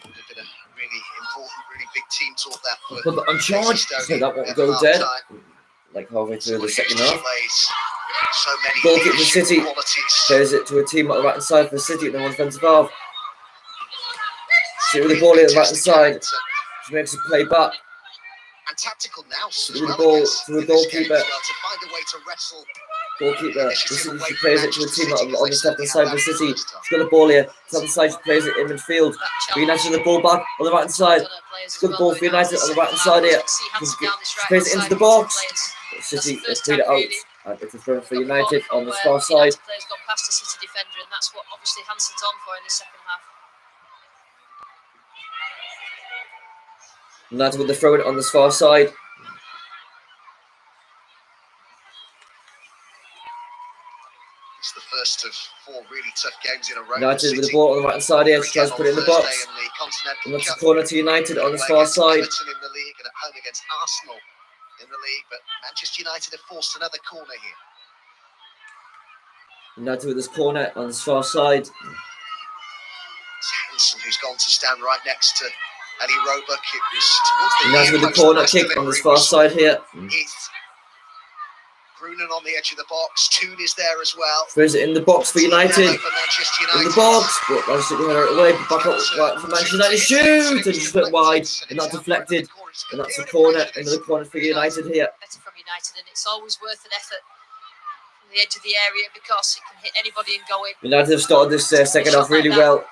Been a really important, really big team talk that. I put that on charge, so that won't go dead. Like halfway through the second half. So many Goal kick for City. qualities. Plays it to a team on the right hand side for City in the one offensive half. City with the ball in the right hand side. She makes a play back. tactical nous as With the well. ball Against, to the in this game goalkeeper. as well, to find a way to wrestle Goalkeeper. initiative away She from plays it to a Manchester team City, on because the they left-hand certainly side had of the that in City. the first half. She's got the ball here. Left-hand side, she plays it in midfield. For United, the ball back on the right-hand side. She's got the ball for United on the right-hand side here. She plays it into the box. City have played it out. And it's a throw for United on the far side. Players gone past the City defender, and that's what obviously Hansen's on for in the second half. United with the throw in on this far side. It's the first of 4 really tough games in a row. United with the ball on the right hand side here. She tries to put it in the box. And that's a corner to United on this far side. Everton in the league and at home against Arsenal in the league, but Manchester United have forced another corner here. United with this corner on this far side. It's Hansen who's gone to stand right next to Ellie Roebuck. It was towards the United with the post. corner Nice kick on this delivery far side here. Heath. Brunen on the edge of the box. Toon is there as well. Throws it in the box for United. In the box. But Manchester City header it away. Back up right for Manchester United. Shoot! And just went wide. And not deflected. And that's a corner. Another corner for United here. Better from United, and it's always worth an effort from the edge of the area because it can hit anybody and go in. United have started this second half really well.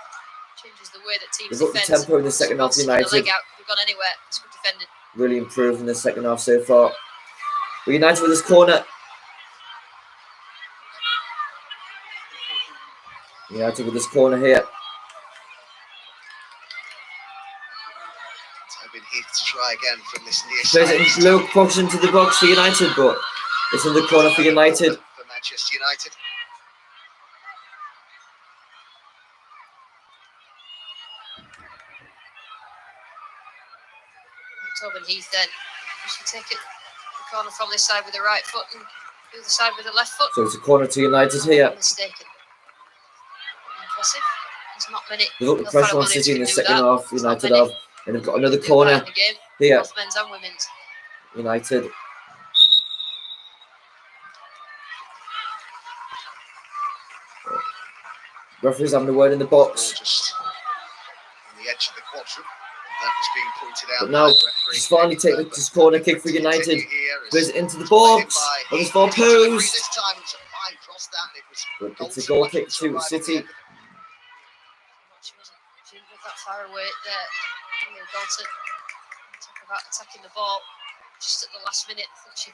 Changes the way that teams They've got the defend. tempo in the second half. United The leg out, we've gone anywhere. It's good defending. really improved in the second half so far. But United with this corner. United with this corner here. Tobin Heath to try again from this near Plays it in low position to the box for United, but it's in the corner for United. For Manchester United. Tobin Heath then. You should take it the corner from this side with the right foot and the other side with the left foot. So it's a corner to United here. Mistaken. Impressive. There's not many. They've got the pressure on City in the second half. United have. And they've got another corner here. Both men's and women's. United. Referee's having a word in the box. Just on the edge of the quadrant. That was being pointed out. But now, she's finally taken this corner kick for United. Goes into the box. On his far post. But it's a goal kick to City. She wasn't that far away there. Dalton talk about attacking the ball just at the last minute. I think she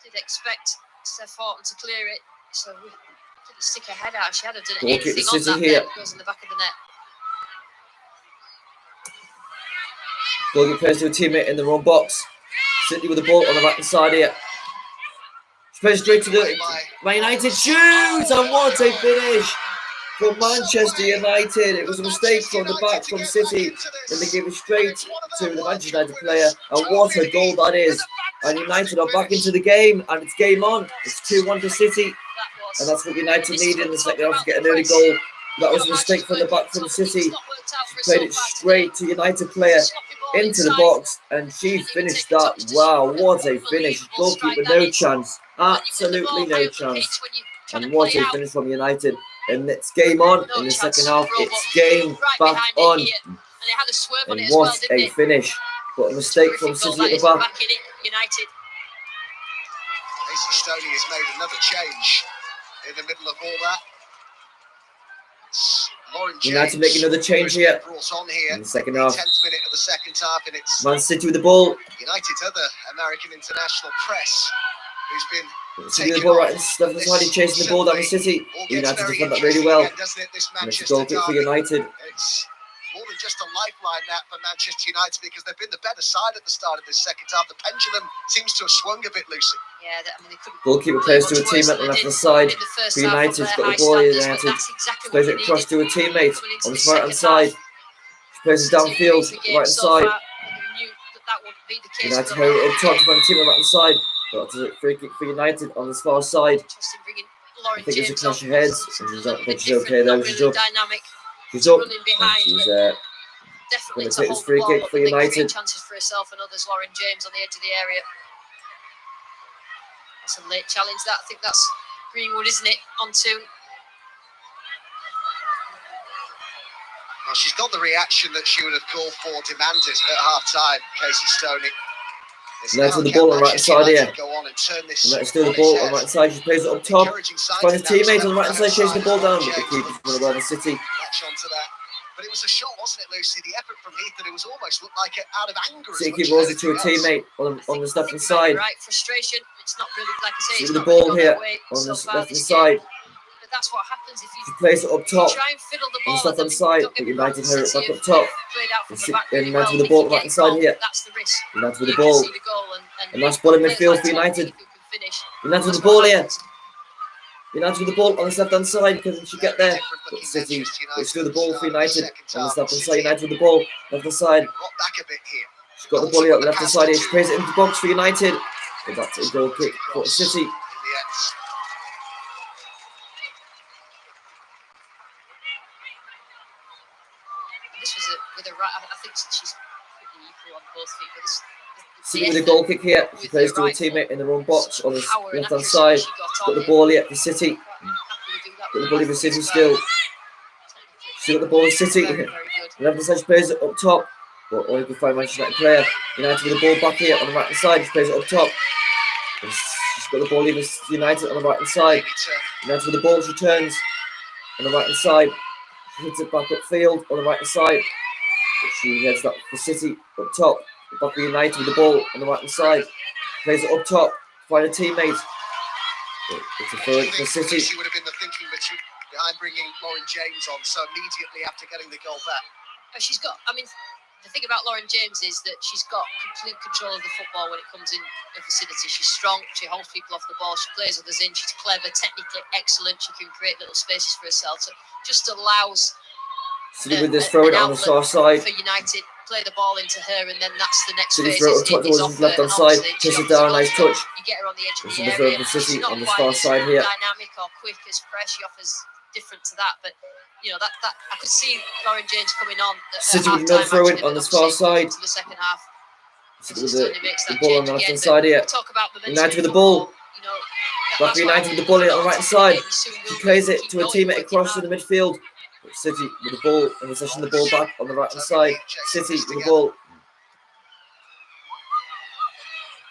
did expect Steph Horton to clear it. So we didn't stick her head out. She had done anything on that there. Goes in the back of the net. Goalkeeper plays to a teammate in the wrong box. City with the ball on the right hand side here. She plays straight to the Man United shoots, and what a finish from Manchester United. It was a mistake from the back from City, and they gave it straight to the Manchester United player. And what a goal that is! And United are back into the game, and it's game on. It's 2-1 to City, and that's what United needed in the second half to get an early goal. That was a mistake from the back from City. She played it straight to United player into the box, and she finished that. Wow, what a finish. Goalkeeper, no chance. Absolutely no chance. And what a finish from United. And it's game on in the second half. It's game back on. And what a finish. But a mistake from City at the back. Casey Stoney has made another change in the middle of all that. Lauren United make another change here in the second half. 10th minute of the second half, and it's Man City with the ball. United's other American international press who's been City with the ball right, Stephen Hardy chasing the ball down the City. United defend that really well. And it's a goal kick for United. It's more than just a lifeline that for Manchester United, because they've been the better side at the start of this second half. The pendulum seems to have swung a bit, Lucy. Yeah, I mean, they couldn't. Goalkeeper plays to a teammate on the left side. For United, she's got the ball here. United plays it across to a teammate on the right hand side. She plays it downfield, right hand side. United have talked about the teammate right hand side. But it's a free kick for United on this far side. I think it's a clash of heads. But she's okay though. She's up. She's up. And she's going to take this free kick for United. Chances for herself and others. Lauren James on the edge of the area. That's a late challenge. That I think that's Greenwood, isn't it? On two. Well, she's got the reaction that she would have called for, demanded at half time, Casey Stoney. United with the ball on the right hand side here. United still the ball on the right hand side. She plays it up top. She finds his teammate on the right hand side, chasing the ball down, but the keeper's running around the City. But it was a shot, wasn't it, Lucy? The effort from Heath, that it was almost looked like it out of anger. City keep rolls it to a teammate on the left hand side. Right, frustration. It's not really, like I say, City it's with the not really ball gone here their way on so the far left hand this game. side. But that's what happens if you She plays it up top try and fiddle the on ball the left hand side, but United her it back up top. played out from the back And really United well. with the If ball you on the right get hand side caught, here. that's the risk. United with You the can ball. see the goal And that's ball in players midfield like for Tom United. Keefe who can finish. United with That's the ball what here. happens. United with the ball on this left hand side. Can she get there? But City, but still the ball for United on this left hand side. United with the ball, left hand side. She's got the ball here on the left hand side here. She plays it into the box for United. But that's a goal kick for City. This was with a right. I think she's pretty equal on both feet. But City with a goal kick here. She plays to a teammate in the wrong box on the left hand side. She's got the ball here for City. Got the ball here for City still. She's got the ball for City. Left hand side, she plays it up top. But only can find Manchester United player. United with the ball back here on the right hand side. She plays it up top. And she's got the ball here for United on the right hand side. United with the ball, she turns on the right hand side. She hits it back upfield on the right hand side. But she heads that for City up top. Back for United with the ball on the right hand side. Plays it up top. Find a teammate. But it's a third for City. Lucy would have been the thinking behind bringing Lauren James on so immediately after getting the goal back. She's got. I mean, the thing about Lauren James is that she's got complete control of the football when it comes in the vicinity. She's strong. She holds people off the ball. She plays others in. She's clever, technically excellent. She can create little spaces for herself. So just allows. City with this throw it on the far side. For United, play the ball into her, and then that's the next City phase. throw it touch towards his left hand side. Kisses down, nice touch. You get her on the edge of This the is the area. throw for City on this She's not far quite side here. dynamic or quick as press. She offers different to that, but you know that I could see Lauren James coming on. City with another throw in on this far side. To the second half. City with the ball on the left hand side here. United with the ball. You know, Back for United with the ball here on the right hand side. She plays it to a teammate across to the midfield. City with the ball in possession, the ball back on the right hand side. City with the ball.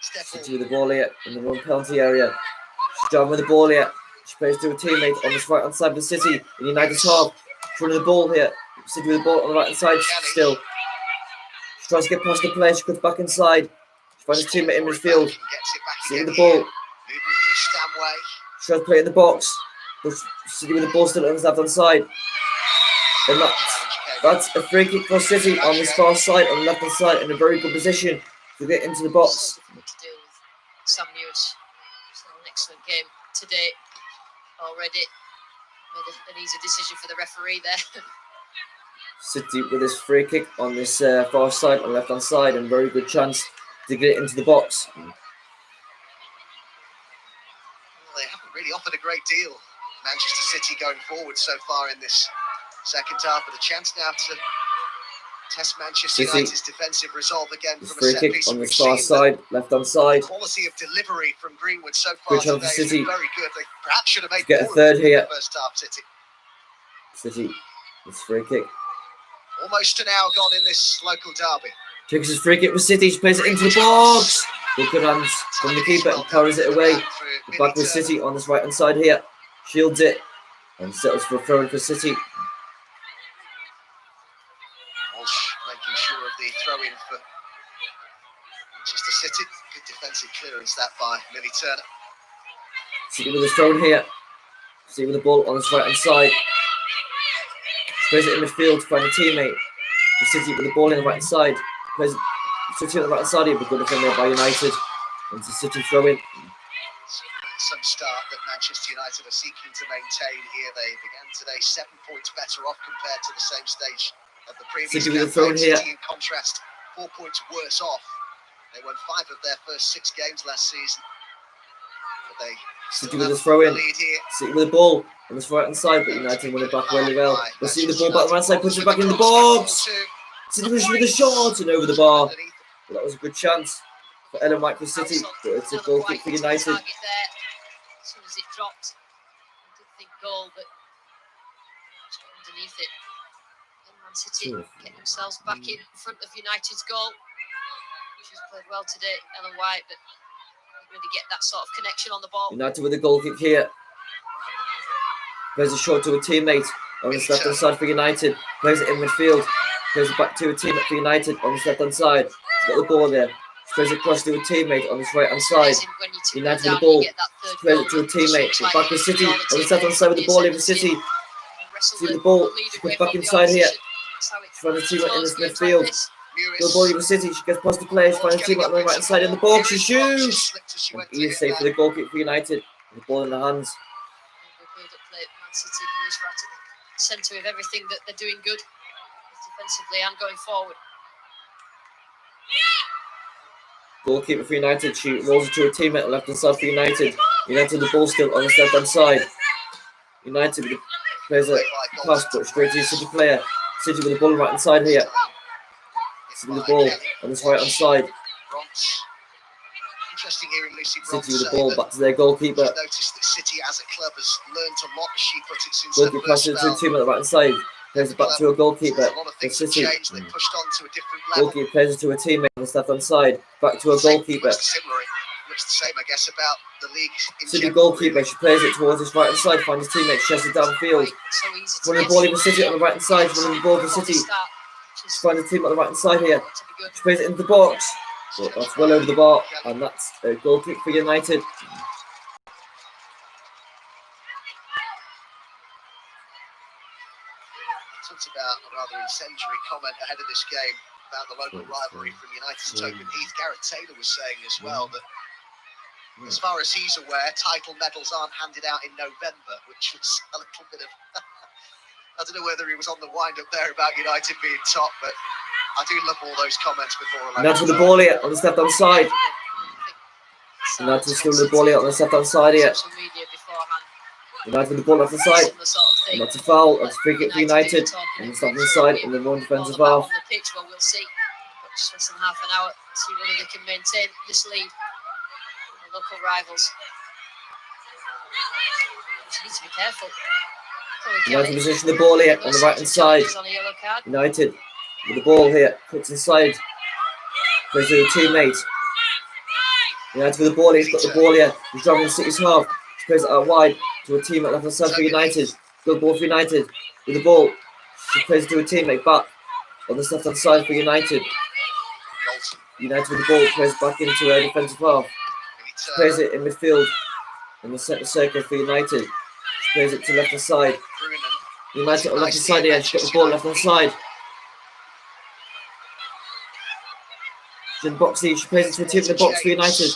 City with the ball here in the wrong penalty area. She's down with the ball here. She plays to a teammate on this right hand side of the City in United's half. Running the ball here. City with the ball on the right hand side still. She tries to get past the player. She cuts back inside. She finds a teammate in midfield. City with the ball. She tries to play it in the box. But City with the ball still on his left hand side. And that's a free kick for City on this far side, on the left hand side, in a very good position to get into the box. So difficult to deal with Sam News. It's an excellent game today already. Made an easy decision for the referee there. City with this free kick on this far side, on the left hand side, and a very good chance to get it into the box. Well, they haven't really offered a great deal, Manchester City, going forward so far in this second half, but a chance now to test Manchester United's defensive resolve again from a set piece. On this far side, left hand side. The quality of delivery from Greenwood so far today has been very good. They perhaps should have made get a more third of here. in the first half, City, this free kick. Almost an hour gone in this local derby. Takes his free kick with City. She plays it into the box. Good hands from the keeper and carries it away. Back with City on this right hand side here. Shields it and settles for a throw in for City. Walsh making sure of the throw in for Manchester City. Good defensive clearance that by Millie Turner. City with his throw in here. City with the ball on his right hand side. Plays it in midfield to find a teammate. City with the ball in the right hand side. Plays City on the right hand side here, but good defender by United. Into City throw in. Some start that Manchester United are seeking to maintain here. They began today 7 points better off compared to the same stage of the previous City with the campaign. throw in here. City, in contrast, 4 points worse off. They won 5 of their first 6 games last season. But they City with the throw in. City with the ball on this right hand side, but United win it back really well. But City with the ball back on the right side, puts it back in the box. City with the shot and over the bar. Well, that was a good chance for Ellen White for City, but it's a goal kick for United. As soon as it dropped, I didn't think goal, but just got underneath it. And Man City get themselves back in front of United's goal. She's played well today, Ellen White, but didn't really get that sort of connection on the ball. United with a goal kick here. Plays a shot to a teammate on the left hand side for United. Plays it in midfield. Plays it back to a teammate for United on the left hand side. She's got the ball there. She plays it across to a teammate on this right hand side. United with the ball. She plays it to a teammate. Back to City on the left hand side with the ball in for City. See the ball. She comes back inside here. She finds a teammate in this midfield. Good ball for City. She gets past the player. She finds a teammate on the right hand side in the box. She shoots. And easy save for the goal kick for United. The ball in the hands. Man City is right at the centre of everything that they're doing good defensively and going forward. Goalkeeper for United. She rolls it to a teammate on the left hand side for United. United the ball still on the left hand side. United plays a pass but straight to the City player. City with the ball on the right hand side here. City with the ball on this right hand side. Interesting hearing Lucy City with the ball back to their goalkeeper. Noticed that City as a club has learned a lot, as she put it, since Goalkeeper passes it to a teammate on the right hand side. Plays it back to a goalkeeper for City. Goalkeeper plays it to a teammate on the left hand side. Back to a goalkeeper. Looks the same, I guess, about the league in City general, goalkeeper. She plays it towards his right hand side. Finds his teammate. She has it downfield. Running the ball in for City on the right hand side. Running the ball for City. She finds a team on the right hand side here. She plays it into the box. But that's well over the bar, and that's a goal kick for United. Talked about a rather incendiary comment ahead of this game about the local rivalry from United's Token Heath. Gareth Taylor was saying as well that, as far as he's aware, title medals aren't handed out in November, which was a little bit of... I don't know whether he was on the wind-up there about United being top, but I do love all those comments before. United with the ball here on the left hand side. United still with the ball here on the left hand side here. United with the ball left hand side. And that's a foul. That's a free kick for United on the left hand side in the one defensive half. On the pitch, well, we'll see. Just less than half an hour. See whether they can maintain this lead. The local rivals. Just need to be careful. United position the ball here on the right hand side. United with the ball here, cuts inside. Plays to a teammate. United with the ball here, he's got the ball here. He's driving the City's half. He plays it out wide to a teammate left hand side for United. Good ball for United. With the ball, she plays it to a teammate back on the left hand side for United. United with the ball, plays back into her defensive half. She plays it in midfield in the centre circle for United. She plays it to left hand side. United on the left hand side here, she's got the ball left hand side. She's in the box here, she plays it to a team in the box for United.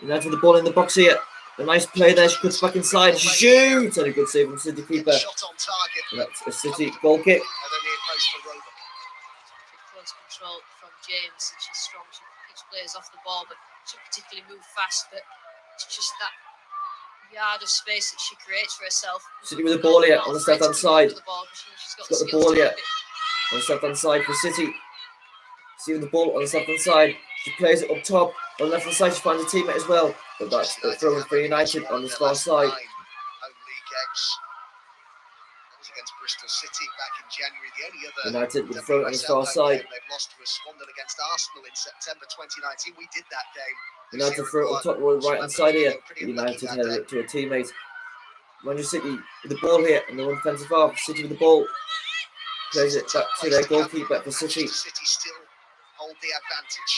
United with the ball in the box here. A nice play there, she cuts back inside, she shoots! And a good save from City keeper. And that's a City goal kick. Close control from James, and she's strong. She picks players off the ball, but she doesn't particularly move fast. But it's just that yard of space that she creates for herself. City with the ball here on the left hand side. She's got the ball here on the left hand side for City. City with the ball on the left hand side. She plays it up top on the left hand side. She finds a teammate as well. But that's a throw for United on this far side. Against Bristol City back in January. The only other United with the throw on the far side. They've lost to us 1-0 against Arsenal in September 2019. We did that game. United throw up top right hand side here. United headed it to a teammate. Manchester City with the ball here in the one defensive half. City with the ball. Plays it back to their goalkeeper for City. City still hold the advantage.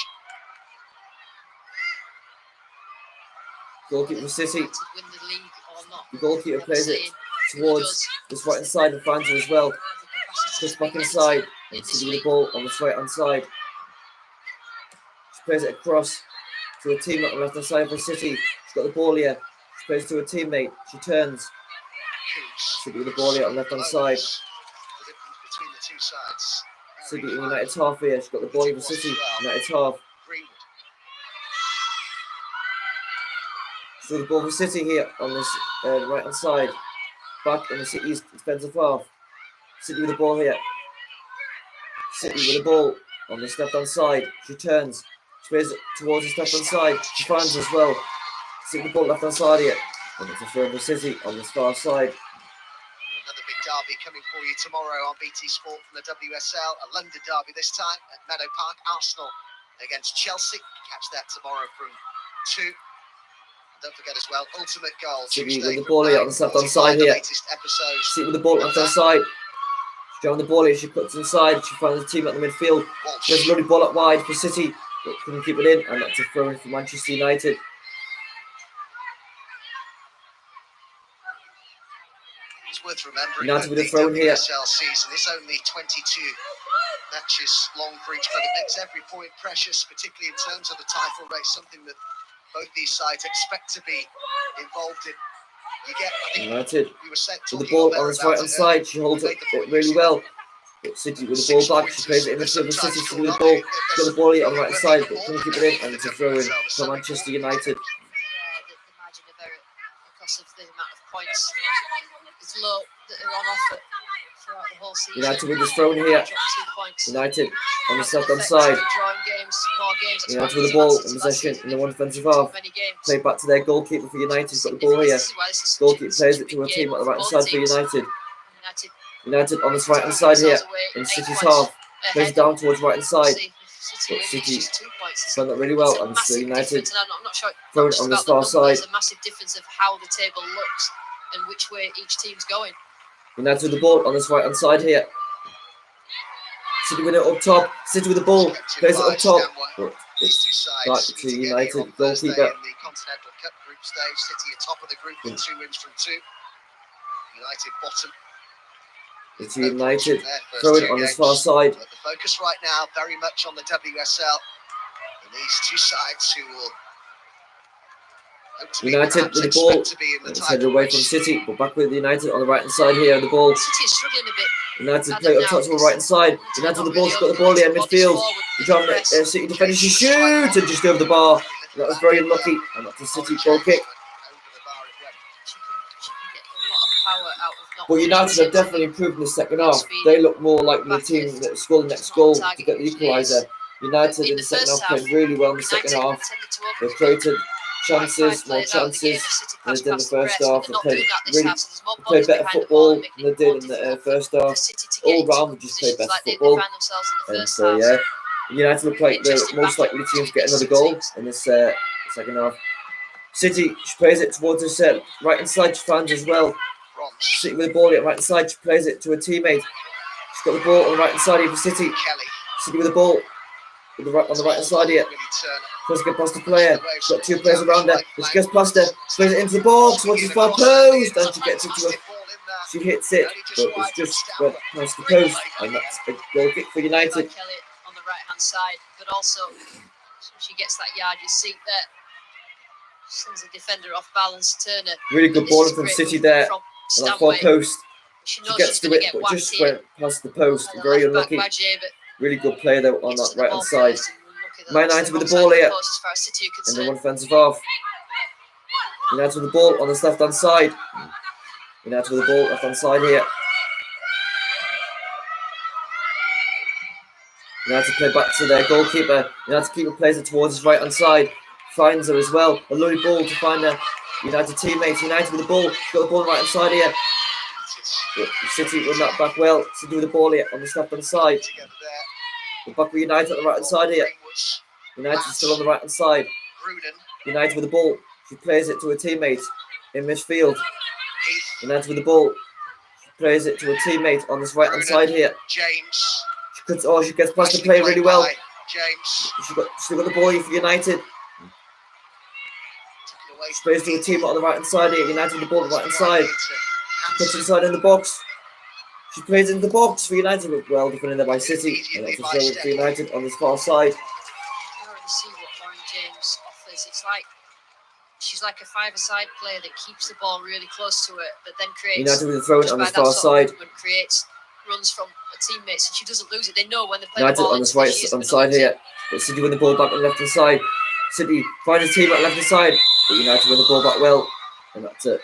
Goalkeeper for City. The goalkeeper plays it towards this right hand side and finds her as well. Just back inside. And City with the ball on this right hand side. She plays it across to a teammate on the left hand side for City. She's got the ball here. She plays to a teammate. She turns. City with the ball here on the left hand side. Between the two sides. City in United's half here. She's got the ball here for City. United's half. So the ball for City here on this right hand side. Back in the City's defensive half. City with the ball here. City with the ball on this left hand side. She turns. She plays it towards this left hand side. She finds as well. City with the ball left hand side here. And it's a throw for City on this far side. Another big derby coming for you tomorrow on BT Sport from the WSL. A London derby this time at Meadow Park. Arsenal against Chelsea. Catch that tomorrow from 2. Don't forget as well, ultimate goal. City with the ball here on the left-hand side here. City with the ball left-hand side. She's driving the ball here. She cuts inside. She finds the team at the midfield. There's a lovely ball up wide for City, but couldn't keep it in, and that's a throw in for Manchester United. It's worth remembering United that with a the throw in here. WSL season is only 22 matches long for each, but it makes every point precious, particularly in terms of the title race, something that both these sides expect to be involved in. You get, I think, United we were said with the ball on his right-hand side. She holds it really well. But City with the ball back. She plays it in the field for City. City with the ball. She's got the ball here on the right-hand side, but couldn't keep it in, and it's a throw in for Manchester United. The margin of error because of the amount of points is low that are on offer throughout the whole season. United with this throw in here. United on the left-hand side. United with the ball in possession in the one defensive half. Play back to their goalkeeper for United. Got the ball here. Goalkeeper plays it to a team at the right-hand side for United. United on this right-hand side here in City's half. Plays down towards right-hand side. But City done that really well, and still United thrown on this far side. There's a massive difference of how the table looks and which way each team's going. United with the ball on this right-hand side here. City with it up top. City with the ball. Plays it up top. But it's back to United goalkeeper. In the Continental Cup group stage, City are top of the group with 2 wins from 2. United bottom. It's United throwing on this far side. But the focus right now very much on the WSL. And these two sides who will United with the ball. It's headed away from City, but back with United on the right hand side here. The ball. City is struggling a bit. United play up top to the right hand side. United with the ball. She's got the ball here in midfield. City defender. She shoots and just over the bar. That was very unlucky. And that's a City goal kick. But United have definitely improved in the second half. They look more like the team that scored the next goal to get the equaliser. United in the second half played really well in the second half. They created chances, more chances than they did in the first half. They played better football than they did in the first half. All round, they just played better football. And so, yeah, United look like the most likely team to get another goal in this second half. City, she plays it towards us right hand side. She finds as well. City with the ball at right hand side. She plays it to a teammate. She's got the ball on the right hand side here for City. City with the ball on the right hand side here. Tries to get past the player. She's got 2 players around her. But she gets past her. She plays it into the box. Once she's far post, and she gets it to her. She hits it, but it's just went past the post, and that's a goal kick for United. Kelly on the right hand side, but also she gets that yard. You see that. Sends a defender off balance. Turner. Really good ball from City there. On that far post. She gets to it, but just went past the post. Very unlucky. Really good play though on that right hand side. Man United with the ball here in the one defensive half. United with the ball on this left hand side. United with the ball left hand side here. United play back to their goalkeeper. United keeper plays it towards his right hand side. Finds her as well. A lovely ball to find her United teammates. United with the ball. She's got the ball on the right hand side here. But City won that back well. City with the ball here on this left hand side. We're back with United on the right hand side here. United still on the right hand side. United with the ball. She plays it to her teammate in midfield. United with the ball. She plays it to her teammate on this right hand side here. She gets past the player really well. She got the ball here for United. She plays to a team on the right hand side here. United with the ball on the right hand side. She puts it inside in the box. She plays into the box for United. Well defended there by City. And that's a throw for United on this far side. I already see what Lauren James offers. It's like she's like a five-a-side player that keeps the ball really close to her, but then creates. United with the throw on this far side. Creates runs from her teammates, and she doesn't lose it. They know when they play United the ball on this right hand side here. But City with the ball back on the left hand side. City finds a team at left hand side, but United with the ball back well, and that's it.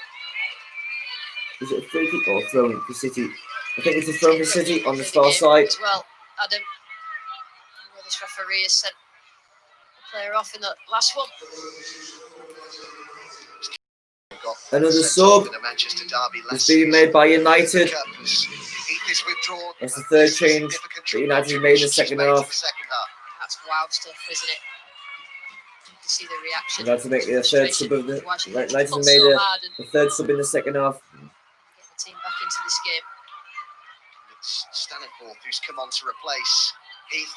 Is it a free kick or a throw for City? I think it's a throw for City on the far side. As well, Adam. This referee has sent the player off in the last one. Another sub is being made by United. That's the third change that United made in the second half. wild stuff, isn't it? You can see the reaction. United make the third sub of the United made the third sub in the second half. Get the team back into this game. It's Staniforth who's come on to replace Heath.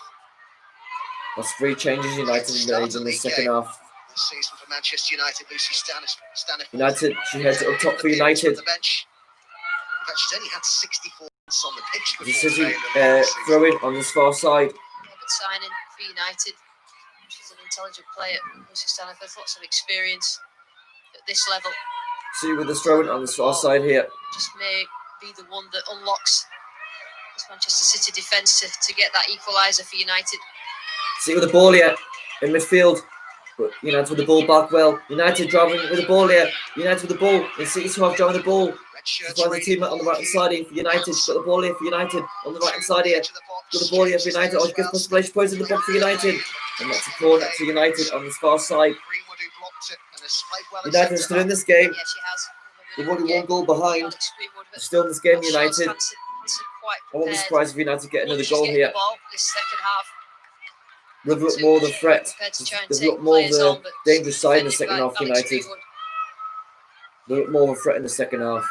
That's 3 changes United made in the second half. This season for Manchester United, Lucy Staniforth. United, she heads up top for United. The bench. In fact, she's only had 64 minutes on the pitch before City today. throwing on this far side. Yeah, good signing for United. She's an intelligent player, Lucy Staniforth, lots of experience at this level. See with this throwing on this far side here. Just may be the one that unlocks this Manchester City defence to get that equaliser for United. See with the ball here in midfield. But United with the ball back well. United driving with the ball here. United with the ball. And City's half driving the ball. She's got the team on the right hand side here for United. She's got the ball here for United on the right hand side here. Got the ball here for United. Oh, she gets past the play. She plays in the box for United. And that's a corner to United on this far side. United is still in this game. Yeah, she has. They've only 1 goal behind. They're still in this game, United. I won't be surprised if United get another goal here. This second half. They've looked more of the threat. They've looked more of the dangerous side in the second half, United. They look more of a threat in the second half.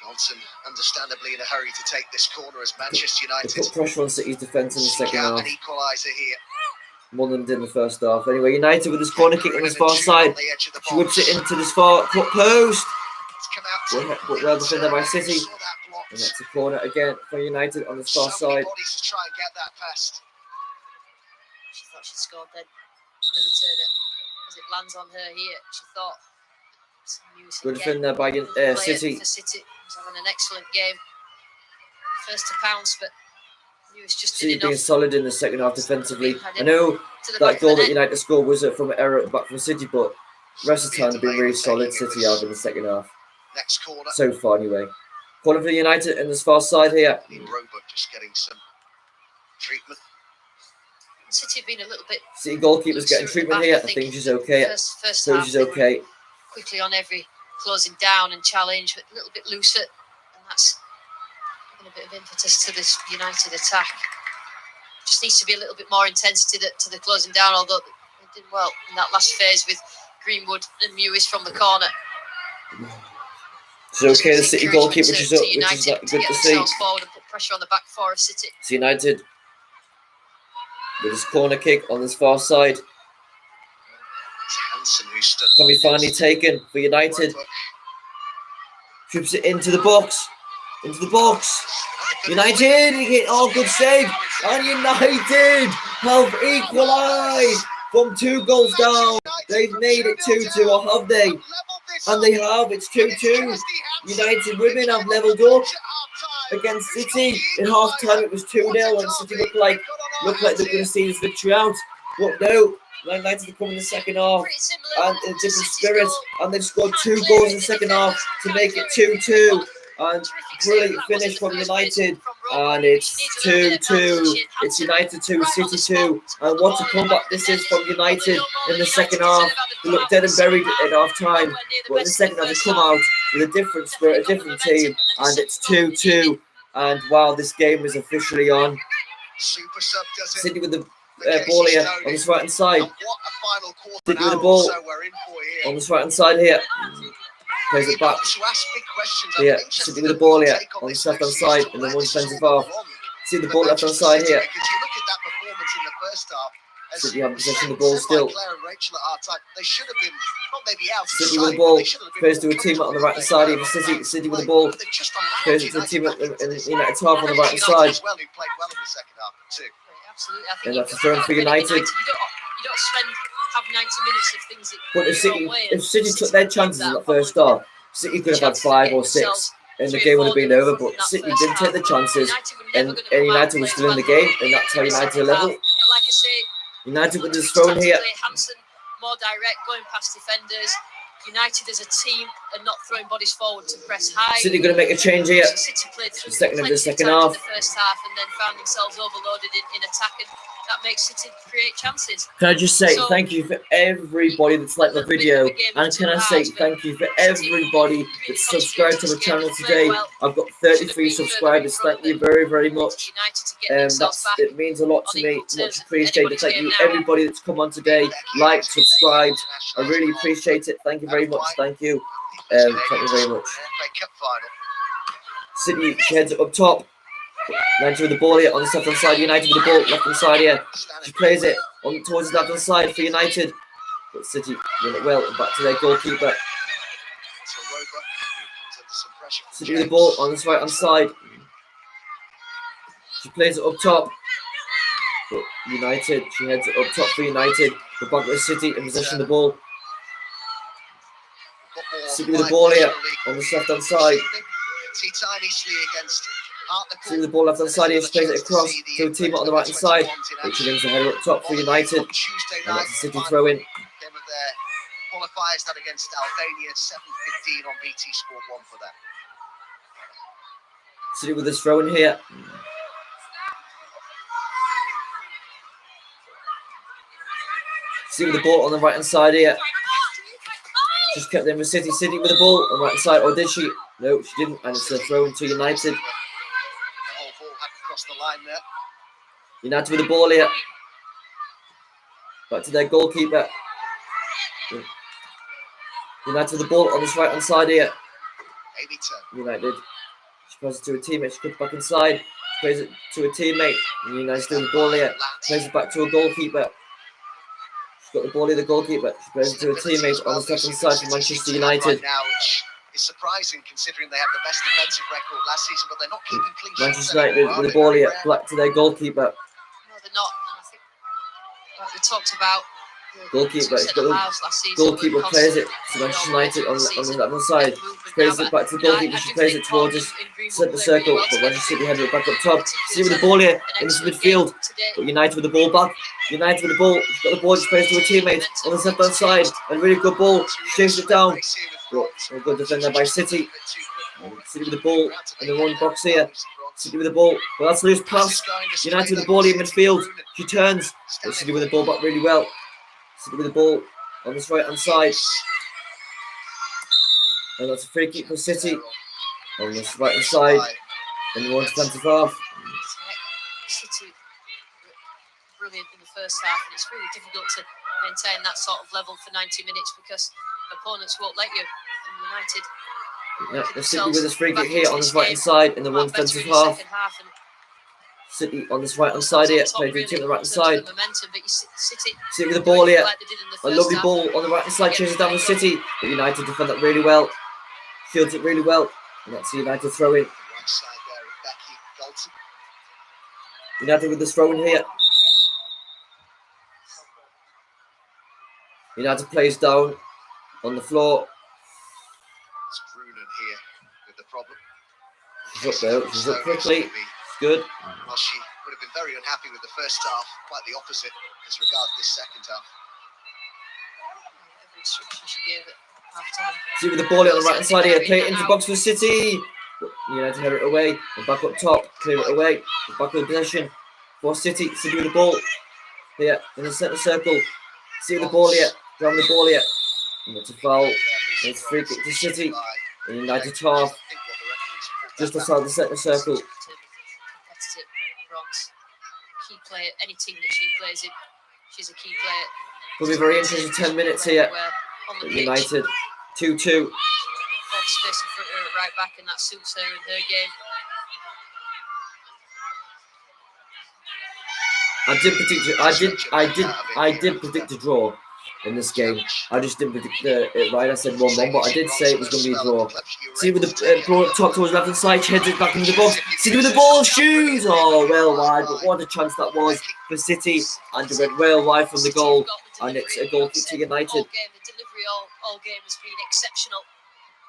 Johnson, understandably in a hurry to take this corner as Manchester United. They put pressure on City's defence in the second half. An equaliser here. More than did in the first half. Anyway, United with this corner kick on this far side. She whips it into this far post. But well defended by City. And that's a corner again for United on this far side. To try and get that past. She thought she'd scored then. Another turner as it lands on her here. She thought. Good defender by City. For City was having an excellent game. First to pounce, but Lewis just did City being enough. solid in the second half defensively. I know that goal that United scored was from an error back from City, but the rest of the time have been really solid. City have in the second half. Next corner. So far, anyway. Corner for United in this far side here. Roebuck just getting some treatment. City have been a little bit. City goalkeeper's getting treatment here. I think she's okay. First So half, she's okay. quickly on every closing down and challenge, but a little bit looser, and that's giving a bit of impetus to this United attack. Just needs to be a little bit more intensity to the closing down, although they did well in that last phase with Greenwood and Mewis from the corner. It's okay, the City goalkeeper, which is good to see. Forward and put pressure on the back four of City. It's United with his corner kick on this far side. Can be finally taken for United. Trips it into the box. Into the box. United, oh, good save. And United have equalised from 2 goals down. They've made it 2-2, or have they? And they have, it's 2-2. United women have levelled up against City. In half time it was 2-0 and City looked like they're going to see this victory out. But no, United have come in the second half and in a different spirit, and they've scored 2 goals in the second half to make it 2-2. And brilliant finish from United, and it's 2-2. It's United 2, City 2, and what a comeback this is from United in the second half. They look dead and buried at half time, but in the second half they come out with a different spirit, a different team, and it's 2-2. And wow, this game is officially on. City with the ball here on this right hand side. City with the ball on this right hand side here. Plays it back. Yeah, City with the ball here on the left hand side in the one defensive half. See the ball left hand side here. City have possession of the ball still. City with the ball. Plays to a team on the right hand side here for City. City with the ball. Plays it to a team in United's half on the right hand side. And that's a throw for United. You don't have 90 minutes of things that but if City took their chances in that first half, City could have had 5 or 6 and the game would have been over, but City didn't take the chances and United was still in the game, and that's how United are level. Like I say, United with this throw here. Hansen more direct, going past defenders. United as a team are not throwing bodies forward to press high. City going to make a change here. City played through The second of the plenty second times half. in the first half and then found themselves overloaded in attack, and that makes City create chances. Can I just say So, thank you for everybody that's liked my video, and can I say thank you for everybody that's subscribed to my channel today. I've got 33 subscribers. Thank you very, very much. It means a lot to me. Much appreciated. Thank you everybody that's come on today, liked, subscribed. I really appreciate it. Thank you very much. Thank you. Thank you very much. City, she heads it up top. United with the ball here on the left-hand side. United with the ball left-hand side here. She plays it on towards the left-hand side for United. But City win it well and back to their goalkeeper. City with the ball on this right-hand side. She plays it up top. But United, she heads it up top for United. The back of City in possession of the ball. City with the ball here on this left-hand side. See the ball left hand side here, she plays it across to a team on the right hand side, which brings the header up top for United. And that's a City throw in. Qualifiers that against Albania, 7:15 on BT Sport 1 for them. City with this throw in here. City with the ball on the right hand side here. Just kept in with City. City with the ball on the right hand side. Or did she? No, she didn't. And it's a throw in to United. The line there. United with the ball here. Back to their goalkeeper. United with the ball on this right hand side here. United. She passes it to a teammate. She cuts back inside. She plays it to a teammate. And United still with the ball here. Plays it back to a goalkeeper. She's got the ball here, the goalkeeper. She plays it to a teammate on the left hand side for Manchester United. It's surprising considering they had the best defensive record last season, but they're not keeping clean sheets. Manchester United with the ball here, back to their goalkeeper. No, they're not. I think, like we talked about, goalkeeper, she's got the goalkeeper plays it to Manchester United on the left side. She plays it back to the goalkeeper. She plays it towards us, centre circle. But Manchester City headed it back up top. See with the ball here in this midfield. But United with the ball back. United with the ball. She's got the ball. She plays to a teammate on the left hand side. A really good ball. She chases it down. But a good defender by City. City with the ball in the wrong box here. City with the ball. But that's a loose pass. United with the ball here in midfield. She turns. But City with the ball back really well. City with the ball on this right hand side. And that's a free kick for City on this right hand side. And the one defensive half. City brilliant in the first half, and it's really difficult to maintain that sort of level for 90 minutes because opponents won't let you. And United. Yeah, City with this free kick here on this right hand side in the one defensive half. City on this right hand side here, played to the team on the right hand side. City with the ball here. A lovely ball on the right hand side, chases down with City. But United defend that really well. Shields it really well. And that's the United throw in. United with this throw in here. United plays down on the floor. It's Brunen here with the problem. She's up there. She's up quickly. It's good. Well, she would have been very unhappy with the first half. Quite the opposite as regards this second half. See with the ball on the right hand side here. Play it into the box for City. United head it away. And back up top. Clear it away. Back of the possession for City. City with the ball here in the centre circle. See with the ball here. Down the ball here. And it's a foul. And it's free kick to City. And United half. Just outside the centre circle. Key player, any team that she plays in, she's a key player. Will be very interesting 10 minutes here. United 2-2. All the space in front of her at right back, and that suits her in her game. I did predict a draw in this game. I just didn't predict it right. I said 1-1, but I did say it was going to be a draw. See with the ball up top towards left hand side, she heads it back into the box. City with the ball, shoots! Oh, well wide, but what a chance that was for City. And it went well wide from the goal, and it's a goal kick to United. The delivery all game has been exceptional.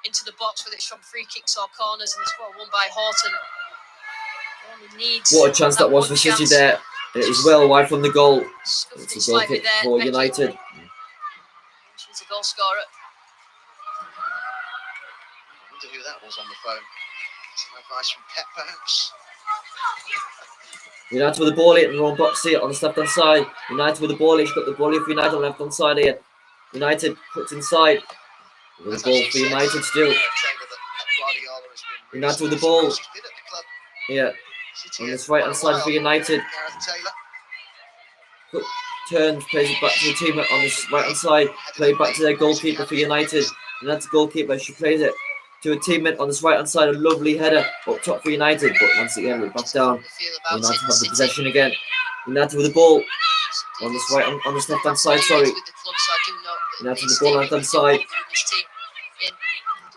Into the box, whether it's from free kicks or corners, and it's well won by Horton. What a chance that was for City there. It was well wide from the goal. It's a goal kick for United. She's a goal scorer. wonder who that was on the phone. Some advice from Pep, perhaps. United with the ball here in the wrong box here on the left hand side. United with the ball here. She's got the ball here for United on the left hand side here. United puts inside. With the ball for United still. United with the ball. Yeah. On this right hand side for United. Turns, plays it back to the teammate on this right hand side. Play back to their goalkeeper for United. United goalkeeper, she plays it to a teammate on this right hand side. A lovely header up top for United, but once again we're back down. United have the possession again. United with the ball on this on this left hand side. Sorry. United with the ball on the left hand side.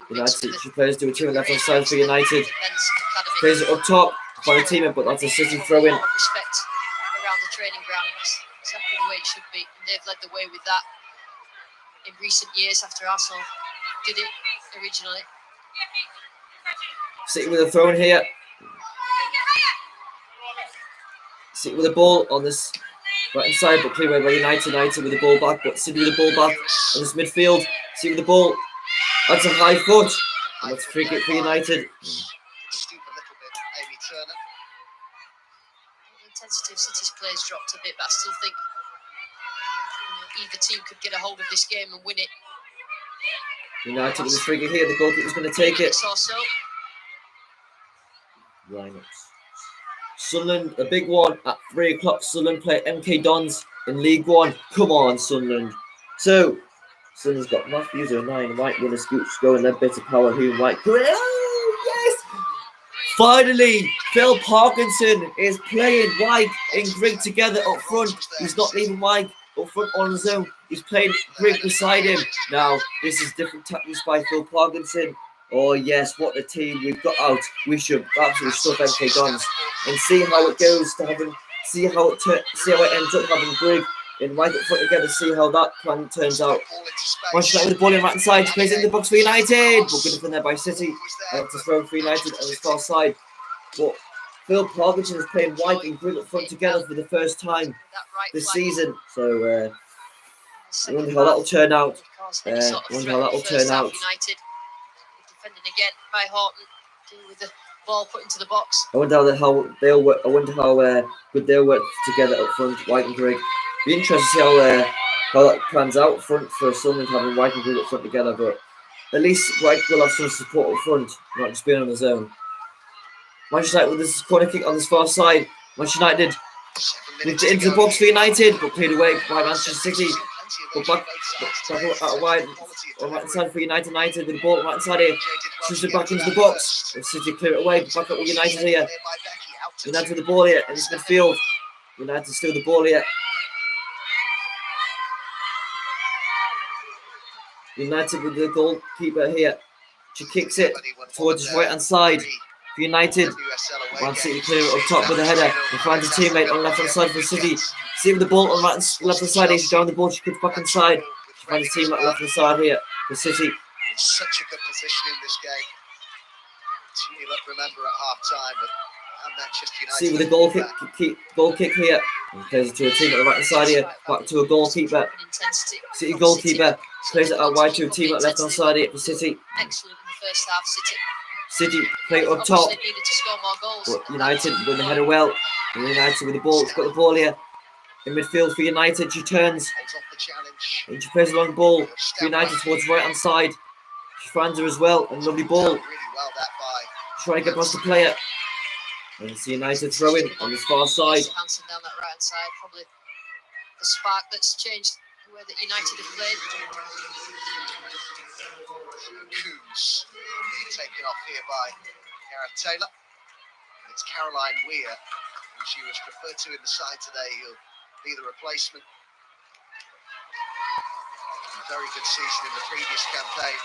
United, she plays to a teammate left hand side for United. Plays it up top for a teammate, but that's a City throw in. Around the training ground, that's exactly the way it should be. And they've led the way with that in recent years after Arsenal did it originally. City with a throw in here. City with the ball on this right hand side, but clear away by United. United with the ball back, but City with the ball back on this midfield. City with the ball. That's a high foot. And that's a free kick for United. Stoop a little bit, Amy Turner. The intensity of City's players dropped a bit, but I still think either team could get a hold of this game and win it. United with the free kick here. The goalkeeper's going to take it. Lineups. Sunderland, a big one at 3 o'clock. Sunderland play MK Dons in League One. Come on, Sunderland. So, Sunderland's got Matthews, O'Neill, White, Winner, Scooch, going their bit of power. Who White? Oh, yes! Finally, Phil Parkinson is playing White and Grigg together up front. He's not leaving White up front on his own. He's playing Grigg beside him. Now, this is different tactics by Phil Parkinson. Oh yes, what a team we've got out. We should absolutely stuff MK Dons and see how it goes to having, see how it ends up having Grigg and White up front together. See how that plan turns out. Manchester United with the ball in the right hand side. She plays it in the box for United, but good from there by City. To throw for United on the far side. But Phil Parkinson is playing White and Grigg up front together for the first time this season. So I wonder how that'll turn out. Defending again by Horton, with the ball put into the box. I wonder how they'll work. I wonder how good they'll work together up front, White and Grigg. Be interested to see how that plans out up front for Sunderland having White and Grigg up front together. But at least White will have some support up front, not just being on his own. Manchester United with this corner kick on this far side. Manchester United moved it into the box for United, but cleared away by Manchester City. But back out wide on right side for United. United with the ball on right side here. Shoots it back into the box. City clear it away. Back up with United here. United with the ball here in this midfield. United still the ball here. United with the goalkeeper here. She kicks it towards his right hand side. For United, Man City clear it up top with a header. And finds a teammate on the left hand side for City. City with the ball on the left hand side. She's down the ball. She cuts back inside. She finds a teammate on the left hand side here for City. In such a good position in this game. You remember at half time, but Manchester United. City with a goal kick here. And plays it to a teammate on the right hand side here. Back to a goalkeeper. City goalkeeper plays it out wide to a teammate on the left hand side here for City. Excellent in the first half, City. City play up top, but United with the header well. And United with the ball. She's got the ball here in midfield for United. She turns and she plays a long ball for United towards the right hand side. She finds her as well, and lovely ball. Trying to get past the player. And it's United throwing on this far side. Hansen down that right hand side, probably the spark that's changed the way that United have played. Coons taken off here by Gareth Taylor. And it's Caroline Weir, who she was referred to in the side today, who'll be the replacement. A very good season in the previous campaign.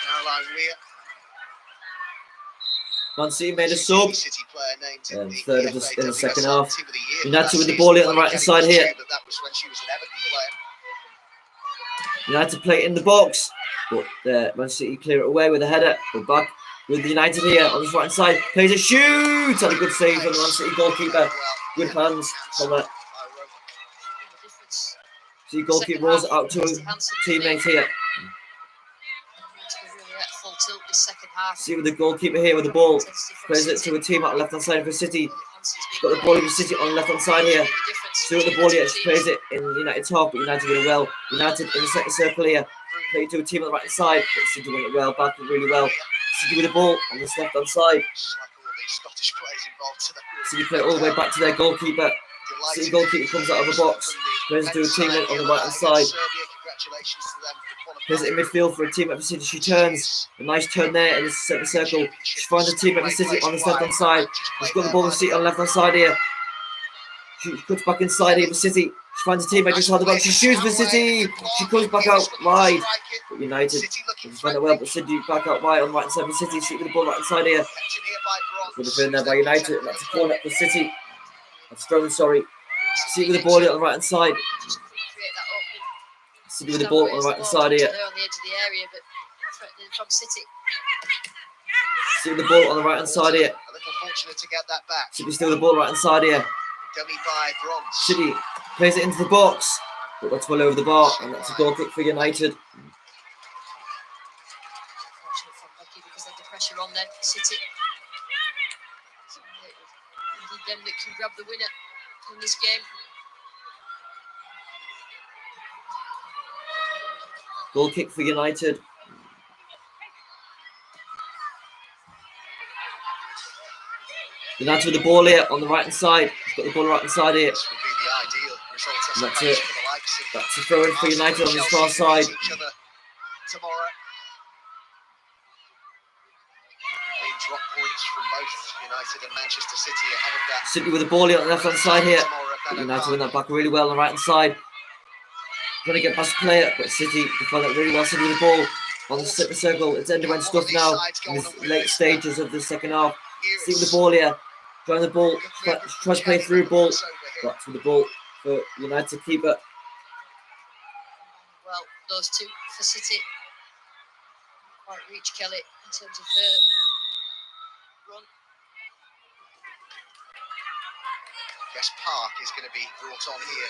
Caroline Weir. Man City made a sub. And third of in the second half. United with the ball on the right hand side here. United play it in the box. But Man City clear it away with a header. But back with United here on this right hand side. Plays a shoot. Had a good save from the Man City goalkeeper. Good hands from that. City goalkeeper rolls it out to a teammate here. tilt this second half. See with the goalkeeper here with the ball. Plays it to a team on the left-hand side for City. She's got the ball over City on the left-hand side here. See with the ball here. She plays it in United's half, but United win it well. United in the second circle here. Play it to a team on the right-hand side, but City win it well, back really well. City with the ball on this left-hand side. City play it all the way back to their goalkeeper. City goalkeeper comes out of the box. Plays it to a teammate on the right-hand side. Plays it in midfield for a teammate for City. She turns. A nice turn there in the second circle. She finds a teammate for City on this left-hand side. She's got the ball for City on the left-hand side here. She cuts back inside here for City. She finds a teammate just behind the box. She shoots for City. She comes back out wide. But United find it well, but City back out wide on the right side for City. City with the ball right inside here. Good defend there by United. That's a corner for City. That's thrown, sorry. City with the ball here on the right hand side. City with the ball on the right hand side here. On the edge of the area, but threatening from City. City with the ball on the right hand side here. A little fortunate to get that back. City still with the ball right hand side here. Dummy by Bronze. City plays it into the box, but that's well over the bar, and that's a goal kick for United. Fortunate for Becky because they had the pressure on them. City. Indeed, them that can grab the winner in this game. Goal kick for United. United with the ball here on the right hand side. She's got the ball on the right hand side here. This would be the ideal result. That's it. That's a throw in for United on this far side. Tomorrow. Being drop points from both United and Manchester City ahead of that. City with the ball here on the left hand side here. United win that back really well on the right hand side. Trying to get past the player, but City defend it really well. City with the ball on the second circle. It's end-to-end stuff now in the late stages of the second half. City with the ball here. Trying the ball. Tries to play through ball. That's with the ball for United keeper. Well, those two for City. Quite reach Kelly in terms of her run. Guess Park is going to be brought on here.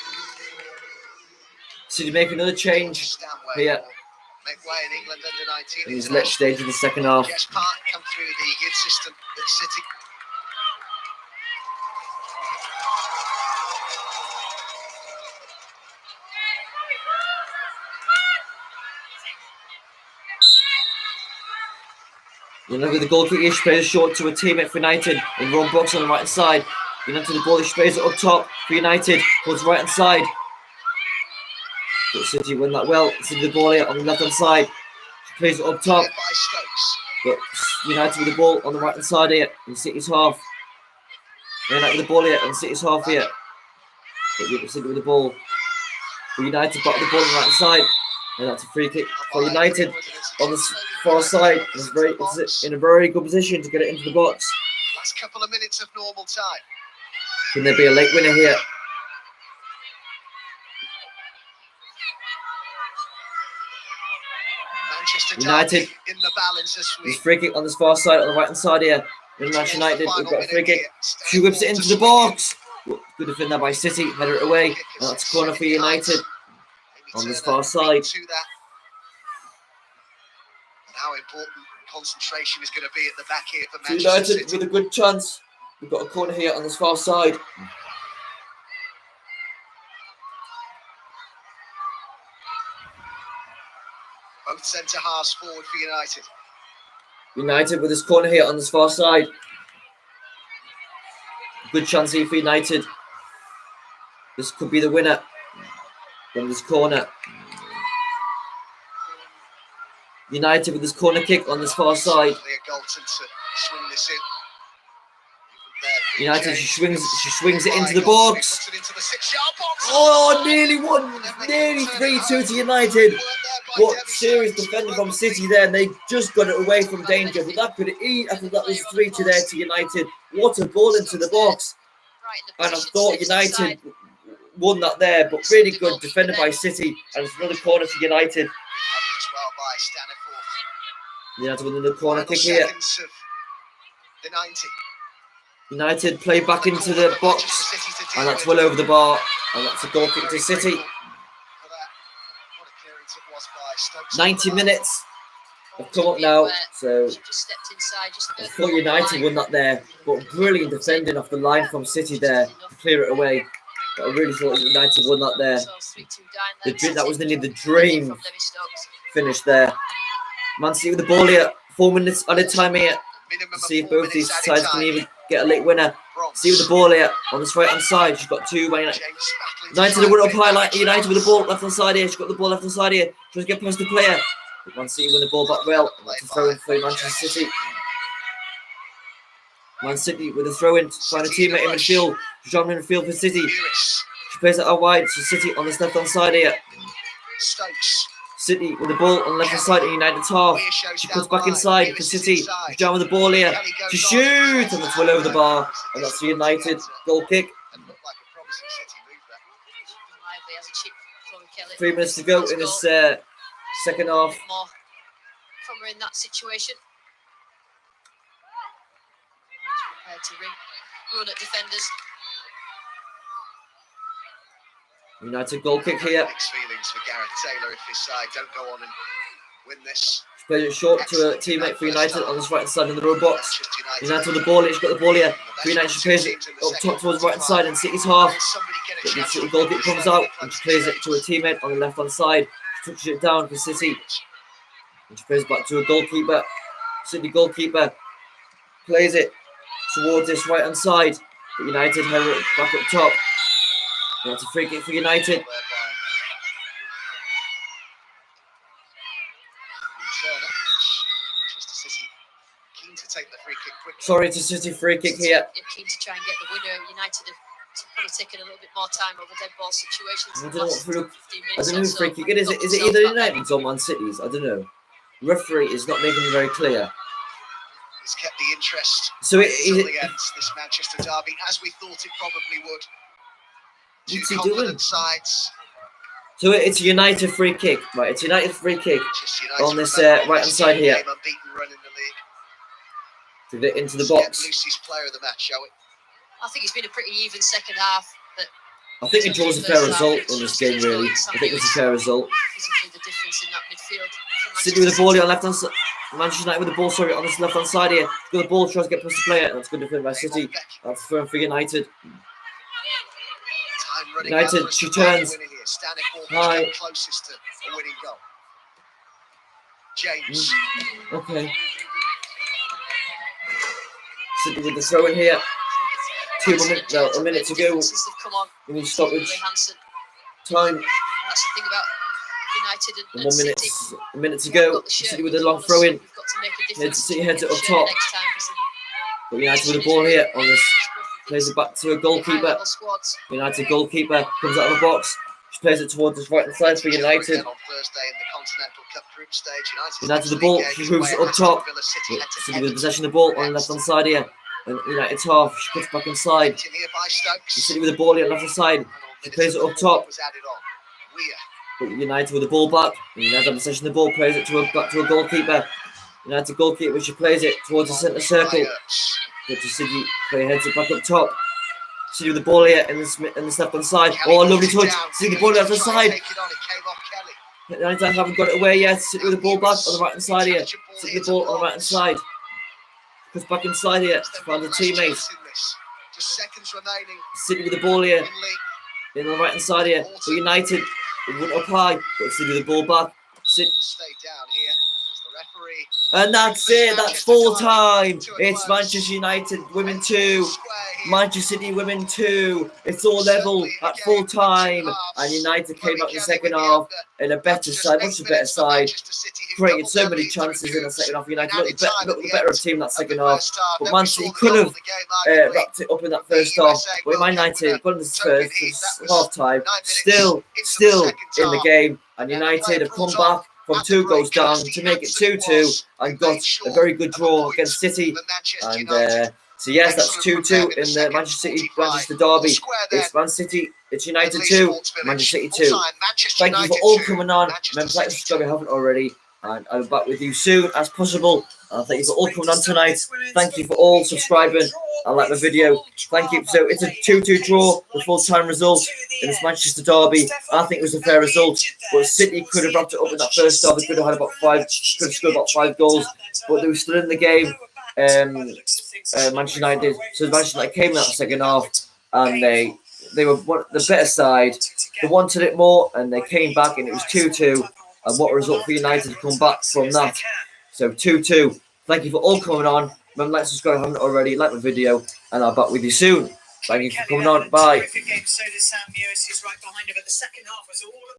City make another change here Make way in England under 19. in this late stage of the second half. Guess Park come through the youth system at City. United with the goal kick, she plays it short to a teammate for United in wrong box on the right hand side. United with the ball, she plays it up top for United towards the right hand side. But City win that well. City with the ball here on the left hand side. She plays it up top. But United with the ball on the right hand side here in City's half. United with the ball here in City's half here. But City with the ball. For United back with the ball on the right hand side. And that's a free kick for United on the far side. It's in a very good position to get it into the box. Last couple of minutes of normal time. Can there be a late winner here? Manchester United in the balance this week. There's free kick on this far side, on the right hand side here. In Manchester United, we've got a free kick. She whips it into the box. Good defend there by City. Header it away. And that's a corner for United on this far side. How important concentration is going to be at the back here for Manchester United City. with a good chance. We've got a corner here on this far side. Both centre halves forward for United. United with this corner here on this far side. Good chance here for United. This could be the winner from this corner. United with this corner kick on this far side. United, she swings it into the box. Oh, nearly 3-2 to United. What serious defending from City there, and they just got it away from danger. But that could eat. I think that was 3-2 there to United. What a ball into the box. And I thought United won that there, but really good defended by City. And it's another corner for United. United with another corner kick here. United play back into the box, and that's well over the bar, and that's a goal kick to City. 90 minutes have come up now, so She just stepped inside. I thought United won that there, but brilliant defending off the line from City there to clear it away. But I really thought United won that there. That was nearly the dream finish there. Man City with the ball here, 4 minutes at a time here. To see if both these sides can even get a late winner. See with the ball here on this right hand side. She's got two. United to win up high. United with the ball left hand side here. She's got the ball left hand side here. Trying to get past the player. But Man City win the ball back well. That's a throw in for Manchester City. Man City with a throw in. Find a teammate in midfield. She's on in midfield for City. She plays it out wide. So City on this left hand side here. City with the ball on the left hand side of United's half. She puts back inside for City. She's down with the ball here. She shoots and it's well over the bar. And that's the United goal kick. 3 minutes to go in this second half. From her in that situation. Prepared to run at defenders. United goal kick here. Mixed feelings for Gareth Taylor if his side don't go on and win this. She plays it short to a teammate for United on this right hand side in the road box. United with the ball. She's got the ball here. For United, she plays it up top towards the right hand side in City's half. The City goal kick comes out and she plays it to a teammate on the left hand side. She touches it down for City. And she plays it back to a goalkeeper. City goalkeeper plays it towards this right hand side. But United have it back up top. That's a free kick for United. Sorry, it's a City free kick here. Keen to try and get the winner. United have probably taken a little bit more time over dead ball situations. I don't know who free kick it is. Is it either United's or Man City's? I don't know. The referee is not making it very clear. It's kept the interest so until the end, this Manchester derby, as we thought it probably would. What's he doing? Sides. So it's a United free kick, right? It's a United free kick on this right hand side here. To get into the box. Player of the match, shall we? I think it's been a pretty even second half. But I think it draws a fair result on this game, really. I think it's a fair result. The difference in that midfield. City with the ball here on left hand side. Manchester United with the ball, sorry, on this left hand side here. Got the ball, tries to get past the player. That's good defended by City. That's thrown for United. United, she turns. High. Closest to a winning goal. James. Okay. City with the throw in here. A minute to go. We need stoppage. Time. That's the thing about United and 1 minute. A minute to go. City with a long throw in. City heads it up top. But United with the ball here on this. Plays it back to a goalkeeper. United goalkeeper comes out of the box. She plays it towards the right hand side for United. United the ball. She moves it up top. City with possession of the ball on the left hand side here. And United's half. She puts back inside. City with the ball here on the left hand side. She plays it up top. But United with the ball back. United have possession of the ball. Plays it back to a goalkeeper. United goalkeeper. She plays it towards the centre circle. Good to City, play heads it back up top. City with the ball here in this left hand side. Oh, lovely touch. City with the ball left hand side. United haven't got it away yet. City with the ball back on the right hand side here. City with the ball on the right hand side. Puts back inside here to find the teammates. City with the ball here in the right hand side here. So United went up high, but City with the ball back. City. And that's it, that's full time. It's Manchester United women 2, Manchester City women 2. It's all level at full time. And United came out in the second half in a better side, much better side. Created so many chances in the second half. United looked the better of team that second half. But Man City could have wrapped it up in that first half. But Man United got in this first half time, still in the game. And United have come back from 2 goals down to make it 2-2 and got a very good draw against City. And so yes, that's 2-2 in the Manchester City-Manchester derby. It's Man City, it's United 2, Manchester City 2. Thank you for all coming on. Remember to like and subscribe if you haven't already. And I'll be back with you soon as possible. Thank you for all coming on tonight. Thank you for all subscribing. and like my video. Thank you. So it's a 2-2 draw, the full-time result in this Manchester derby. I think it was a fair result, but City could have wrapped it up in that first half. They could have had about could have scored about 5 goals, but they were still in the game. Manchester United did. So Manchester United came in that second half, and they were the better side. They wanted it more, and they came back, and it was 2-2. And what a result for United to come back from that. So 2-2. Thank you for all coming on. Remember, like, subscribe if you haven't already. Like the video, and I'll be back with you soon. Thank you for coming on. Bye.